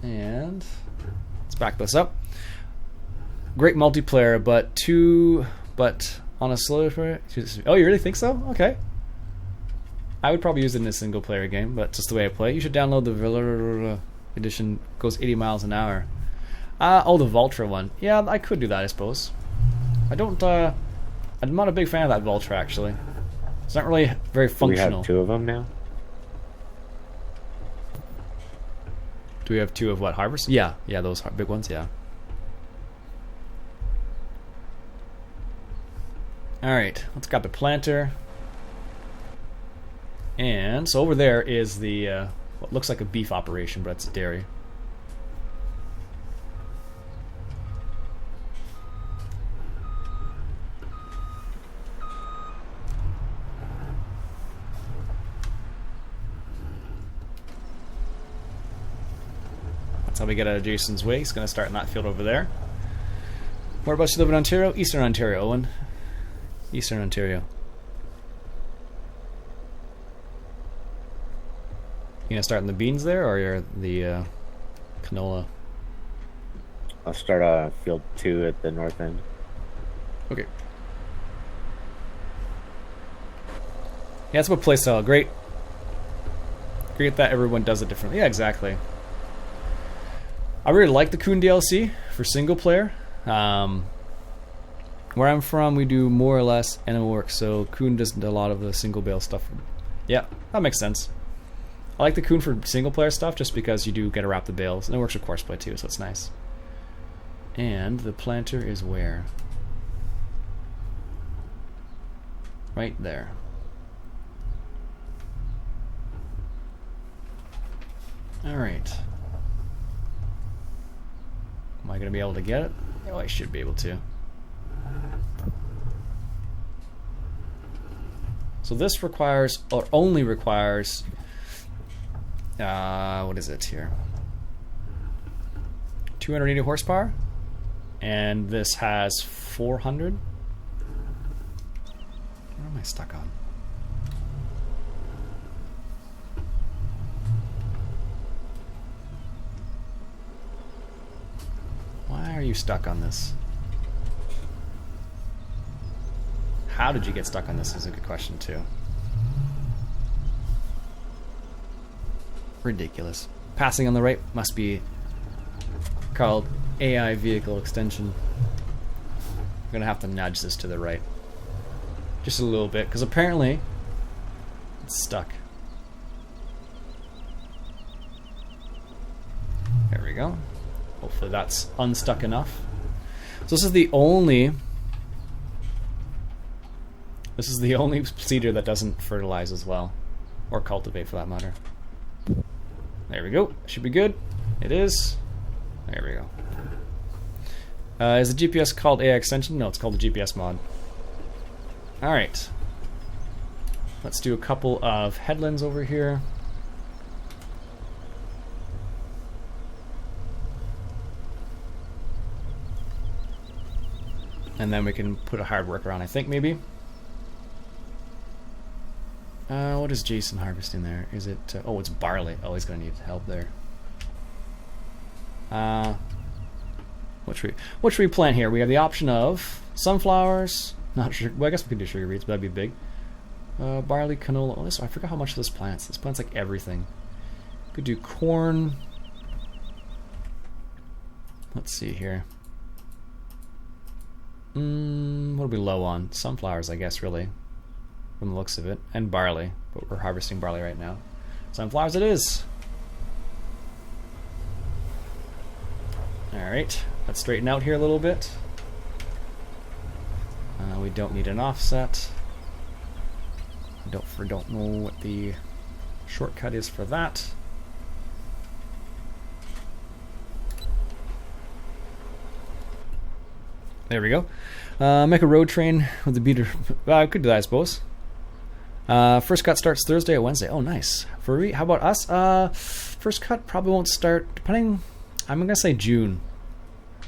Speaker 1: And let's back this up. Great multiplayer, but on a slow. Oh, you really think so? Okay. I would probably use it in a single player game, but just the way I play. You should download the edition. Goes 80 miles an hour. Oh, the Voltra one. Yeah, I could do that, I suppose. I'm not a big fan of that Voltra, actually. It's not really very functional.
Speaker 7: We have 2 of them now?
Speaker 1: Do we have 2 of what? Harvest? Yeah, those big ones, yeah. Alright, let's grab the planter. And so over there is the what looks like a beef operation, but it's dairy. That's how we get out of Jason's way. He's going to start in that field over there. Whereabouts you live in Ontario? Eastern Ontario, Owen. Eastern Ontario. You gonna start in the beans there, or you're the canola?
Speaker 7: I'll start field 2 at the north end.
Speaker 1: Okay. Yeah, that's what playstyle. Great that everyone does it differently. Yeah, exactly. I really like the Coon DLC for single player. Where I'm from, we do more or less animal work, so Coon does a lot of the single bale stuff. Yeah, that makes sense. I like the Coon for single player stuff just because you do get to wrap the bales, and it works with Courseplay too, so it's nice. And the planter is where? Right there. Alright. Am I going to be able to get it? Oh, I should be able to. So this requires, or only requires, what is it here? 280 horsepower, and this has 400. Where am I stuck on? Why are you stuck on this? How did you get stuck on this is a good question too. Ridiculous. Passing on the right must be called AI vehicle extension. I'm gonna have to nudge this to the right. Just a little bit, because apparently it's stuck. There we go. Hopefully that's unstuck enough. So this is the only seeder that doesn't fertilize as well, or cultivate for that matter. There we go. Should be good. It is. There we go. Is the GPS called AI extension? No, it's called the GPS mod. Alright. Let's do a couple of headlands over here. And then we can put a hard work around, I think, maybe. What is Jason harvesting there? Is it... oh, it's barley. Oh, he's going to need help there. What should we plant here? We have the option of sunflowers. Not sure. Well, I guess we could do sugar beets, but that'd be big. Barley, canola. Oh, I forgot how much this plants. This plants like everything. Could do corn. Let's see here. What are we low on? Sunflowers, I guess, really, from the looks of it, and barley. But we're harvesting barley right now. Sunflowers, it is. All Alright, let's straighten out here a little bit. We don't need an offset. Don't know what the shortcut is for that. There we go. Make a road train with the beater. I could do that, I suppose. First cut starts Thursday or Wednesday. Oh, nice. How about us? First cut probably won't start, depending, I'm going to say June.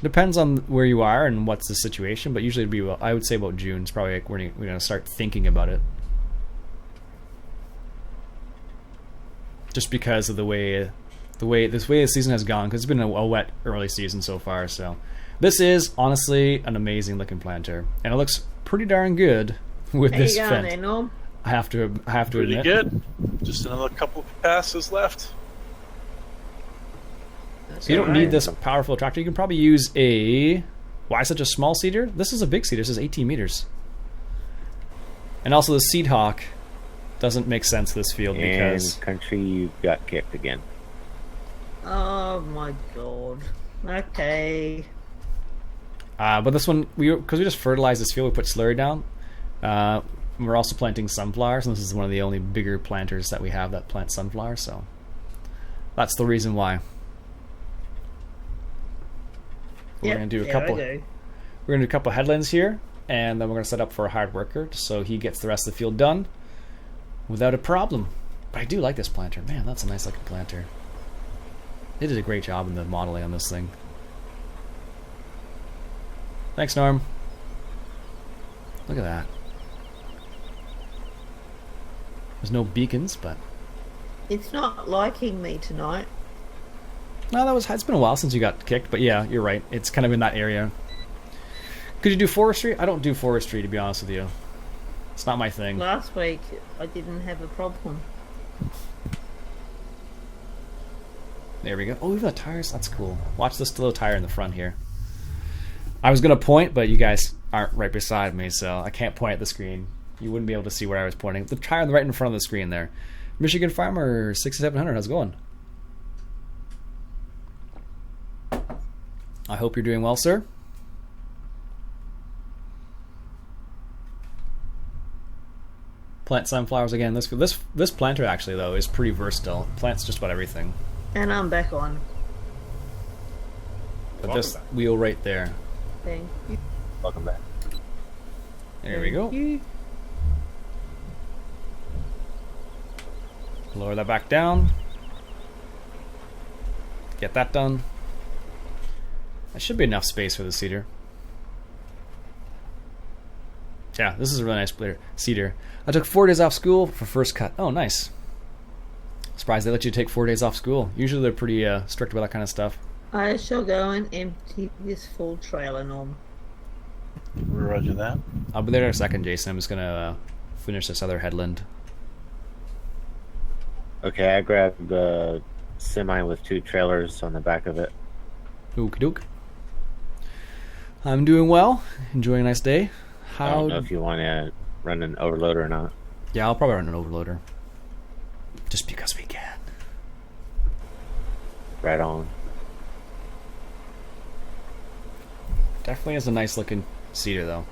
Speaker 1: Depends on where you are and what's the situation, but usually it'd be, I would say about June. It's probably like we're going to start thinking about it. Just because of the way the season has gone, because it's been a wet early season so far. So this is honestly an amazing looking planter, and it looks pretty darn good with this fence. I have to
Speaker 4: Pretty
Speaker 1: admit.
Speaker 4: good. Just another couple passes left.
Speaker 1: So you don't need this powerful tractor. You can probably use a... Why such a small seeder? This is a big seeder. This is 18 meters. And also the Seed Hawk doesn't make sense this field because...
Speaker 7: And country, you got kicked again.
Speaker 2: Oh my god. Okay.
Speaker 1: But this one, because we just fertilized this field, we put slurry down. We're also planting sunflowers, and this is one of the only bigger planters that we have that plant sunflowers, so that's the reason why. We're gonna do a couple. We're gonna do a couple headlands here, and then we're gonna set up for a hard worker, so he gets the rest of the field done without a problem. But I do like this planter, man. That's a nice looking planter. They did a great job in the modeling on this thing. Thanks, Norm. Look at that. There's no beacons, but
Speaker 2: It's not liking me tonight.
Speaker 1: no, it's been a while since you got kicked, but yeah, you're right. It's kind of in that area. Could you do forestry? I don't do forestry, to be honest with you. It's not my thing.
Speaker 2: Last week, I didn't have a problem.
Speaker 1: There we go. Oh, we've got tires. That's cool. Watch this little tire in the front here. I was gonna point, but you guys aren't right beside me, so I can't point at the screen. You wouldn't be able to see where I was pointing. The tire right in front of the screen there. Michigan Farmer 6700. How's it going? I hope you're doing well, sir. Plant sunflowers again. This planter actually though is pretty versatile. Plants just about everything.
Speaker 2: And I'm back on.
Speaker 1: But this wheel right there.
Speaker 2: Thank you.
Speaker 7: Welcome back.
Speaker 1: There we go.
Speaker 2: You.
Speaker 1: Lower that back down. Get that done. That should be enough space for the cedar. Yeah, this is a really nice cedar. I took 4 days off school for first cut. Oh, nice. Surprised they let you take 4 days off school. Usually they're pretty strict about that kind of stuff.
Speaker 2: I shall go and empty this full trailer, Norm.
Speaker 4: Roger that.
Speaker 1: I'll be there in a second, Jason. I'm just going to finish this other headland.
Speaker 7: Okay, I grabbed a semi with 2 trailers on the back of it.
Speaker 1: Okie doke. I'm doing well. Enjoying a nice day.
Speaker 7: I don't know if you want to run an overloader or not.
Speaker 1: Yeah, I'll probably run an overloader. Just because we can.
Speaker 7: Right on.
Speaker 1: Definitely is a nice looking cedar though.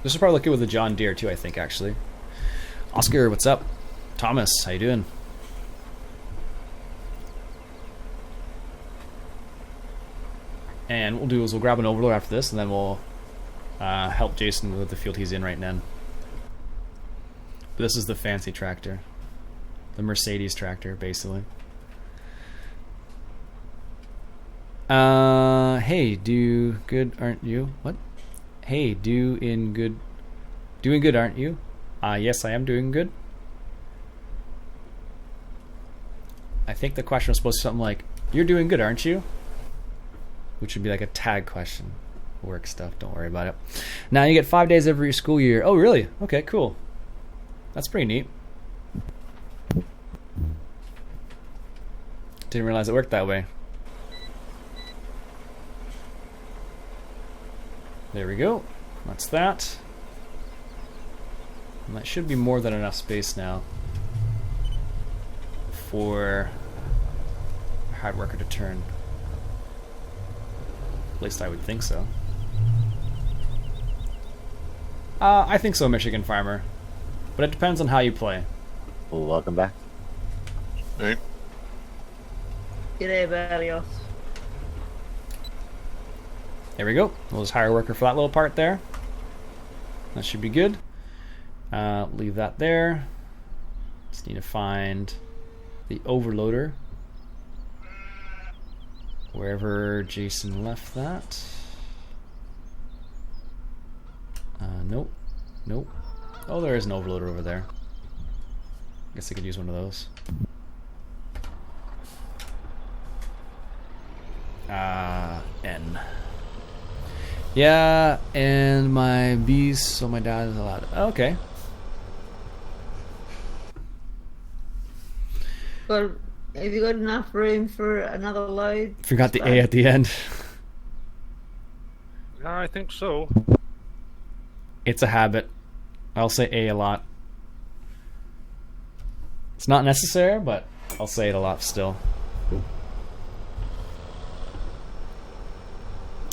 Speaker 1: This will probably look good with the John Deere too, I think, actually. Oscar, what's up? Thomas, how you doing? And what we'll do is we'll grab an overloader after this, and then we'll help Jason with the field he's in right now. But this is the fancy tractor. The Mercedes tractor, basically. Hey, do good, aren't you? What? Hey, doing good, aren't you? Yes, I am doing good. I think the question was supposed to be something like, you're doing good, aren't you? Which would be like a tag question. Work stuff, don't worry about it. Now you get 5 days every school year. Oh, really? Okay, cool. That's pretty neat. Didn't realize it worked that way. There we go. That's that. And that should be more than enough space now for hard worker to turn. At least I would think so. I think so, Michigan Farmer. But it depends on how you play.
Speaker 7: Well, welcome back.
Speaker 3: Hey.
Speaker 2: G'day, Barrios.
Speaker 1: There we go. We'll just hire a worker for that little part there. That should be good. Leave that there. Just need to find the overloader. Wherever Jason left that. Nope. Nope. Oh, there is an overloader over there. Guess I could use one of those. N. Yeah, and my bees, so my dad is allowed. Okay.
Speaker 2: Have you got enough room for another load?
Speaker 1: Forgot the A at the end.
Speaker 5: I think so.
Speaker 1: It's a habit. I'll say A a lot. It's not necessary, but I'll say it a lot still.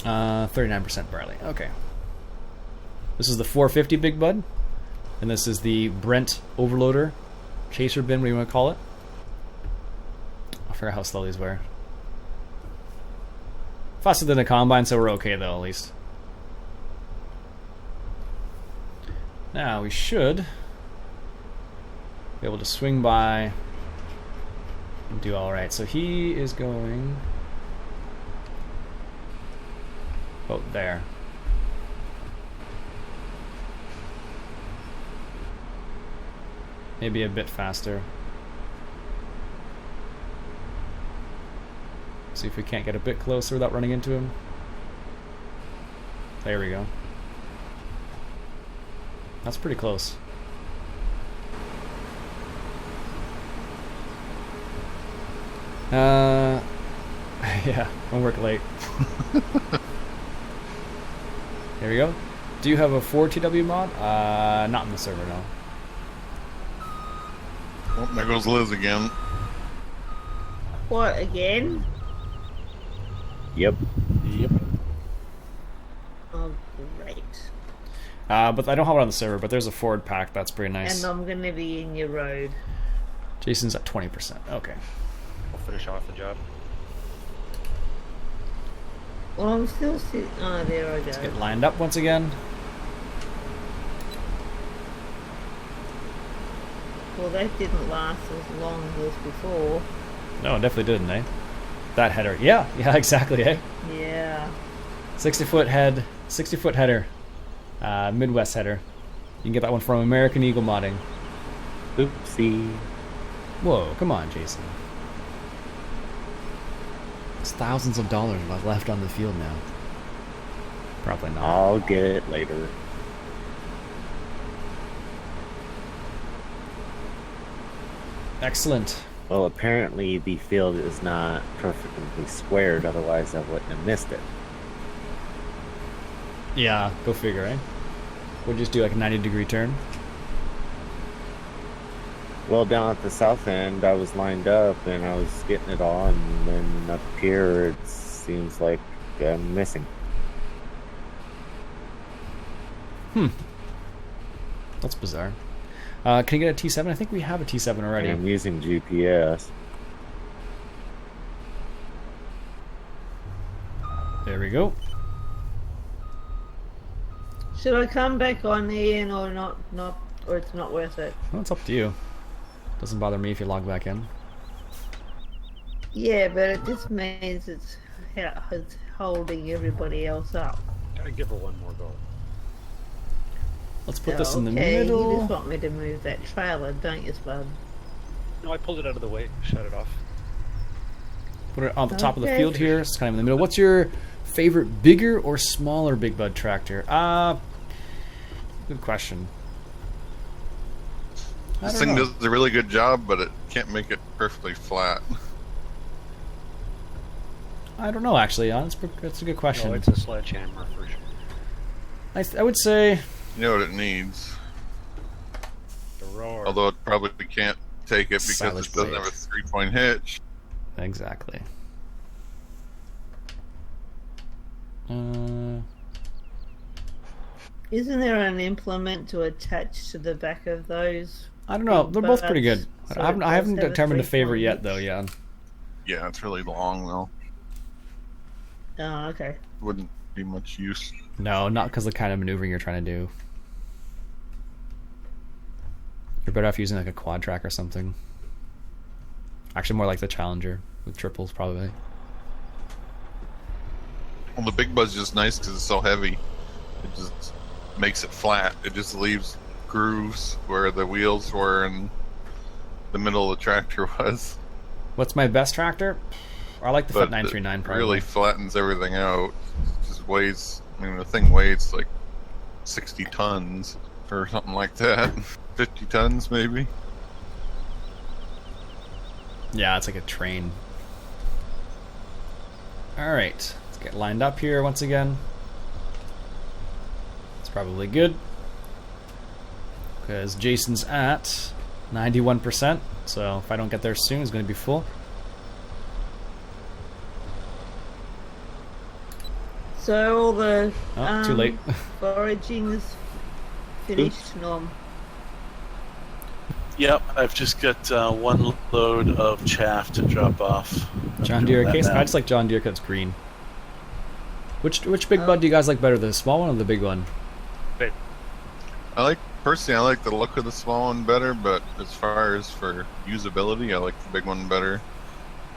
Speaker 1: 39% barley. Okay. This is the 450 Big Bud. And this is the Brent Overloader. Chaser bin, what do you want to call it? I forgot how slow these were. Faster than a combine, so we're okay though, at least. Now we should be able to swing by and do alright. So he is going about there. Maybe a bit faster. See if we can't get a bit closer without running into him. There we go. That's pretty close. Yeah, won't work late. There we go. Do you have a 4TW mod? Not in the server, no.
Speaker 3: Oh, there goes Liz again.
Speaker 2: What, again?
Speaker 7: Yep.
Speaker 4: Yep.
Speaker 2: Oh, great.
Speaker 1: But I don't have it on the server, but there's a forward pack. That's pretty nice.
Speaker 2: And I'm going to be in your road.
Speaker 1: Jason's at 20%. Okay.
Speaker 5: I'll finish off the job.
Speaker 2: Well, I'm still sitting... Oh, there I go.
Speaker 1: Let's get lined up once again.
Speaker 2: Well, that didn't last as long as before.
Speaker 1: No, it definitely didn't, eh? That header. Yeah, exactly, eh?
Speaker 2: Yeah.
Speaker 1: 60-foot head, 60-foot header. Midwest header. You can get that one from American Eagle Modding.
Speaker 7: Oopsie.
Speaker 1: Whoa, come on, Jason. There's thousands of dollars left on the field now. Probably not.
Speaker 7: I'll get it later.
Speaker 1: Excellent.
Speaker 7: Well, apparently the field is not perfectly squared, otherwise I wouldn't have missed it.
Speaker 1: Yeah, go figure, eh? We'll just do like a 90-degree turn.
Speaker 7: Well, down at the south end, I was lined up and I was getting it all, and then up here it seems like I'm missing.
Speaker 1: That's bizarre. Can you get a T7? I think we have a T7 already.
Speaker 7: I'm using GPS.
Speaker 1: There we go.
Speaker 2: Should I come back on Iain or not, or it's not worth it?
Speaker 1: Well, it's up to you. Doesn't bother me if you log back in.
Speaker 2: Yeah, but it just means it's holding everybody else up.
Speaker 5: Gotta give her one more go.
Speaker 1: Let's put this in the
Speaker 2: Okay,
Speaker 1: middle.
Speaker 2: you just want me to move that trailer, don't you, Spud?
Speaker 5: No, I pulled it out of the way. Shut it off.
Speaker 1: Put it on the top of the
Speaker 2: Okay.
Speaker 1: field here. It's kind of in the middle. What's your favorite bigger or smaller Big Bud tractor? Good question. I
Speaker 3: This
Speaker 1: don't
Speaker 3: thing
Speaker 1: know.
Speaker 3: does a really good job, but it can't make it perfectly flat.
Speaker 1: I don't know, actually. That's a good question.
Speaker 5: No, it's a sledgehammer for sure.
Speaker 1: I would say...
Speaker 3: You know what it needs.
Speaker 5: The roar.
Speaker 3: Although it probably can't take it because
Speaker 1: Silage
Speaker 3: it doesn't
Speaker 1: blade.
Speaker 3: have a 3-point hitch.
Speaker 1: Exactly.
Speaker 2: Isn't there an implement to attach to the back of those?
Speaker 1: I don't know. They're both pretty good.
Speaker 2: So
Speaker 1: I haven't
Speaker 2: both have
Speaker 1: determined a
Speaker 2: 3
Speaker 1: favorite yet,
Speaker 2: points?
Speaker 1: though. Yeah.
Speaker 3: Yeah, it's really long though.
Speaker 2: Oh, okay.
Speaker 3: Wouldn't be much use.
Speaker 1: No, not because of the kind of maneuvering you're trying to do. You're better off using like a quad track or something. Actually, more like the Challenger with triples, probably.
Speaker 3: Well, the Big Bud's just nice because it's so heavy. It just makes it flat. It just leaves grooves where the wheels were and the middle of the tractor was.
Speaker 1: What's my best tractor? I like the Fit 939
Speaker 3: it
Speaker 1: probably.
Speaker 3: really flattens everything out. It just weighs, I mean, the thing weighs like 60 tons or something like that. 50 tons maybe.
Speaker 1: Yeah, it's like a train. Alright, let's get lined up here once again. It's probably good. Because Jason's at 91%, so if I don't get there soon, it's going to be full.
Speaker 2: So all the
Speaker 1: Oh, too late.
Speaker 2: foraging is finished, Norm.
Speaker 4: Yep, I've just got one load of chaff to drop off. I'm
Speaker 1: John
Speaker 4: doing
Speaker 1: Deere
Speaker 4: that
Speaker 1: case?
Speaker 4: now.
Speaker 1: I just like John Deere because it's green. Which Big Bud do you guys like better, the small one or the big one?
Speaker 3: Personally, I like the look of the small one better, but as far as for usability, I like the big one better.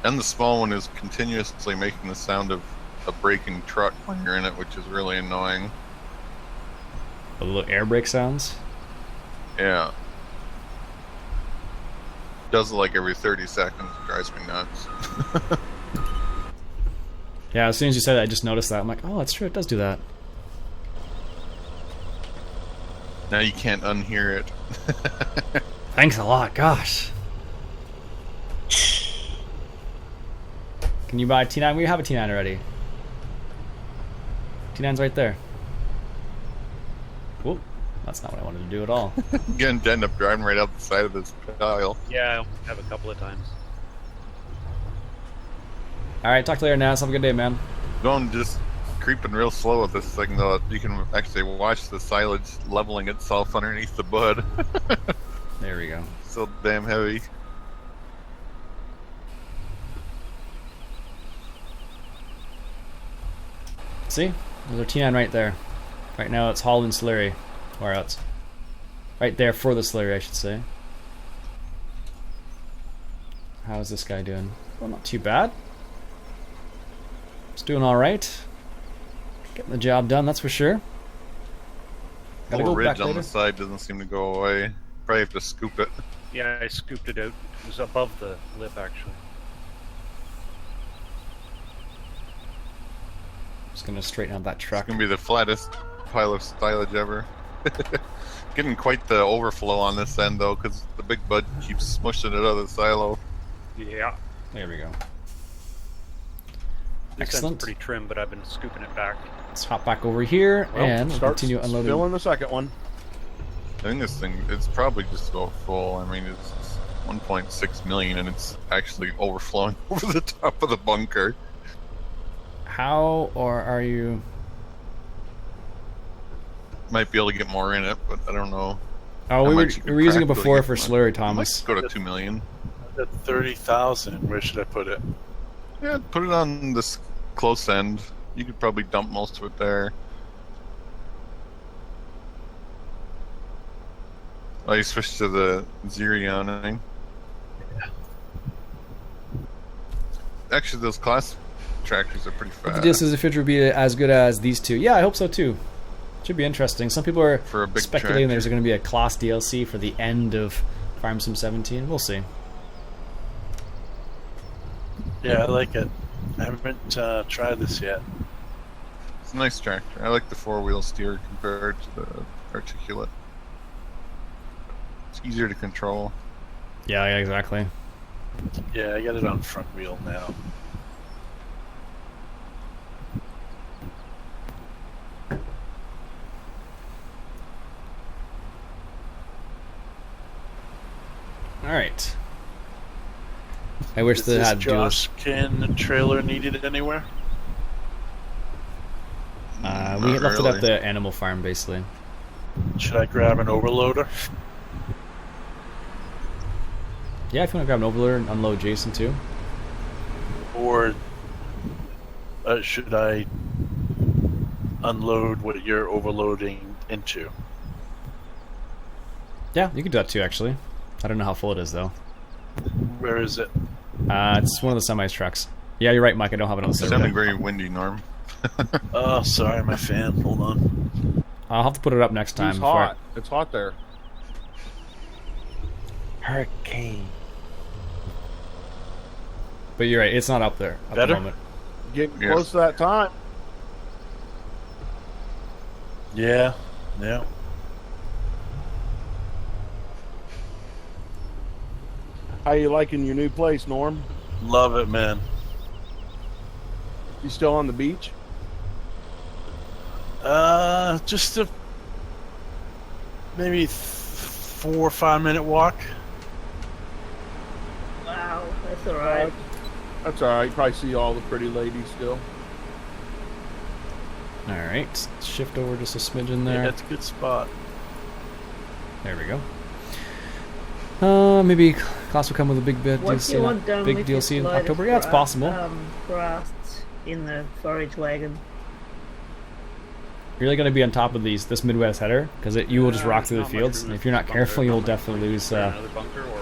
Speaker 3: And the small one is continuously making the sound of a braking truck when you're in it, which is really annoying.
Speaker 1: The little air brake sounds?
Speaker 3: Yeah. Does it like every 30 seconds. It drives me nuts.
Speaker 1: Yeah, as soon as you said that, I just noticed that. I'm like, oh, that's true, it does do that.
Speaker 3: Now you can't unhear it.
Speaker 1: Thanks a lot, gosh. Can you buy T9? We have a T9 already. T9's right there. Whoop. That's not what I wanted to do at all.
Speaker 3: Again, to end up driving right out the side of this tile.
Speaker 5: Yeah, I have a couple of times.
Speaker 1: Alright, talk to you later, Nas. Have a good day, man.
Speaker 3: Going just creeping real slow with this thing, though. You can actually watch the silage leveling itself underneath the bud.
Speaker 1: There we go.
Speaker 3: So damn heavy.
Speaker 1: See? There's our T9 right there. Right now it's hauled in Slurry. Or else. Right there for the Slurry, I should say. How is this guy doing? Well, not too bad. It's doing alright. Getting the job done, that's for sure. Gotta
Speaker 3: Little
Speaker 1: go back
Speaker 3: ridge on
Speaker 1: later.
Speaker 3: the side doesn't seem to go away. Probably have to scoop it.
Speaker 5: Yeah, I scooped it out. It was above the lip, actually.
Speaker 1: Just gonna straighten out that truck.
Speaker 3: It's gonna be the flattest pile of silage ever. Getting quite the overflow on this end though, because the big bud keeps smushing it out of the silo.
Speaker 5: Yeah.
Speaker 1: There we go.
Speaker 5: This
Speaker 1: Excellent.
Speaker 5: end's pretty trim, but I've been scooping it back.
Speaker 1: Let's hop back over here and we'll
Speaker 8: start
Speaker 1: continue unloading.
Speaker 8: spilling the second one.
Speaker 3: I think this thing, it's probably just about full. I mean, it's 1.6 million and it's actually overflowing over the top of the bunker.
Speaker 1: How or are you?
Speaker 3: Might be able to get more in it, but I don't know.
Speaker 1: Oh,
Speaker 3: How
Speaker 1: we
Speaker 3: much you
Speaker 1: were
Speaker 3: can
Speaker 1: using it
Speaker 3: practically
Speaker 1: before
Speaker 3: get
Speaker 1: for
Speaker 3: from
Speaker 1: Slurry,
Speaker 3: it.
Speaker 1: Thomas.
Speaker 3: Might go to 2 million.
Speaker 4: At 30,000, where should I put it?
Speaker 3: Yeah, put it on this close end. You could probably dump most of it there. Oh, you switched to the Xerion. Actually, those class tractors are pretty fast.
Speaker 1: This is if it would be as good as these two. Yeah, I hope so too. Should be interesting. Some people are
Speaker 3: For a big
Speaker 1: speculating
Speaker 3: tractor.
Speaker 1: there's going to be a class DLC for the end of Farm Sim 17. We'll see.
Speaker 4: Yeah, I like it. I haven't tried this yet.
Speaker 3: It's a nice tractor. I like the four-wheel steer compared to the articulate. It's easier to control.
Speaker 1: Yeah, exactly.
Speaker 4: Yeah, I got it on front wheel now.
Speaker 1: All right. I wish
Speaker 4: Is
Speaker 1: they
Speaker 4: this
Speaker 1: had dual.
Speaker 4: Josh Kin trailer needed anywhere?
Speaker 1: We
Speaker 3: Not
Speaker 1: left it
Speaker 3: really.
Speaker 1: at the animal farm, basically.
Speaker 4: Should I grab an overloader?
Speaker 1: Yeah, if you want to grab an overloader and unload Jason too.
Speaker 4: Or should I unload what you're overloading into?
Speaker 1: Yeah, you could do that too, actually. I don't know how full it is, though.
Speaker 4: Where is it?
Speaker 1: It's one of the semi trucks. Yeah, you're right, Mike. I don't have it on the
Speaker 3: It's
Speaker 1: server.
Speaker 3: sounding very windy, Norm.
Speaker 4: Oh, sorry, my fan. Hold on.
Speaker 1: I'll have to put it up next time.
Speaker 8: It's
Speaker 1: before I-
Speaker 8: hot. It's hot there.
Speaker 7: Hurricane.
Speaker 1: But you're right, it's not up there at
Speaker 4: Better?
Speaker 1: the moment.
Speaker 8: Getting
Speaker 3: Yes.
Speaker 8: close to that time.
Speaker 4: Yeah. Yeah.
Speaker 8: How you liking your new place, Norm?
Speaker 4: Love it, man.
Speaker 8: You still on the beach?
Speaker 4: Just a maybe 4 or 5 minute walk.
Speaker 2: Wow, that's alright.
Speaker 8: That's all right. You probably see all the pretty ladies still.
Speaker 1: Alright, let's shift over just a smidgen
Speaker 4: Yeah,
Speaker 1: there.
Speaker 4: that's a good spot.
Speaker 1: There we go. Maybe class will come with a big bit
Speaker 2: Once
Speaker 1: DLC,
Speaker 2: you want done
Speaker 1: big
Speaker 2: with
Speaker 1: DLC in
Speaker 2: this load of
Speaker 1: October. Yeah, it's possible.
Speaker 2: grass in the forage wagon.
Speaker 1: You're really going to be on top of this Midwest header because you will just rock through the
Speaker 5: Not much
Speaker 1: fields.
Speaker 5: room
Speaker 1: And
Speaker 5: in
Speaker 1: if you're not
Speaker 5: this
Speaker 1: careful,
Speaker 5: bunker.
Speaker 1: you'll
Speaker 5: Not much
Speaker 1: definitely
Speaker 5: room
Speaker 1: lose.
Speaker 5: for another bunker or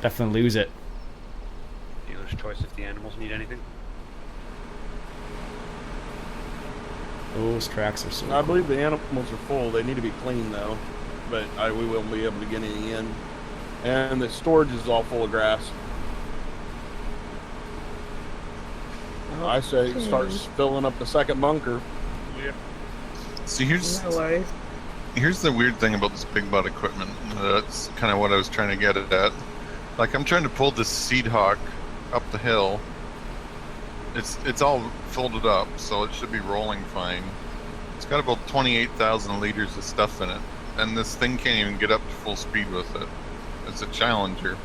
Speaker 1: Definitely lose it.
Speaker 5: dealer's choice if the animals need anything.
Speaker 1: Those tracks are so.
Speaker 8: I believe the animals are full. They need to be cleaned though, but we won't be able to get any in. And the storage is all full of grass. I say start filling up the second bunker.
Speaker 3: See, here's
Speaker 2: No worries.
Speaker 3: the weird thing about this big butt equipment. That's kind of what I was trying to get at. Like, I'm trying to pull this seed hawk up the hill. It's all folded up, so it should be rolling fine. It's got about 28,000 liters of stuff in it, and this thing can't even get up to full speed with it. It's a challenger.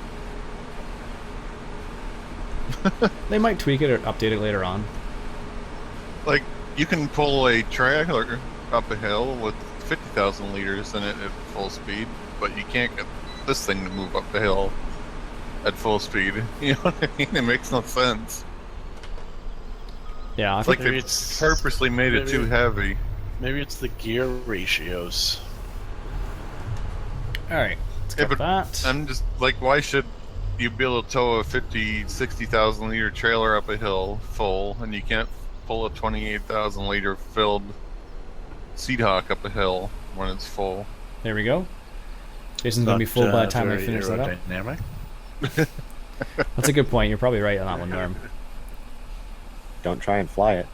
Speaker 1: They might tweak it or update it later on.
Speaker 3: Like, you can pull a trailer up a hill with 50,000 liters in it at full speed, but you can't get this thing to move up the hill at full speed. You know what I mean? It makes no sense.
Speaker 1: Yeah, I
Speaker 3: It's
Speaker 1: think
Speaker 3: like
Speaker 4: Maybe
Speaker 3: they
Speaker 4: it's-
Speaker 3: purposely made it too
Speaker 4: maybe-
Speaker 3: heavy.
Speaker 4: Maybe it's the gear ratios.
Speaker 1: Alright, let's
Speaker 3: Yeah,
Speaker 1: get
Speaker 3: but
Speaker 1: that.
Speaker 3: I'm just like, why should you be able to tow a 60,000 liter trailer up a hill full, and you can't pull a 28,000 liter filled Seed Hawk up a hill when it's full?
Speaker 1: There we go. Jason's going to be full by the time I
Speaker 4: very
Speaker 1: finish that up.
Speaker 4: aerodynamic.
Speaker 1: That's a good point. You're probably right on that one, Norm.
Speaker 7: Don't try and fly it.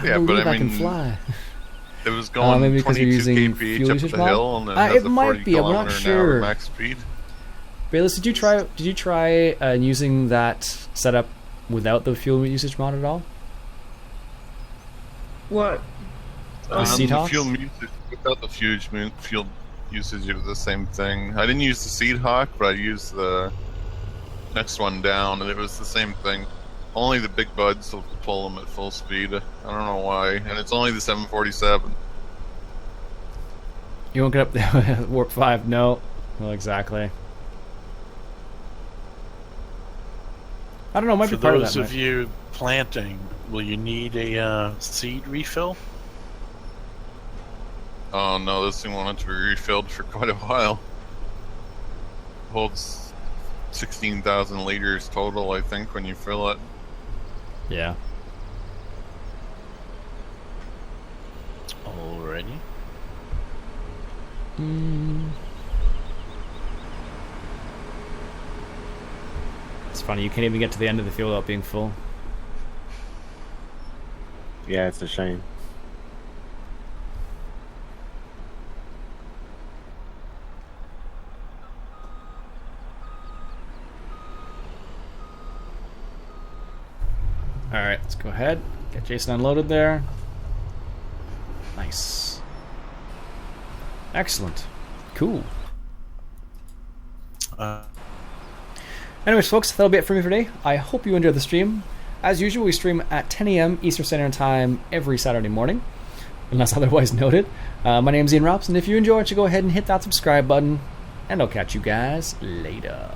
Speaker 3: Yeah, but I
Speaker 1: can
Speaker 3: mean,
Speaker 1: fly.
Speaker 3: it was going
Speaker 1: maybe because you're
Speaker 3: 22
Speaker 1: using
Speaker 3: kph
Speaker 1: fuel
Speaker 3: up
Speaker 1: usage
Speaker 3: the
Speaker 1: mod?
Speaker 3: hill, and it
Speaker 1: It
Speaker 3: has a
Speaker 1: might
Speaker 3: 40
Speaker 1: be, I'm not
Speaker 3: kilometer an
Speaker 1: sure.
Speaker 3: hour max speed.
Speaker 1: Bayless, did you try using that setup without the fuel usage mod at all?
Speaker 2: What?
Speaker 1: Seed
Speaker 3: The
Speaker 1: Hawks?
Speaker 3: fuel usage, without the fuel usage, it was the same thing. I didn't use the Seed Hawk, but I used the next one down, and it was the same thing. Only the big buds will pull them at full speed. I don't know why, and it's only the 747.
Speaker 1: You won't get up there with Warp 5, no. Well, exactly. I don't know, it might
Speaker 4: For
Speaker 1: be part of
Speaker 4: those
Speaker 1: that.
Speaker 4: of you planting, will you need a seed refill?
Speaker 3: Oh no, this thing won't have to be refilled for quite a while. Holds 16,000 liters total, I think, when you fill it.
Speaker 1: Yeah.
Speaker 4: Alrighty.
Speaker 1: It's funny, you can't even get to the end of the field without being full.
Speaker 7: Yeah, it's a shame.
Speaker 1: Alright, let's go ahead. Get Jason unloaded there. Nice. Excellent. Cool.
Speaker 4: Uh,
Speaker 1: Anyways, folks, that'll be it for me for today. I hope you enjoyed the stream. As usual, we stream at 10 a.m. Eastern Standard Time every Saturday morning, unless otherwise noted. My name is Iain Robson. If you enjoy it, you go ahead and hit that subscribe button, and I'll catch you guys later.